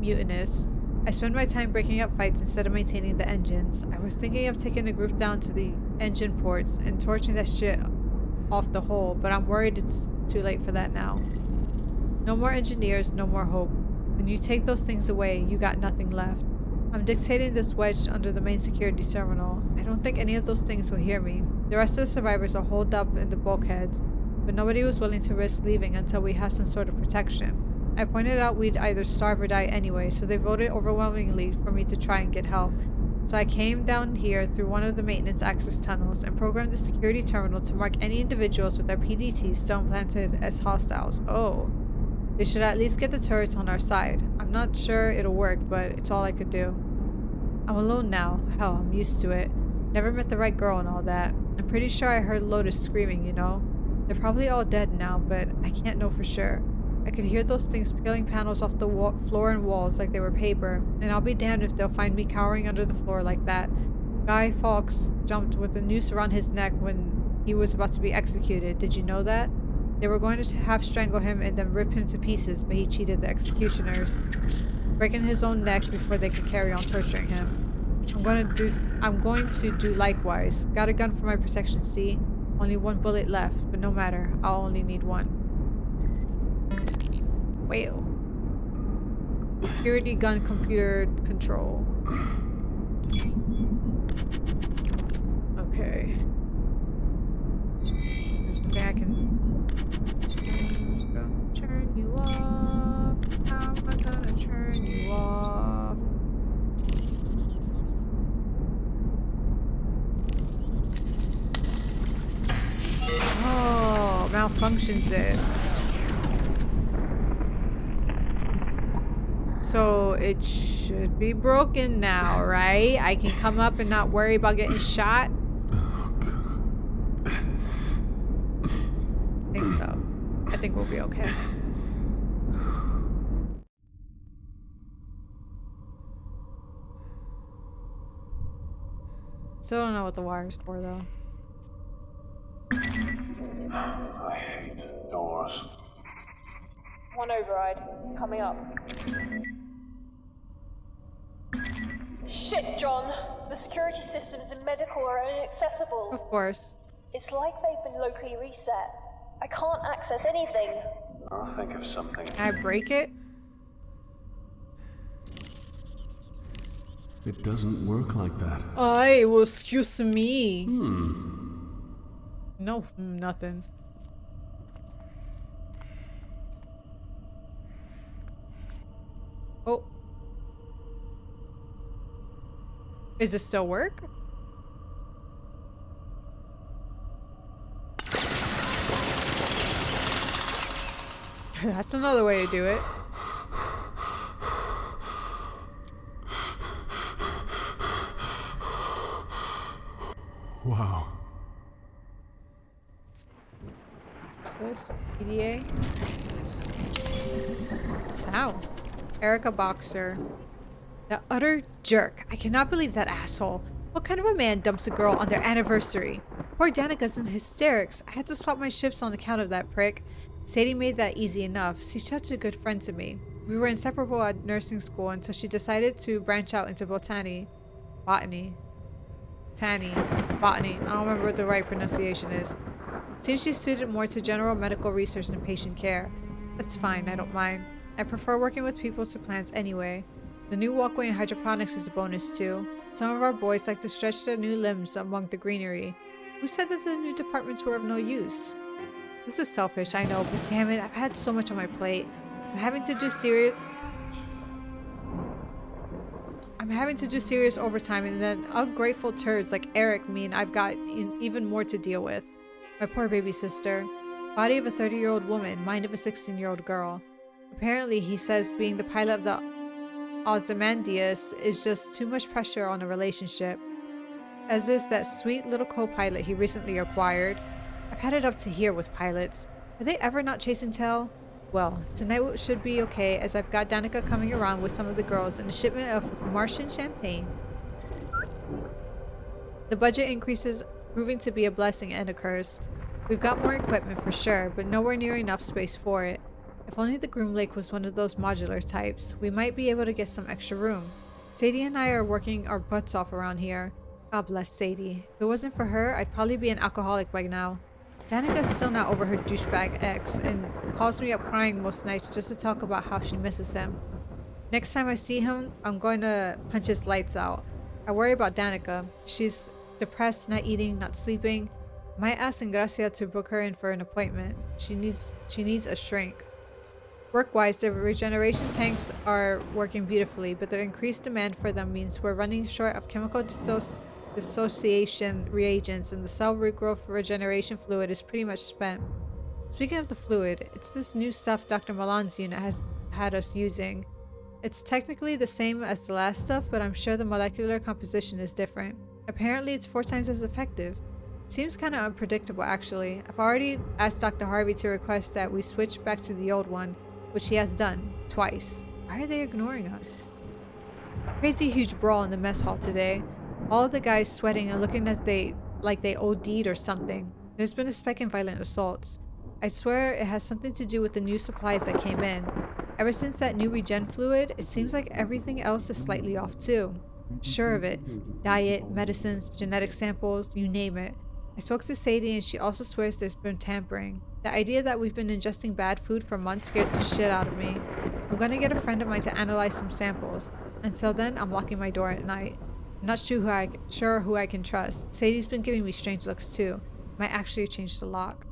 mutinous. I spend my time breaking up fights instead of maintaining the engines. I was thinking of taking the group down to the engine ports and torching that shit off the hull, but I'm worried it's too late for that now. No more engineers, no more hope. When you take those things away, you got nothing left. I'm dictating this wedged under the main security terminal. I don't think any of those things will hear me. The rest of the survivors are holed up in the bulkheads, but nobody was willing to risk leaving until we had some sort of protection. I pointed out we'd either starve or die anyway, so they voted overwhelmingly for me to try and get help. So I came down here through one of the maintenance access tunnels and programmed the security terminal to mark any individuals with their PDTs still implanted as hostiles. Oh. They should at least get the turrets on our side. I'm not sure it'll work, but it's all I could do. I'm alone now. Hell, I'm used to it. Never met the right girl and all that. I'm pretty sure I heard Lotus screaming, you know? They're probably all dead now, but I can't know for sure. I could hear those things peeling panels off the floor and walls like they were paper, and I'll be damned if they'll find me cowering under the floor like that. Guy Fawkes jumped with a noose around his neck when he was about to be executed. Did you know that? They were going to half strangle him and then rip him to pieces, but he cheated the executioners, breaking his own neck before they could carry on torturing him. I'm going to do likewise. Got a gun for my protection, see? Only one bullet left, but no matter. I'll only need one. Whale. Security gun computer control. Okay. There's nothing I can... Just gonna turn you off. How am I gonna turn you off? Oh, malfunctions it. So it should be broken now, right? I can come up and not worry about getting shot? I think so. I think we'll be okay. Still don't know what the wire's for, though. I hate doors. One override. Coming up. Shit, John. The security systems in medical are inaccessible. Of course. It's like they've been locally reset. I can't access anything. I'll think of something. Can I break it? It doesn't work like that. Ay, well, excuse me. No, nothing. Oh. Is this still work? That's another way to do it. Wow. What's this? EDA? Sound. Erica Boxer. The utter jerk. I cannot believe that asshole. What kind of a man dumps a girl on their anniversary? Poor Danica's in hysterics. I had to swap my shifts on account of that prick. Sadie made that easy enough. She's such a good friend to me. We were inseparable at nursing school until she decided to branch out into botany. I don't remember what the right pronunciation is. Seems she's suited more to general medical research and patient care. That's fine, I don't mind. I prefer working with people to plants anyway. The new walkway in hydroponics is a bonus too. Some of our boys like to stretch their new limbs among the greenery. Who said that the new departments were of no use? This is selfish, I know, but damn it, I've had so much on my plate. I'm having to do serious overtime, and then ungrateful turds like Eric mean I've got even more to deal with. My poor baby sister. Body of a 30-year-old woman, mind of a 16-year-old girl. Apparently, he says being the pilot of the Ozymandias is just too much pressure on a relationship. As is that sweet little co-pilot he recently acquired. I've had it up to here with pilots. Are they ever not chase and tell? Well, tonight should be okay as I've got Danica coming around with some of the girls and a shipment of Martian champagne. The budget increases proving to be a blessing and a curse. We've got more equipment for sure, but nowhere near enough space for it. If only the Groom Lake was one of those modular types, we might be able to get some extra room. Sadie and I are working our butts off around here. God bless Sadie. If it wasn't for her, I'd probably be an alcoholic by now. Danica's still not over her douchebag ex and calls me up crying most nights just to talk about how she misses him. Next time I see him, I'm going to punch his lights out. I worry about Danica. She's depressed, not eating, not sleeping. Might ask Ingracia to book her in for an appointment. She needs a shrink. Work-wise, the regeneration tanks are working beautifully, but the increased demand for them means we're running short of chemical dissociation reagents, and the cell regrowth regeneration fluid is pretty much spent. Speaking of the fluid, it's this new stuff Dr. Milan's unit has had us using. It's technically the same as the last stuff, but I'm sure the molecular composition is different. Apparently it's 4 times as effective. Seems kind of unpredictable actually. I've already asked Dr. Harvey to request that we switch back to the old one, which he has done twice. Why are they ignoring us? Crazy huge brawl in the mess hall today. All of the guys sweating and looking as like they OD'd or something. There's been a spike in violent assaults. I swear it has something to do with the new supplies that came in. Ever since that new regen fluid, it seems like everything else is slightly off too. I'm sure of it. Diet, medicines, genetic samples, you name it. I spoke to Sadie and she also swears there's been tampering. The idea that we've been ingesting bad food for months scares the shit out of me. I'm gonna get a friend of mine to analyze some samples. Until then, I'm locking my door at night. I'm not sure who I can trust. Sadie's been giving me strange looks too. Might actually change the lock.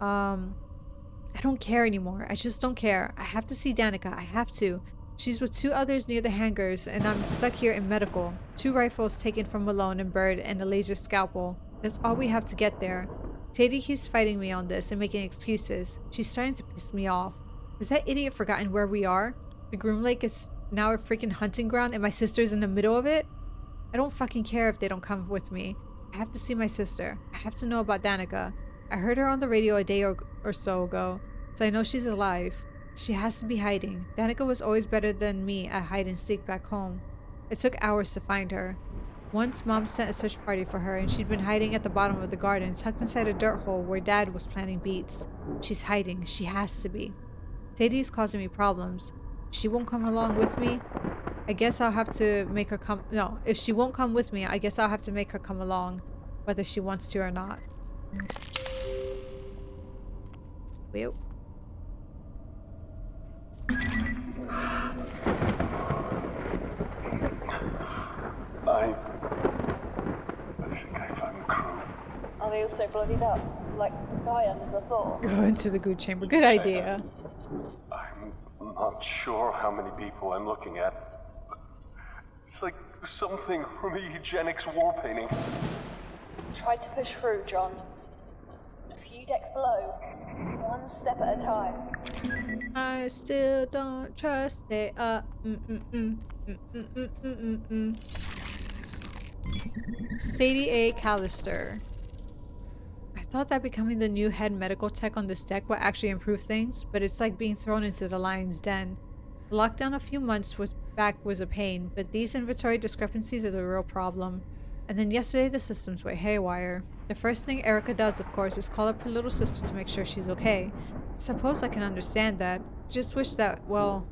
I don't care anymore. I just don't care. I have to see Danica. I have to. She's with 2 others near the hangars, and I'm stuck here in medical. 2 rifles taken from Malone and Bird, and a laser scalpel. That's all we have to get there. Sadie keeps fighting me on this and making excuses. She's starting to piss me off. Has that idiot forgotten where we are? The Groom Lake is now a freaking hunting ground, and my sister's in the middle of it? I don't fucking care if they don't come with me. I have to see my sister. I have to know about Danica. I heard her on the radio a day or so ago, so I know she's alive. She has to be hiding. Danica was always better than me at hide and seek back home. It took hours to find her. Once Mom sent a search party for her and she'd been hiding at the bottom of the garden, tucked inside a dirt hole where Dad was planting beets. She's hiding. She has to be. Sadie's causing me problems. If she won't come along with me, I guess I'll have to make her come. No, if she won't come with me, I guess I'll have to make her come along, whether she wants to or not. Well. I think I found the crew. Are they also bloodied up, like the guy under the floor? Go into the good chamber. Good idea. I'm not sure how many people I'm looking at. It's like something from a eugenics war painting. Try to push through, John. A few decks below. One step at a time. I still don't trust it. Sadie A. Callister. I thought that becoming the new head medical tech on this deck would actually improve things, but it's like being thrown into the lion's den. The lockdown a few months back was a pain, but these inventory discrepancies are the real problem. And then yesterday the systems went haywire. The first thing Erica does, of course, is call up her little sister to make sure she's okay. I suppose I can understand that. I just wish that, well,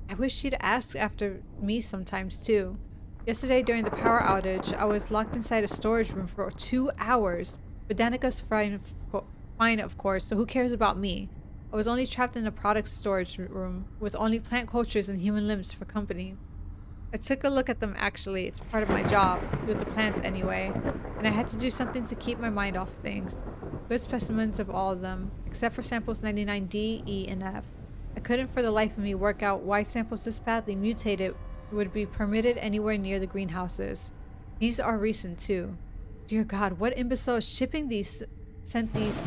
I wish she'd ask after me sometimes too. Yesterday during the power outage, I was locked inside a storage room for 2 hours. But Danica's fine, of course, so who cares about me? I was only trapped in a product storage room with only plant cultures and human limbs for company. I took a look at them actually. It's part of my job, with the plants anyway, and I had to do something to keep my mind off things. Good specimens of all of them, except for samples 99D, E, and F. I couldn't for the life of me work out why samples this badly mutated would be permitted anywhere near the greenhouses. These are recent too. Dear God, what imbecile is sent these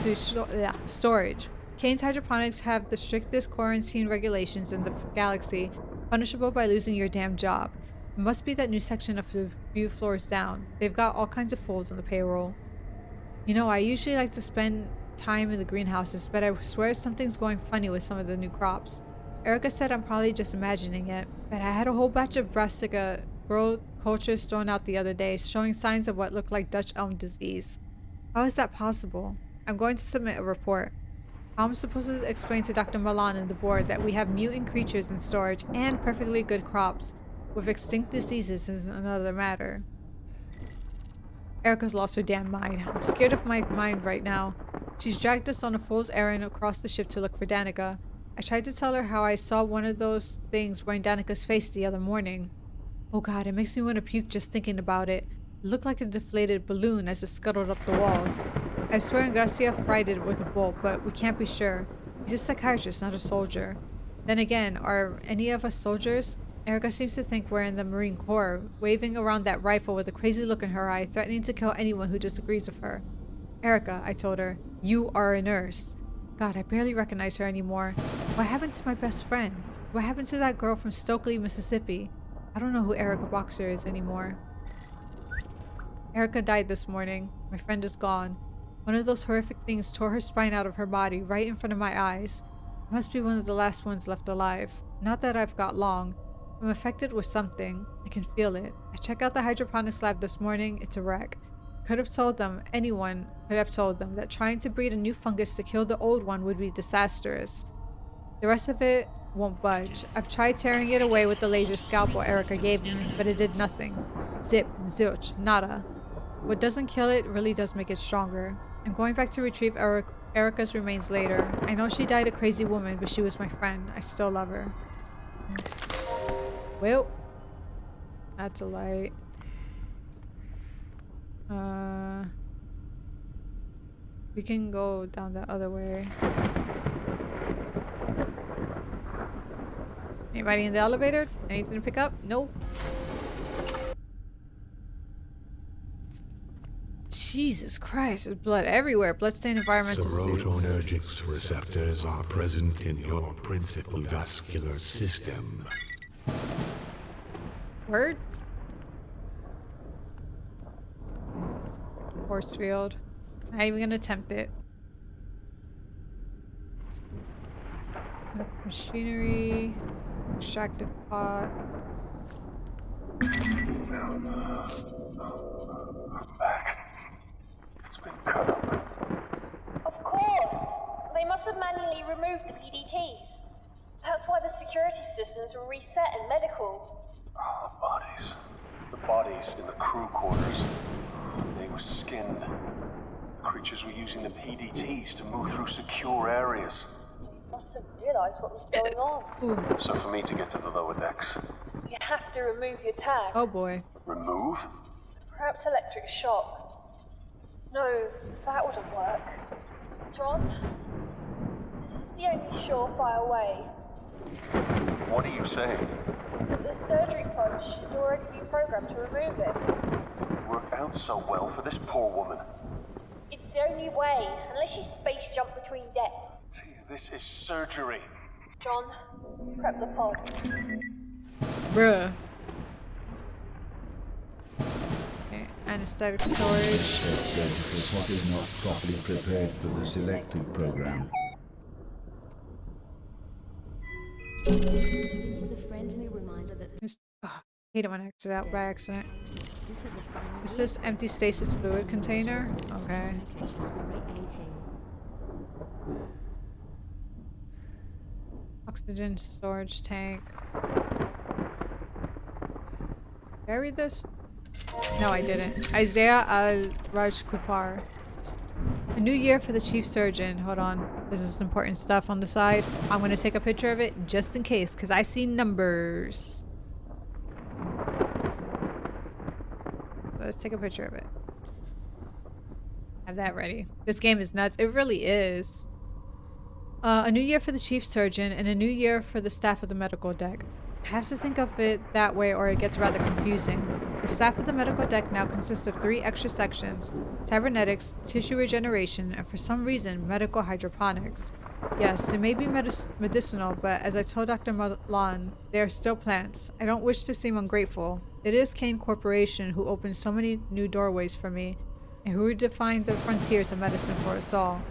to storage? Kane's hydroponics have the strictest quarantine regulations in the galaxy, punishable by losing your damn job. It must be that new section a few floors down. They've got all kinds of fools on the payroll. You know, I usually like to spend time in the greenhouses, but I swear something's going funny with some of the new crops. Erica said I'm probably just imagining it, but I had a whole batch of brassica growth cultures thrown out the other day, showing signs of what looked like Dutch elm disease. How is that possible? I'm going to submit a report. How am I supposed to explain to Dr. Milan and the board that we have mutant creatures in storage and perfectly good crops, with extinct diseases is another matter. Erica's lost her damn mind. I'm scared of my mind right now. She's dragged us on a fool's errand across the ship to look for Danica. I tried to tell her how I saw one of those things wearing Danica's face the other morning. Oh God, it makes me want to puke just thinking about it. It looked like a deflated balloon as it scuttled up the walls. I swear Garcia fried it with a bolt, but we can't be sure. He's a psychiatrist, not a soldier. Then again, are any of us soldiers? Erica seems to think we're in the Marine Corps, waving around that rifle with a crazy look in her eye, threatening to kill anyone who disagrees with her. Erica, I told her, you are a nurse. God, I barely recognize her anymore. What happened to my best friend? What happened to that girl from Stokely, Mississippi? I don't know who Erica Boxer is anymore. Erica died this morning. My friend is gone. One of those horrific things tore her spine out of her body right in front of my eyes. It must be one of the last ones left alive. Not that I've got long. I'm affected with something. I can feel it. I checked out the hydroponics lab this morning. It's a wreck. Could have told them, anyone could have told them, that trying to breed a new fungus to kill the old one would be disastrous. The rest of it won't budge. I've tried tearing it away with the laser scalpel Erica gave me, but it did nothing. Zip, zilch, nada. What doesn't kill it really does make it stronger. I'm going back to retrieve Erica's remains later. I know she died a crazy woman, but she was my friend. I still love her. Well, that's a light. We can go down the other way. Anybody in the elevator? Anything to pick up? Nope. Jesus Christ, there's blood everywhere. Bloodstained environmental suits. Serotonergic receptors are present in your principal vascular system. Word? Force field. Not even gonna attempt it. Machinery. Extracted pot. I'm back. It's been cut open. Of course! They must have manually removed the PDTs. That's why the security systems were reset in medical. Oh, the bodies. The bodies in the crew quarters. They were skinned. The creatures were using the PDTs to move through secure areas. Must have realized what was going on. Ooh. So for me to get to the lower decks... You have to remove your tag. Oh boy. Remove? Perhaps electric shock. No, that wouldn't work. John? This is the only surefire way. What are you saying? The surgery pod should already be programmed to remove it. It didn't work out so well for this poor woman. It's the only way, unless you space jump between decks. This is surgery. John, prep the pod. Bruh. Okay, anesthetic storage. The pod is not properly prepared for the selected program. This is a friendly reminder that Hate it when I exit out by accident. this is a final Is this empty stasis fluid container? Okay. Oxygen storage tank. Did I read this? No, I didn't. Isaiah Al-Raj Kupar. A new year for the chief surgeon. Hold on. This is important stuff on the side. I'm going to take a picture of it just in case, because I see numbers. Let's take a picture of it. Have that ready. This game is nuts. It really is. A new year for the chief surgeon and a new year for the staff of the medical deck. I have to think of it that way or it gets rather confusing. The staff of the medical deck now consists of 3 extra sections: cybernetics, tissue regeneration, and for some reason, medical hydroponics. Yes, it may be medicinal, but as I told Dr. Milan, they are still plants. I don't wish to seem ungrateful. It is Kane Corporation who opened so many new doorways for me, and who redefined the frontiers of medicine for us all.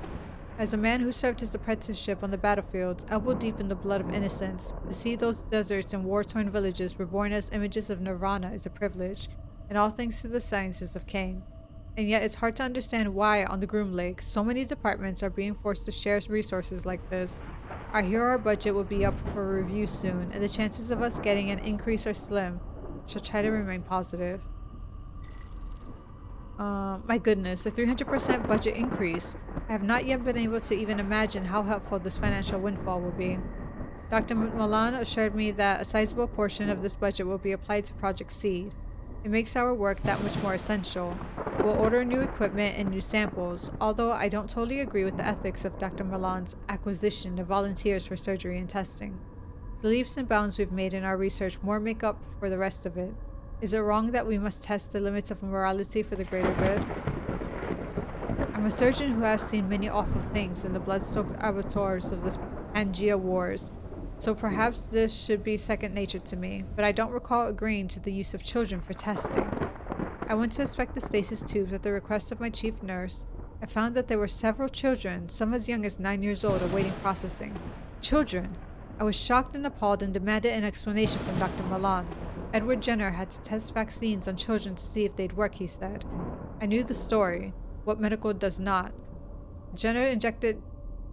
As a man who served his apprenticeship on the battlefields, elbow deep in the blood of innocence, to see those deserts and war-torn villages reborn as images of nirvana is a privilege, and all thanks to the sciences of Kane. And yet it's hard to understand why, on the Groom Lake, so many departments are being forced to share resources like this. I hear our budget will be up for review soon, and the chances of us getting an increase are slim. I shall try to remain positive. My goodness, a 300% budget increase. I have not yet been able to even imagine how helpful this financial windfall will be. Dr. Milan assured me that a sizable portion of this budget will be applied to Project Seed. It makes our work that much more essential. We'll order new equipment and new samples, although I don't totally agree with the ethics of Dr. Milan's acquisition of volunteers for surgery and testing. The leaps and bounds we've made in our research more make up for the rest of it. Is it wrong that we must test the limits of morality for the greater good? I'm a surgeon who has seen many awful things in the blood-soaked abattoirs of the Pangea Wars, so perhaps this should be second nature to me, but I don't recall agreeing to the use of children for testing. I went to inspect the stasis tubes at the request of my chief nurse. I found that there were several children, some as young as 9 years old, awaiting processing. Children! I was shocked and appalled and demanded an explanation from Dr. Milan. Edward Jenner had to test vaccines on children to see if they'd work, he said. I knew the story. What medical does not? Jenner injected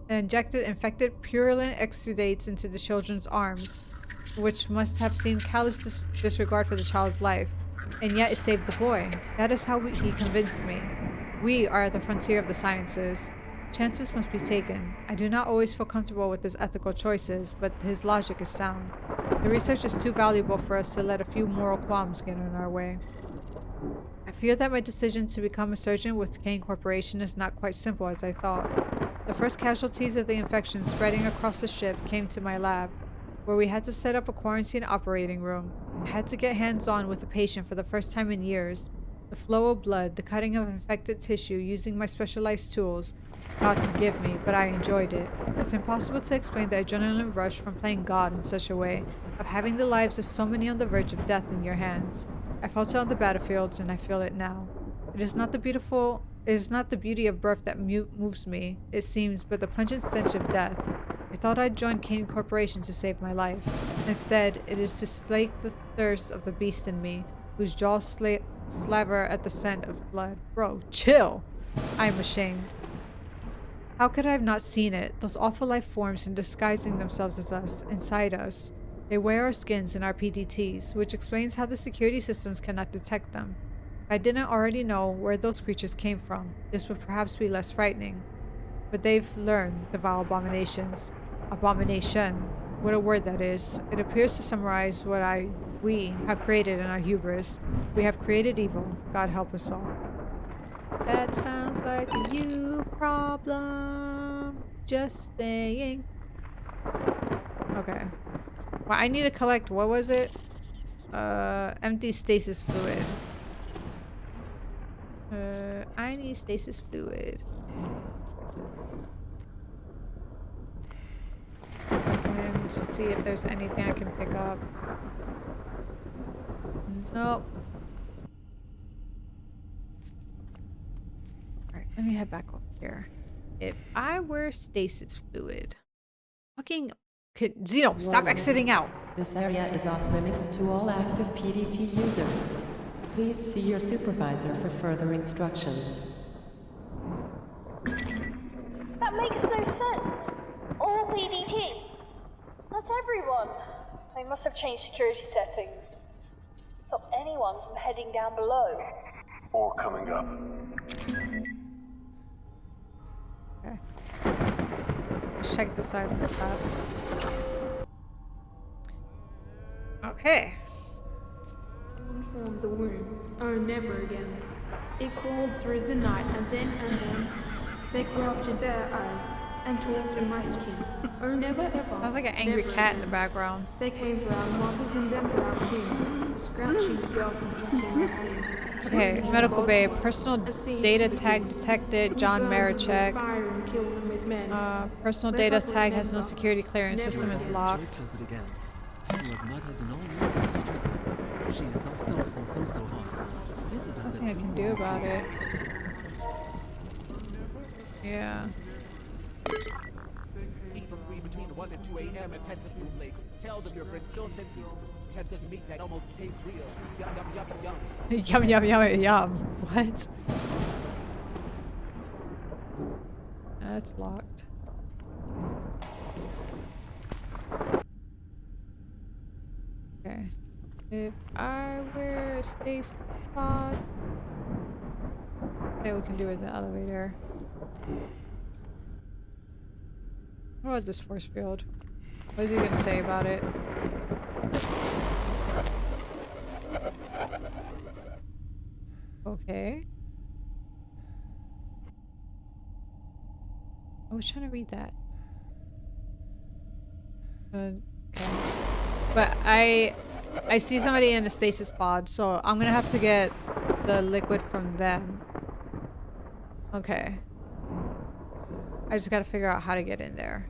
infected purulent exudates into the children's arms, which must have seemed callous disregard for the child's life, and yet it saved the boy. That is how he convinced me. We are at the frontier of the sciences. Chances must be taken. I do not always feel comfortable with his ethical choices, but his logic is sound. The research is too valuable for us to let a few moral qualms get in our way. I fear that my decision to become a surgeon with Kane Corporation is not quite simple as I thought. The first casualties of the infection spreading across the ship came to my lab, where we had to set up a quarantine operating room. I had to get hands-on with the patient for the first time in years. The flow of blood, the cutting of infected tissue using my specialized tools. God forgive me, but I enjoyed it. It's impossible to explain the adrenaline rush from playing God in such a way, of having the lives of so many on the verge of death in your hands. I felt it on the battlefields, and I feel it now. It is not the beauty of birth that moves me, it seems, but the pungent stench of death. I thought I'd joined Kane Corporation to save my life. Instead, it is to slake the thirst of the beast in me, whose jaws slaver at the scent of blood. Bro, chill! I am ashamed. How could I have not seen it? Those awful life forms and disguising themselves as us, inside us. They wear our skins and our PDTs, which explains how the security systems cannot detect them. If I didn't already know where those creatures came from, this would perhaps be less frightening. But they've learned the vile abominations. Abomination. What a word that is. It appears to summarize what we have created in our hubris. We have created evil. God help us all. That sounds like a you problem. Just saying. Okay. Well, I need to collect, what was it? Empty stasis fluid. I need stasis fluid. Okay, let's see if there's anything I can pick up. Nope. Alright, let me head back over here. If I were stasis fluid. Fucking Zeno, stop exiting out. This area is off limits to all active PDT users. Please see your supervisor for further instructions. That makes no sense. All PDTs. That's everyone. They must have changed security settings. Stop anyone from heading down below. Or coming up. Okay. Let's check the side of the path. Okay. Formed the womb. Oh, never again. It crawled through the night, and then they grafted their eyes and tore through my skin. Oh, never ever. Sounds like an angry cat in the background. They came for our mothers and then for our king, scratching the girls and eating the sea. Okay, medical bay, personal data tag detected, John Maracheck. Personal data tag has no security clearance, system is locked. Nothing I can do about it. Yeah. Eat for free between 1 and 2 a.m. at Tensa's Bloom Lake. Tell them your friend Phil sent you. Tensa's meat that almost tastes real. Yum, yum, yum, yum. Yum, yum, yum, yum. What? That's locked. Okay. If I were a Stasis pod, okay, we can do it in the elevator. What about this force field? What is he gonna say about it? Okay. I was trying to read that. Okay. But I see somebody in a stasis pod, so I'm gonna have to get the liquid from them. Okay. I just gotta figure out how to get in there.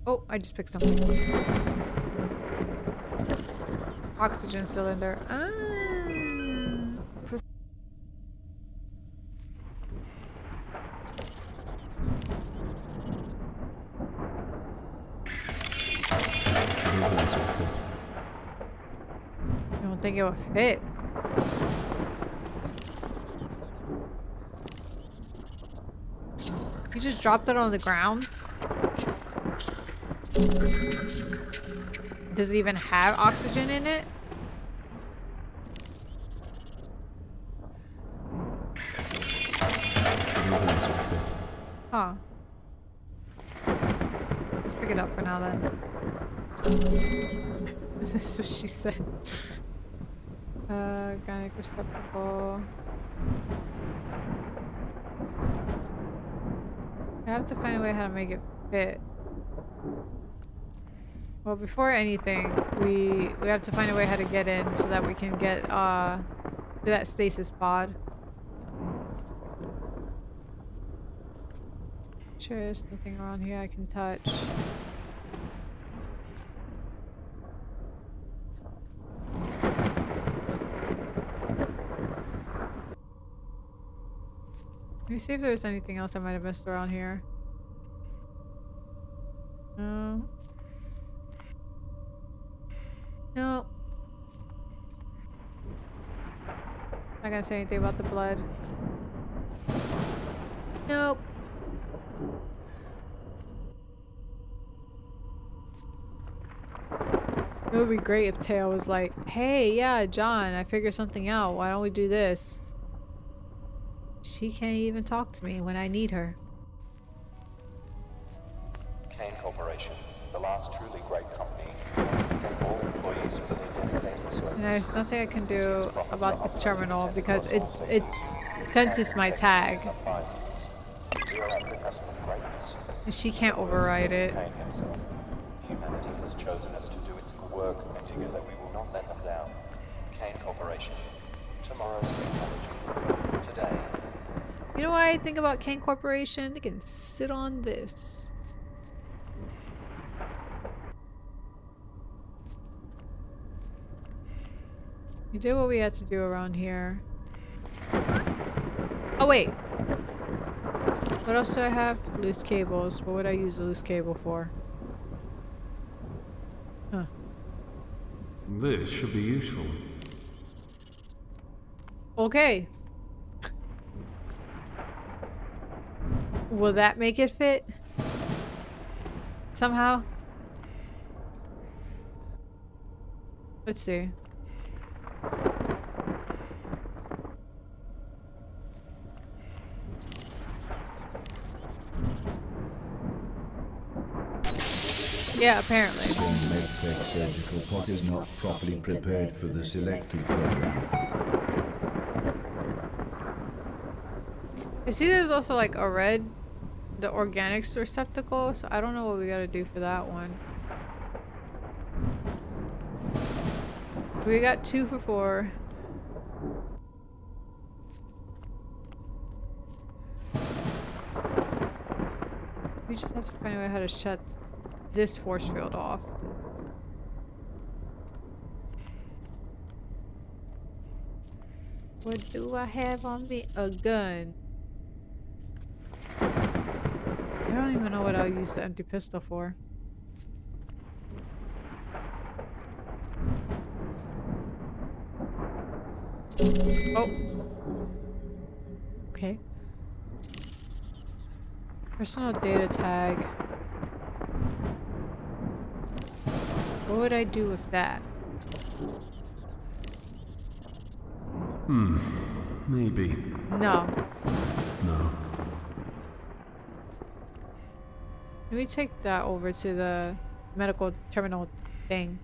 Oh, I just picked something. Oxygen cylinder. Ah. I don't think this will fit. I don't think it will fit. You just dropped it on the ground? Does it even have oxygen in it? I don't think this will fit. Huh. Let's pick it up for now then. That's what she said. Organic receptacle. I have to find a way how to make it fit. Well, before anything, we have to find a way how to get in so that we can get to that stasis pod. Sure, there's nothing around here I can touch. Let me see if there's anything else I might have missed around here. No. No. Not gonna say anything about the blood. Nope. It would be great if Teo was like, hey, yeah, John, I figured something out. Why don't we do this? She can't even talk to me when I need her. Kane Corporation, the last truly great company, wants to thank all employees for their dedicated service. And there's nothing I can do about this terminal because it senses my tag. And she can't override it. Humanity has chosen us to do its work, and together we will not let them down. Kane Corporation, tomorrow's technology, today. You know what I think about Kane Corporation? They can sit on this. We did what we had to do around here. Oh wait! What else do I have? Loose cables. What would I use a loose cable for? Huh. This should be useful. Okay. Will that make it fit? Somehow? Let's see. Yeah, apparently. John Maracheck surgical pot is not properly prepared for the selected program. I see there's also like a red, the organics receptacle, so I don't know what we gotta do for that one. We got 2 for 4. We just have to find a way how to shut this force field off. What do I have on me? A gun. I don't even know what I'll use the empty pistol for. Oh. Okay. Personal data tag. What would I do with that? Maybe. No. No. Let me take that over to the medical terminal thing.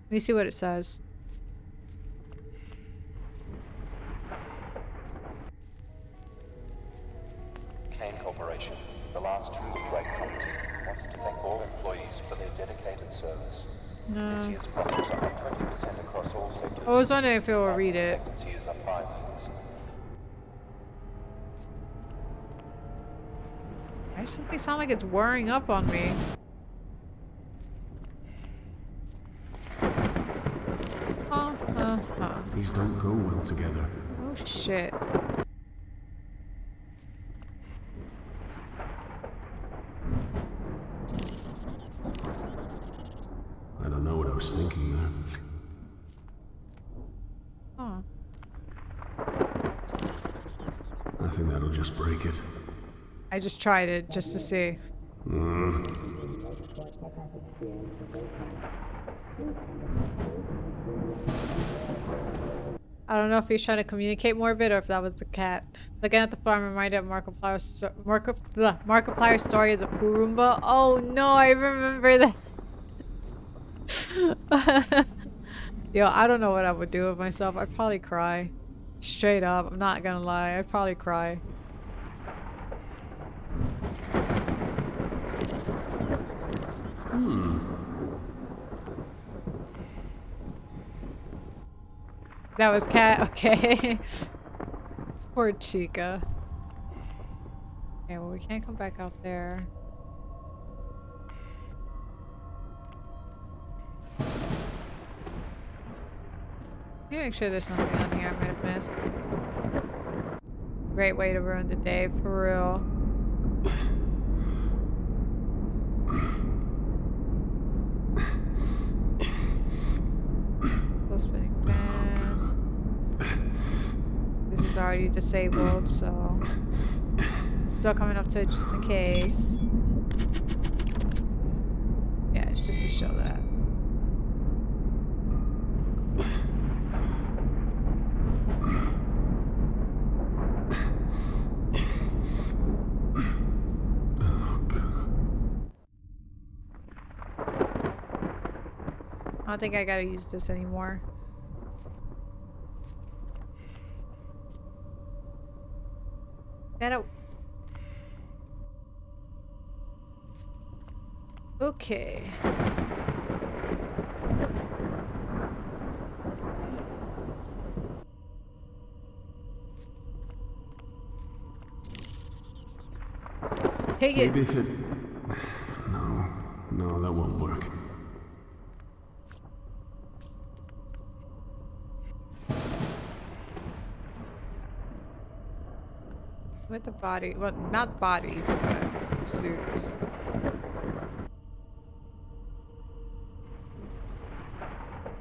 Let me see what it says. Kane Corporation, the last truly great company, wants to thank all employees for their dedicated service. No. This year's profits are up 20% across all sectors. I was wondering if it will read it. Expectancy is up 5 years. Why does something sound like it's whirring up on me? These don't go well together. Oh shit. I don't know what I was thinking there. Huh. I think that'll just break it. I just tried it just to see. I don't know if he's trying to communicate more of it or if that was the cat. Looking at the farm reminded of Markiplier's story of the Pooh Roomba. Oh no, I remember that. Yo, I don't know what I would do with myself. I'd probably cry. Straight up, I'm not gonna lie. I'd probably cry. That was cat. Okay. Poor Chica. Okay, well, we can't come back out there. Let me make sure there's nothing on here I might have missed. Great way to ruin the day, for real. Spinning fan. This is already disabled, so still coming up to it just in case. Yeah, it's just to show that. I don't think I gotta use this anymore. Get out. Okay. Take it. Maybe if it... No, that won't work. With the body, well, not bodies, but suits.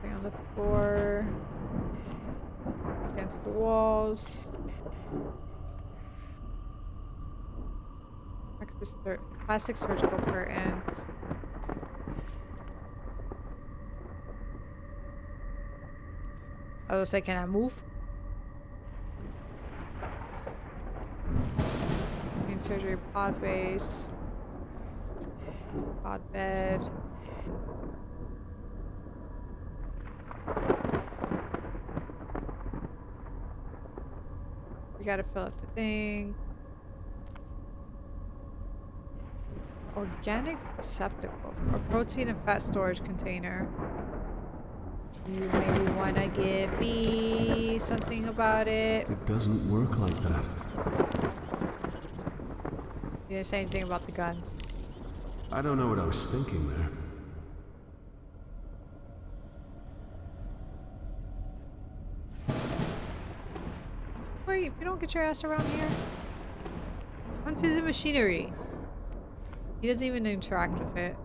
Lay on the floor, against the walls. Plastic surgical curtains. I was like, can I move? Surgery pod base, pod bed. We gotta fill out the thing. Organic receptacle for a protein and fat storage container. Do you maybe wanna give me something about it? It doesn't work like that. You didn't say anything about the gun. I don't know what I was thinking there. Wait, if you don't get your ass around here. Onto the machinery. He doesn't even interact with it.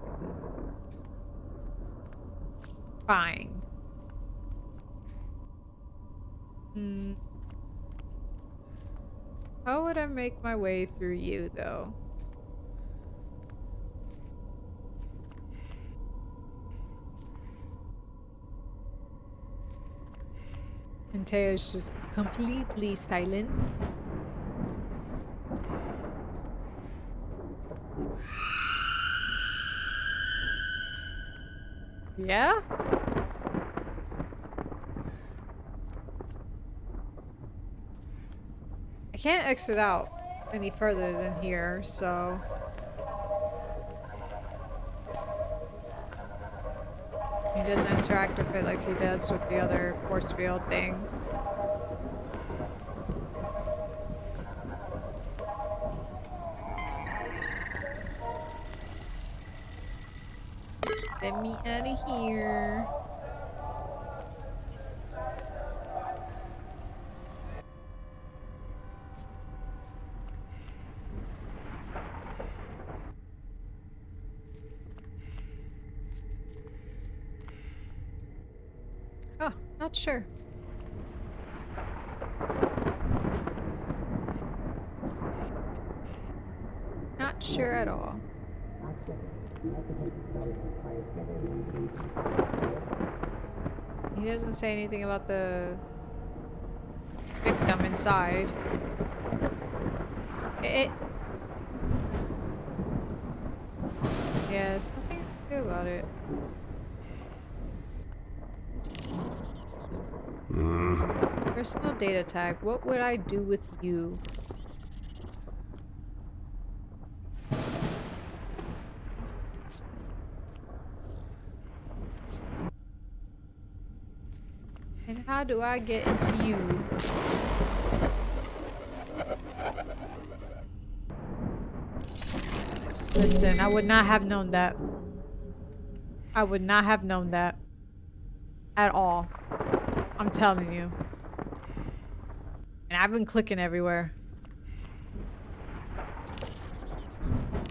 Fine. How would I make my way through you, though? And Teo's just completely silent. Yeah? I can't exit out any further than here, so... He doesn't interact with it like he does with the other force field thing. Get me out of here. Oh, not sure. Not sure at all. He doesn't say anything about the victim inside. Yeah, there's nothing to do about it. Personal data tag. What would I do with you? And how do I get into you? Listen, I would not have known that. I would not have known that. At all. I'm telling you. And I've been clicking everywhere.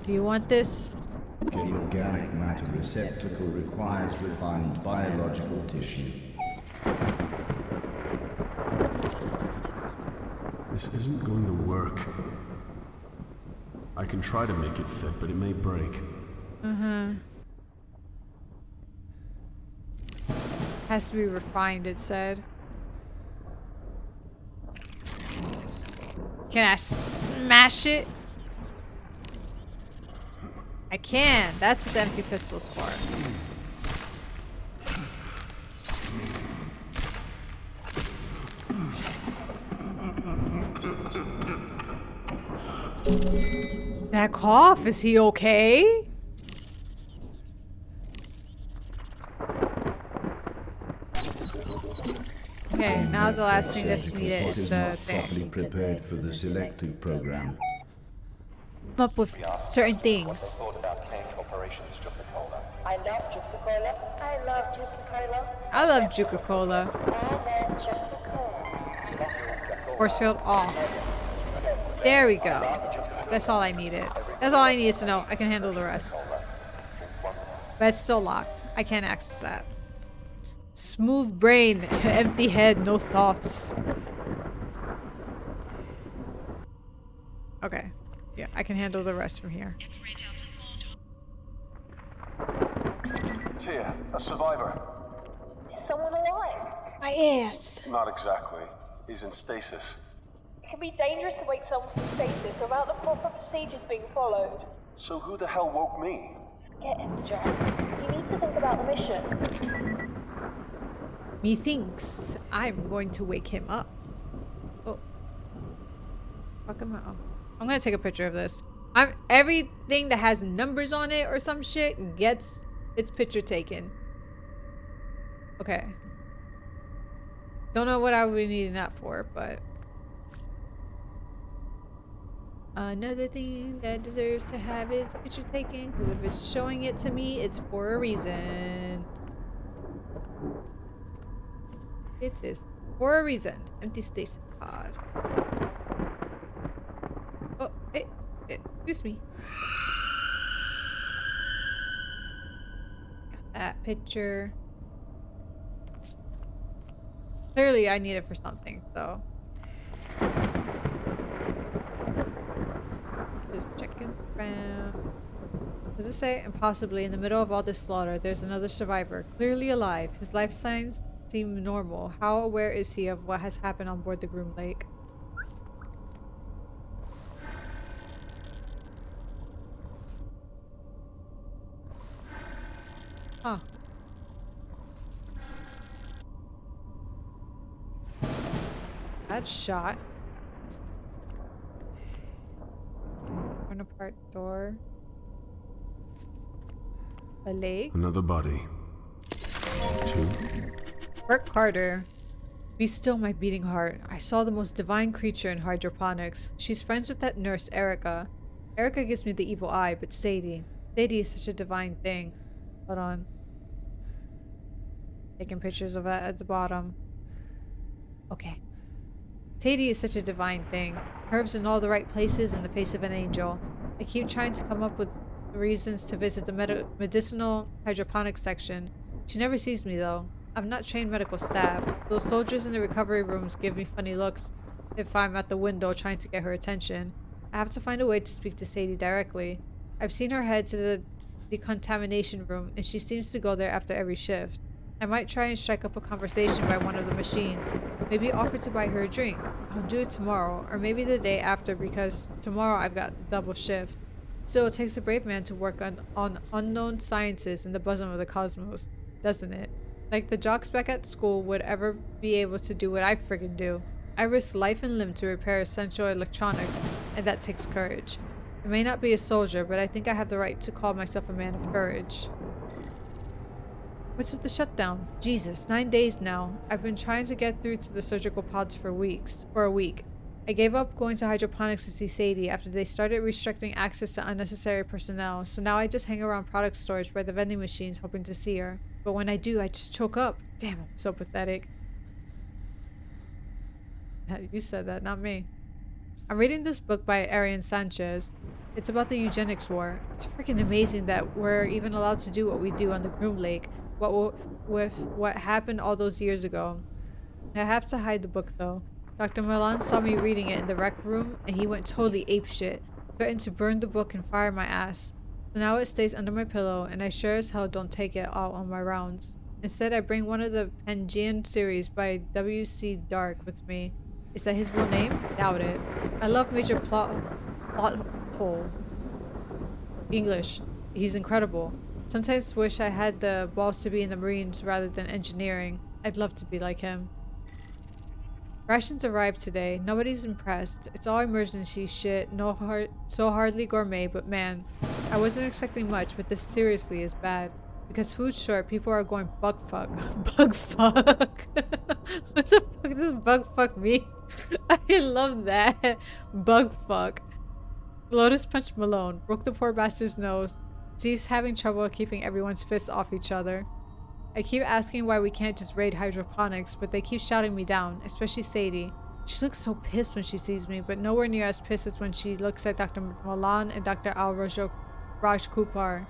Do you want this? The organic matter receptacle requires refined biological tissue. This isn't going to work. I can try to make it fit, but it may break. Has to be refined, it said. Can I smash it? I can. That's what the empty pistol's for. That cough, is he okay? Okay, now the last thing that's needed is the thing. Properly prepared for the selective program. Come up with certain things. I love Juca-Cola. I love Juca-Cola. I love Juca-Cola. Force field off. There we go. That's all I needed. That's all I needed to know. I can handle the rest. But it's still locked. I can't access that. Smooth brain, empty head, no thoughts. Okay. Yeah, I can handle the rest from here. Tia, a survivor. Is someone alive? My ass. Not exactly. He's in stasis. It can be dangerous to wake someone from stasis without the proper procedures being followed. So who the hell woke me? Forget him, John. You need to think about the mission. Methinks I'm going to wake him up. Oh. Fuck him up. I'm gonna take a picture of this. Everything that has numbers on it or some shit gets its picture taken. Okay. Don't know what I would be needing that for, but another thing that deserves to have its picture taken, because if it's showing it to me, it's for a reason. It is for a reason. Empty stasis pod. Oh, hey, excuse me. Got that picture. Clearly, I need it for something, so. Just checking around. What does it say? And possibly in the middle of all this slaughter, there's another survivor, clearly alive. His life signs seem normal. How aware is he of what has happened on board the Groom Lake? Huh. That shot. Torn apart door. A leg. Another body. 2. Burke Carter. Be still, my beating heart. I saw the most divine creature in hydroponics. She's friends with that nurse, Erica. Erica gives me the evil eye, but Sadie. Sadie is such a divine thing. Hold on. Taking pictures of that at the bottom. Okay. Sadie is such a divine thing. Herbs in all the right places in the face of an angel. I keep trying to come up with reasons to visit the medicinal hydroponics section. She never sees me though. I'm not trained medical staff. Those soldiers in the recovery rooms give me funny looks if I'm at the window trying to get her attention. I have to find a way to speak to Sadie directly. I've seen her head to the decontamination room, and she seems to go there after every shift. I might try and strike up a conversation by one of the machines. Maybe offer to buy her a drink. I'll do it tomorrow, or maybe the day after, because tomorrow I've got double shift. Still, it takes a brave man to work on unknown sciences in the bosom of the cosmos, doesn't it? Like the jocks back at school would ever be able to do what I friggin' do. I risk life and limb to repair essential electronics, and that takes courage. I may not be a soldier, but I think I have the right to call myself a man of courage. What's with the shutdown? Jesus, 9 days now. I've been trying to get through to the surgical pods for a week. I gave up going to hydroponics to see Sadie after they started restricting access to unnecessary personnel, so now I just hang around product storage by the vending machines hoping to see her. But when I do, I just choke up. Damn, I'm so pathetic. You said that, not me. I'm reading this book by Arian Sanchez. It's about the eugenics war. It's freaking amazing that we're even allowed to do what we do on the Groom Lake. With what happened all those years ago. I have to hide the book though. Dr. Milan saw me reading it in the rec room and he went totally apeshit. Threatened to burn the book and fire my ass. So now it stays under my pillow and I sure as hell don't take it out on my rounds. Instead, I bring one of the Pangean series by W.C. Dark with me. Is that his real name? Doubt it. I love Major Plot Hole. English. He's incredible. Sometimes wish I had the balls to be in the Marines rather than engineering. I'd love to be like him. Rations arrived today. Nobody's impressed. It's all emergency shit. So hardly gourmet, but man, I wasn't expecting much, but this seriously is bad. Because food's short, people are going bug fuck. Bug fuck. What the fuck does bug fuck mean? I love that. Bug fuck. Lotus punched Malone, broke the poor bastard's nose. Steve's having trouble keeping everyone's fists off each other. I keep asking why we can't just raid hydroponics, but they keep shouting me down, especially Sadie. She looks so pissed when she sees me, but nowhere near as pissed as when she looks at Dr. Malan and Dr. Raj Kupar.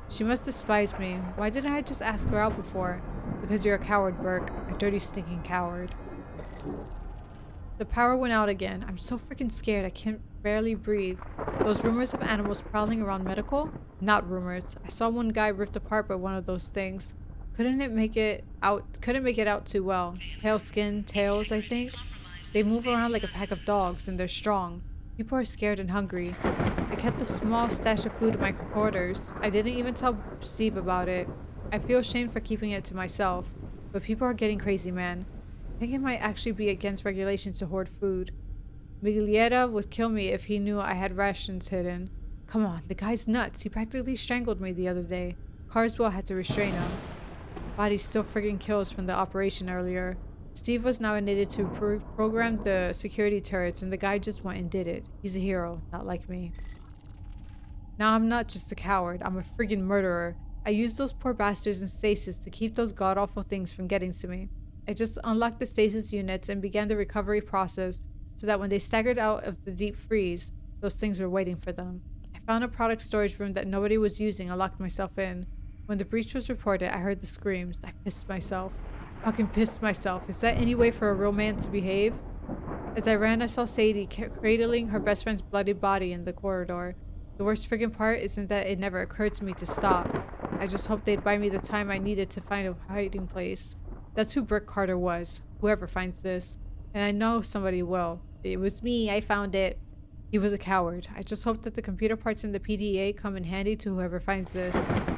She must despise me. Why didn't I just ask her out before? Because you're a coward, Burke. A dirty, stinking coward. The power went out again. I'm so freaking scared I can't barely breathe. Those rumors of animals prowling around medical? Not rumors. I saw one guy ripped apart by one of those things. Couldn't make it out too well. Pale skin, tails, I think. They move around like a pack of dogs and they're strong. People are scared and hungry. I kept a small stash of food in my quarters. I didn't even tell Steve about it. I feel ashamed for keeping it to myself. But people are getting crazy, man. I think it might actually be against regulations to hoard food. Migliera would kill me if he knew I had rations hidden. Come on, the guy's nuts. He practically strangled me the other day. Carswell had to restrain him. Body still friggin' kills from the operation earlier. Steve was nominated to program the security turrets and the guy just went and did it. He's a hero, not like me. Now I'm not just a coward, I'm a friggin' murderer. I used those poor bastards in Stasis to keep those god-awful things from getting to me. I just unlocked the Stasis units and began the recovery process so that when they staggered out of the deep freeze, those things were waiting for them. I found a product storage room that nobody was using and locked myself in. When the breach was reported, I heard the screams. I pissed myself. Fucking pissed myself. Is that any way for a real man to behave? As I ran, I saw Sadie cradling her best friend's bloody body in the corridor. The worst friggin' part isn't that it never occurred to me to stop. I just hoped they'd buy me the time I needed to find a hiding place. That's who Brooke Carter was, whoever finds this. And I know somebody will. It was me, I found it. He was a coward. I just hope that the computer parts in the PDA come in handy to whoever finds this.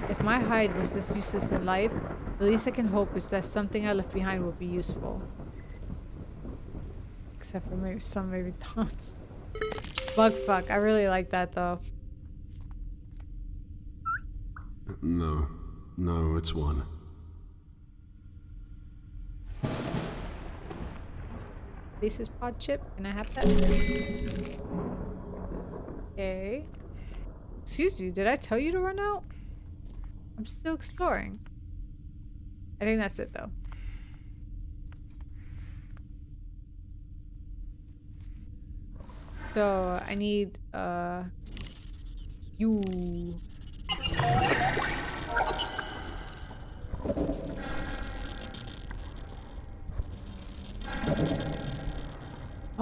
If my hide was this useless in life, the least I can hope is that something I left behind will be useful. Except for maybe some thoughts. Bug fuck. I really like that though. No, it's one. This is pod chip. Can I have that? Okay. Excuse you, did I tell you to run out? I'm still exploring. I think that's it though. So I need you.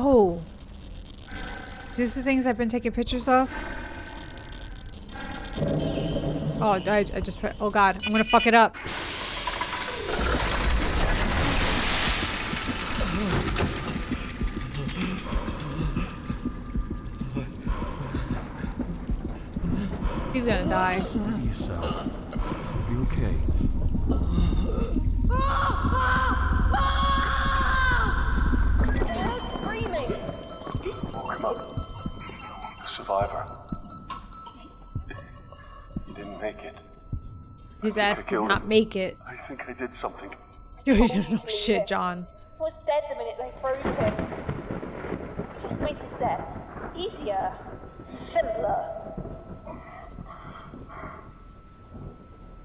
Oh. Is this the things I've been taking pictures of? Oh, I just... Oh, God. I'm gonna fuck it up. He's gonna die. Steady yourself. You'll be okay. Who's screaming? Woke him up. The survivor. He didn't make it. His ass did not make it. I think I did something. You don't know shit, John. He was dead the minute they froze him. It just made his death easier, simpler.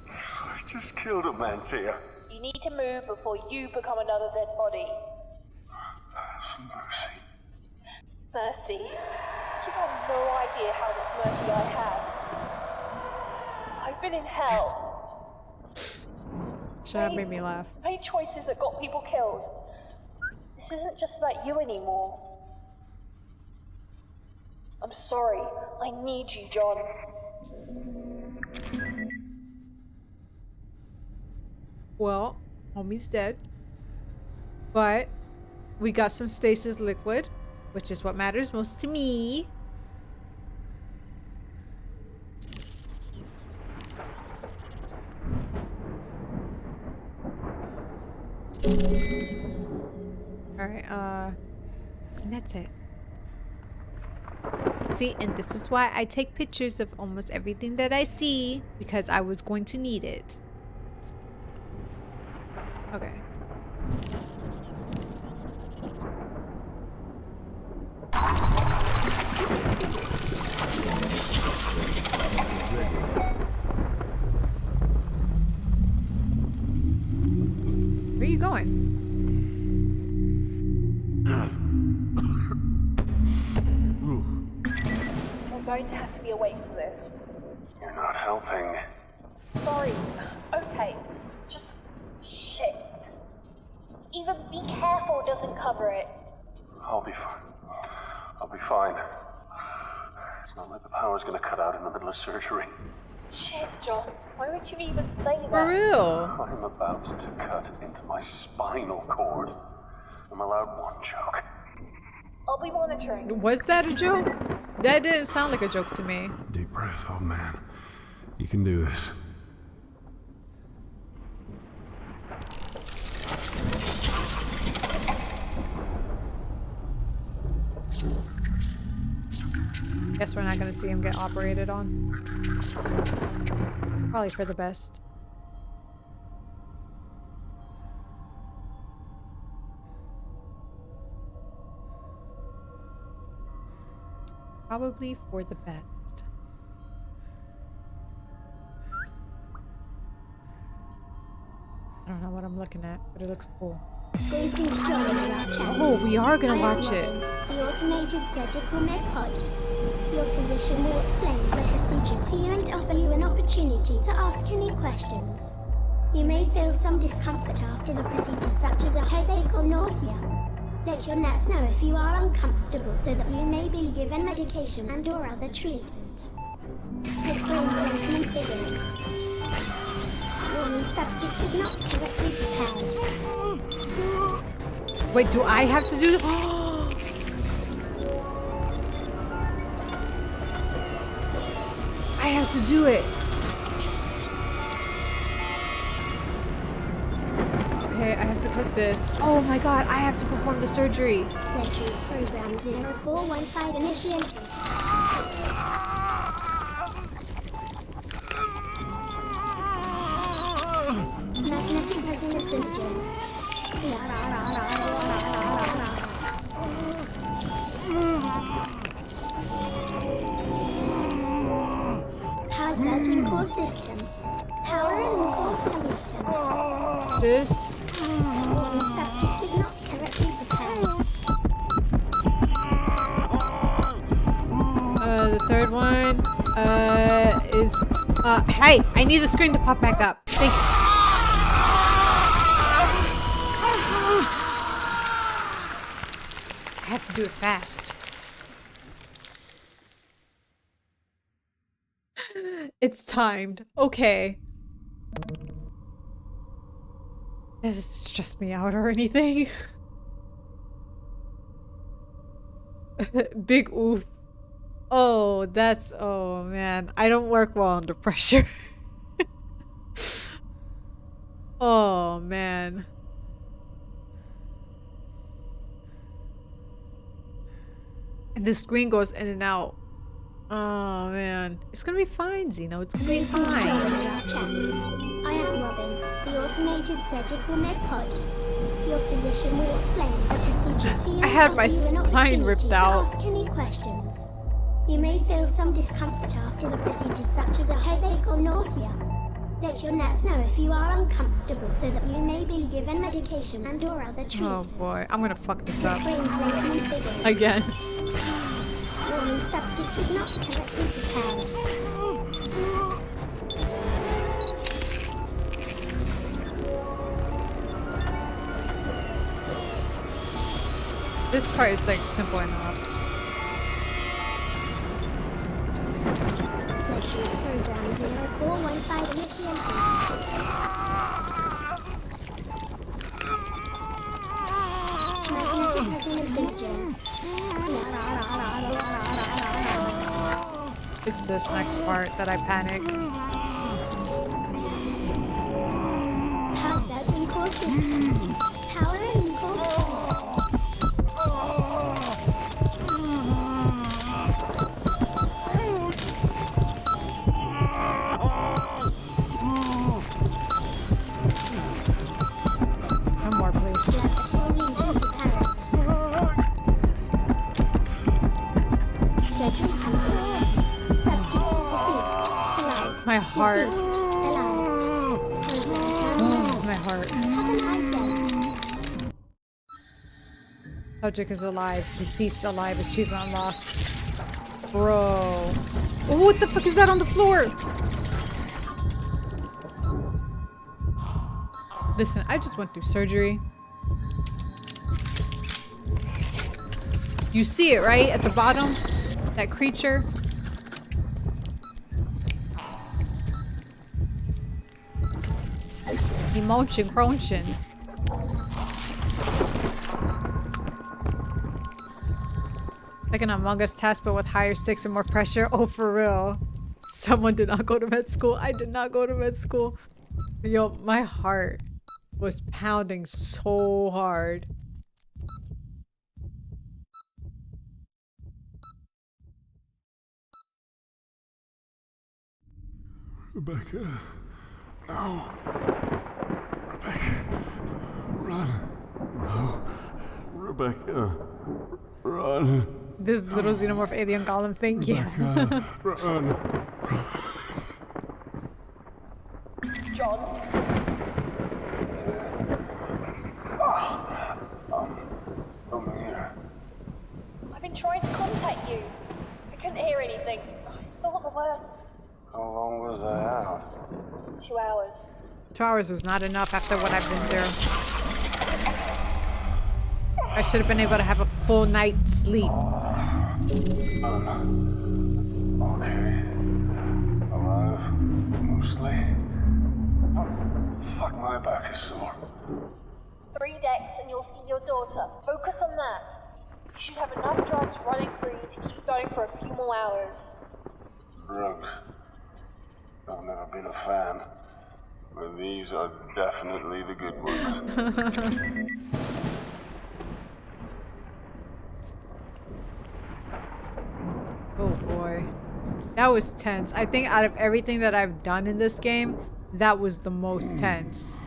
I just killed a man, Tia. You need to move before you become another dead body. Have some mercy. Mercy? You have no idea how much mercy I have. I've been in hell. That made me laugh. Made choices that got people killed. This isn't just about you anymore. I'm sorry. I need you, John. Well, homie's dead. But we got some stasis liquid, which is what matters most to me. Alright, and that's it. See, and this is why I take pictures of almost everything that I see, because I was going to need it. Okay. Where are you going? I'm going to have to be awake for this. You're not helping. Sorry. Okay. Just shit. Even be careful doesn't cover it. I'll be fine. I'll be fine. It's not like the power's gonna cut out in the middle of surgery. Shit, John. Why would you even say that? For real? I'm about to cut into my spinal cord. I'm allowed one joke. I'll be monitoring. Was that a joke? That didn't sound like a joke to me. Deep breath, old man. You can do this. Guess we're not gonna see him get operated on. Probably for the best. Probably for the best. I don't know what I'm looking at, but it looks cool. Greetings, John Maracheck. Oh, we are gonna watch it. The automated surgical med pod. Your physician will explain the procedure to you and offer you an opportunity to ask any questions. You may feel some discomfort after the procedure, such as a headache or nausea. Let your nurse know if you are uncomfortable so that you may be given medication and or other treatment. The brain placement begins. Warning, subject is not correctly prepared. Wait, do I have to do this? I have to do it. Okay, I have to click this. Oh my god, I have to perform the surgery. Surgery program 0415 initiated. Magnetic resonance imaging. Power surging core system. Power in the core system. This. Warning, subject is not correctly prepared. The third one is hey, I need the screen to pop back up. Thank you. I have to do it fast. It's timed. Okay. That doesn't stress me out or anything. Big oof. Oh, that's... Oh, man. I don't work well under pressure. Oh, man. And the screen goes in and out. Oh, man. It's gonna be fine, Zeno. It's gonna be fine. I am Robin, the automated surgical med pod. Your physician will explain the procedure to you. I had and my offer you an spine opportunity ripped to out. ask any questions. You may feel some discomfort after the procedure, such as a headache or nausea. Let your nurse know if you are uncomfortable so that you may be given medication and or other treatment. Oh boy, I'm gonna fuck this up. Brain placement begins. Again. Warning, subject is not correctly prepared. This part is like simple enough. Session program 0415 initiated. Magnetic resonance It's this next part that I panic. Power in course. Power in course. One more, please. My heart. Oh, my heart. Subject is alive. Deceased alive. Achievement unlocked. Bro. Oh, what the fuck is that on the floor? Listen, I just went through surgery. You see it, right? At the bottom? That creature? Emotion, crunching. Like an Among Us task, but with higher stakes and more pressure. Oh, for real. Someone did not go to med school. I did not go to med school. Yo, my heart was pounding so hard. Rebecca. No. Rebecca. Run. No. Rebecca. Run. This little xenomorph alien golem, thank you. Run. John? I'm here. I've been trying to contact you. I couldn't hear anything. I thought the worst. How long was I out? 2 hours. 2 hours is not enough after what I've been through. I should have been able to have a full night's sleep. Okay. Alive. Mostly. But fuck, my back is sore. 3 decks and you'll see your daughter. Focus on that. You should have enough drugs running through you to keep going for a few more hours. Drugs. I've never been a fan. But these are definitely the good ones. Oh boy. That was tense. I think out of everything that I've done in this game, that was the most tense.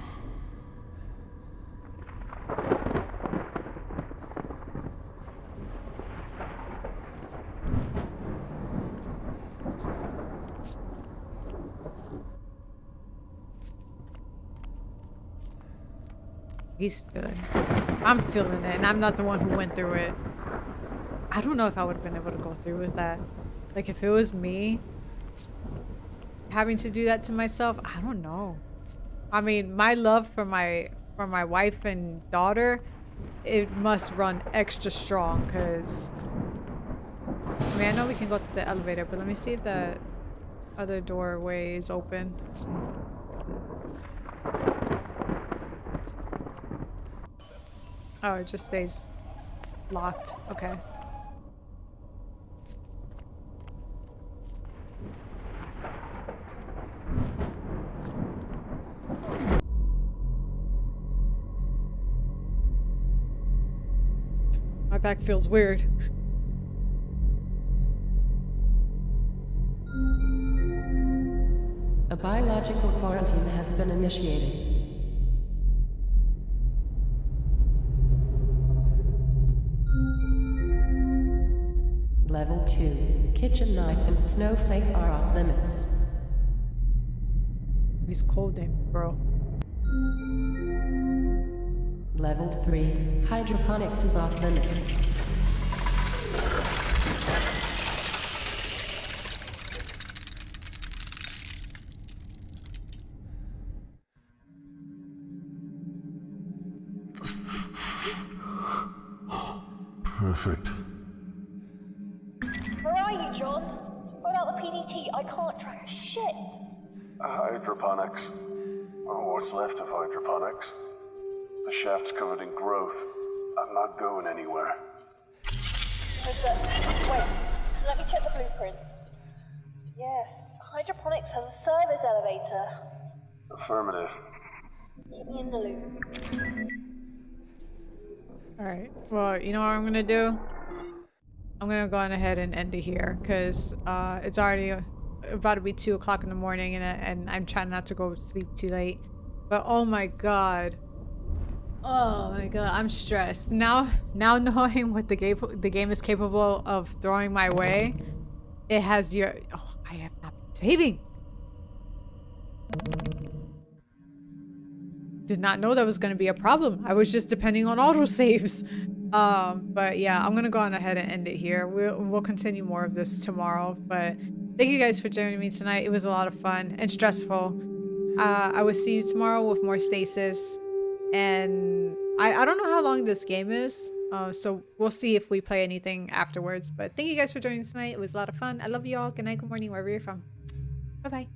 He's feeling it. I'm feeling it, and I'm not the one who went through it. I don't know if I would have been able to go through with that. Like, if it was me having to do that to myself, I don't know. I mean, my love for my wife and daughter it must run extra strong, because I mean, I know we can go to the elevator, but let me see if the other doorway is open. Oh, it just stays locked. Okay. My back feels weird. A biological quarantine has been initiated. Level 2. Kitchen knife and snowflake are off limits. He's cold name, bro. Level 3. Hydroponics is off limits. Perfect. Where are you, John? Without the PDT, I can't track shit. Hydroponics. Oh, what's left of hydroponics? The shaft's covered in growth. I'm not going anywhere. Wait, let me check the blueprints. Yes, hydroponics has a service elevator. Affirmative. Keep me in the loop. Alright, well, you know what I'm gonna do? I'm gonna go on ahead and end it here, because it's already about to be 2 o'clock in the morning, and I'm trying not to go to sleep too late. But oh my god. Oh my god, I'm stressed. Now knowing what the game is capable of throwing my way, it has your... Oh, I have not been saving! Did not know that was going to be a problem. I was just depending on autosaves. But yeah, I'm gonna go on ahead and end it here. We'll continue more of this tomorrow. But thank you guys for joining me tonight. It was a lot of fun and stressful. I will see you tomorrow with more Stasis. And I don't know how long this game is. So we'll see if we play anything afterwards. But thank you guys for joining tonight. It was a lot of fun. I love you all. Good night, good morning, wherever you're from. Bye-bye.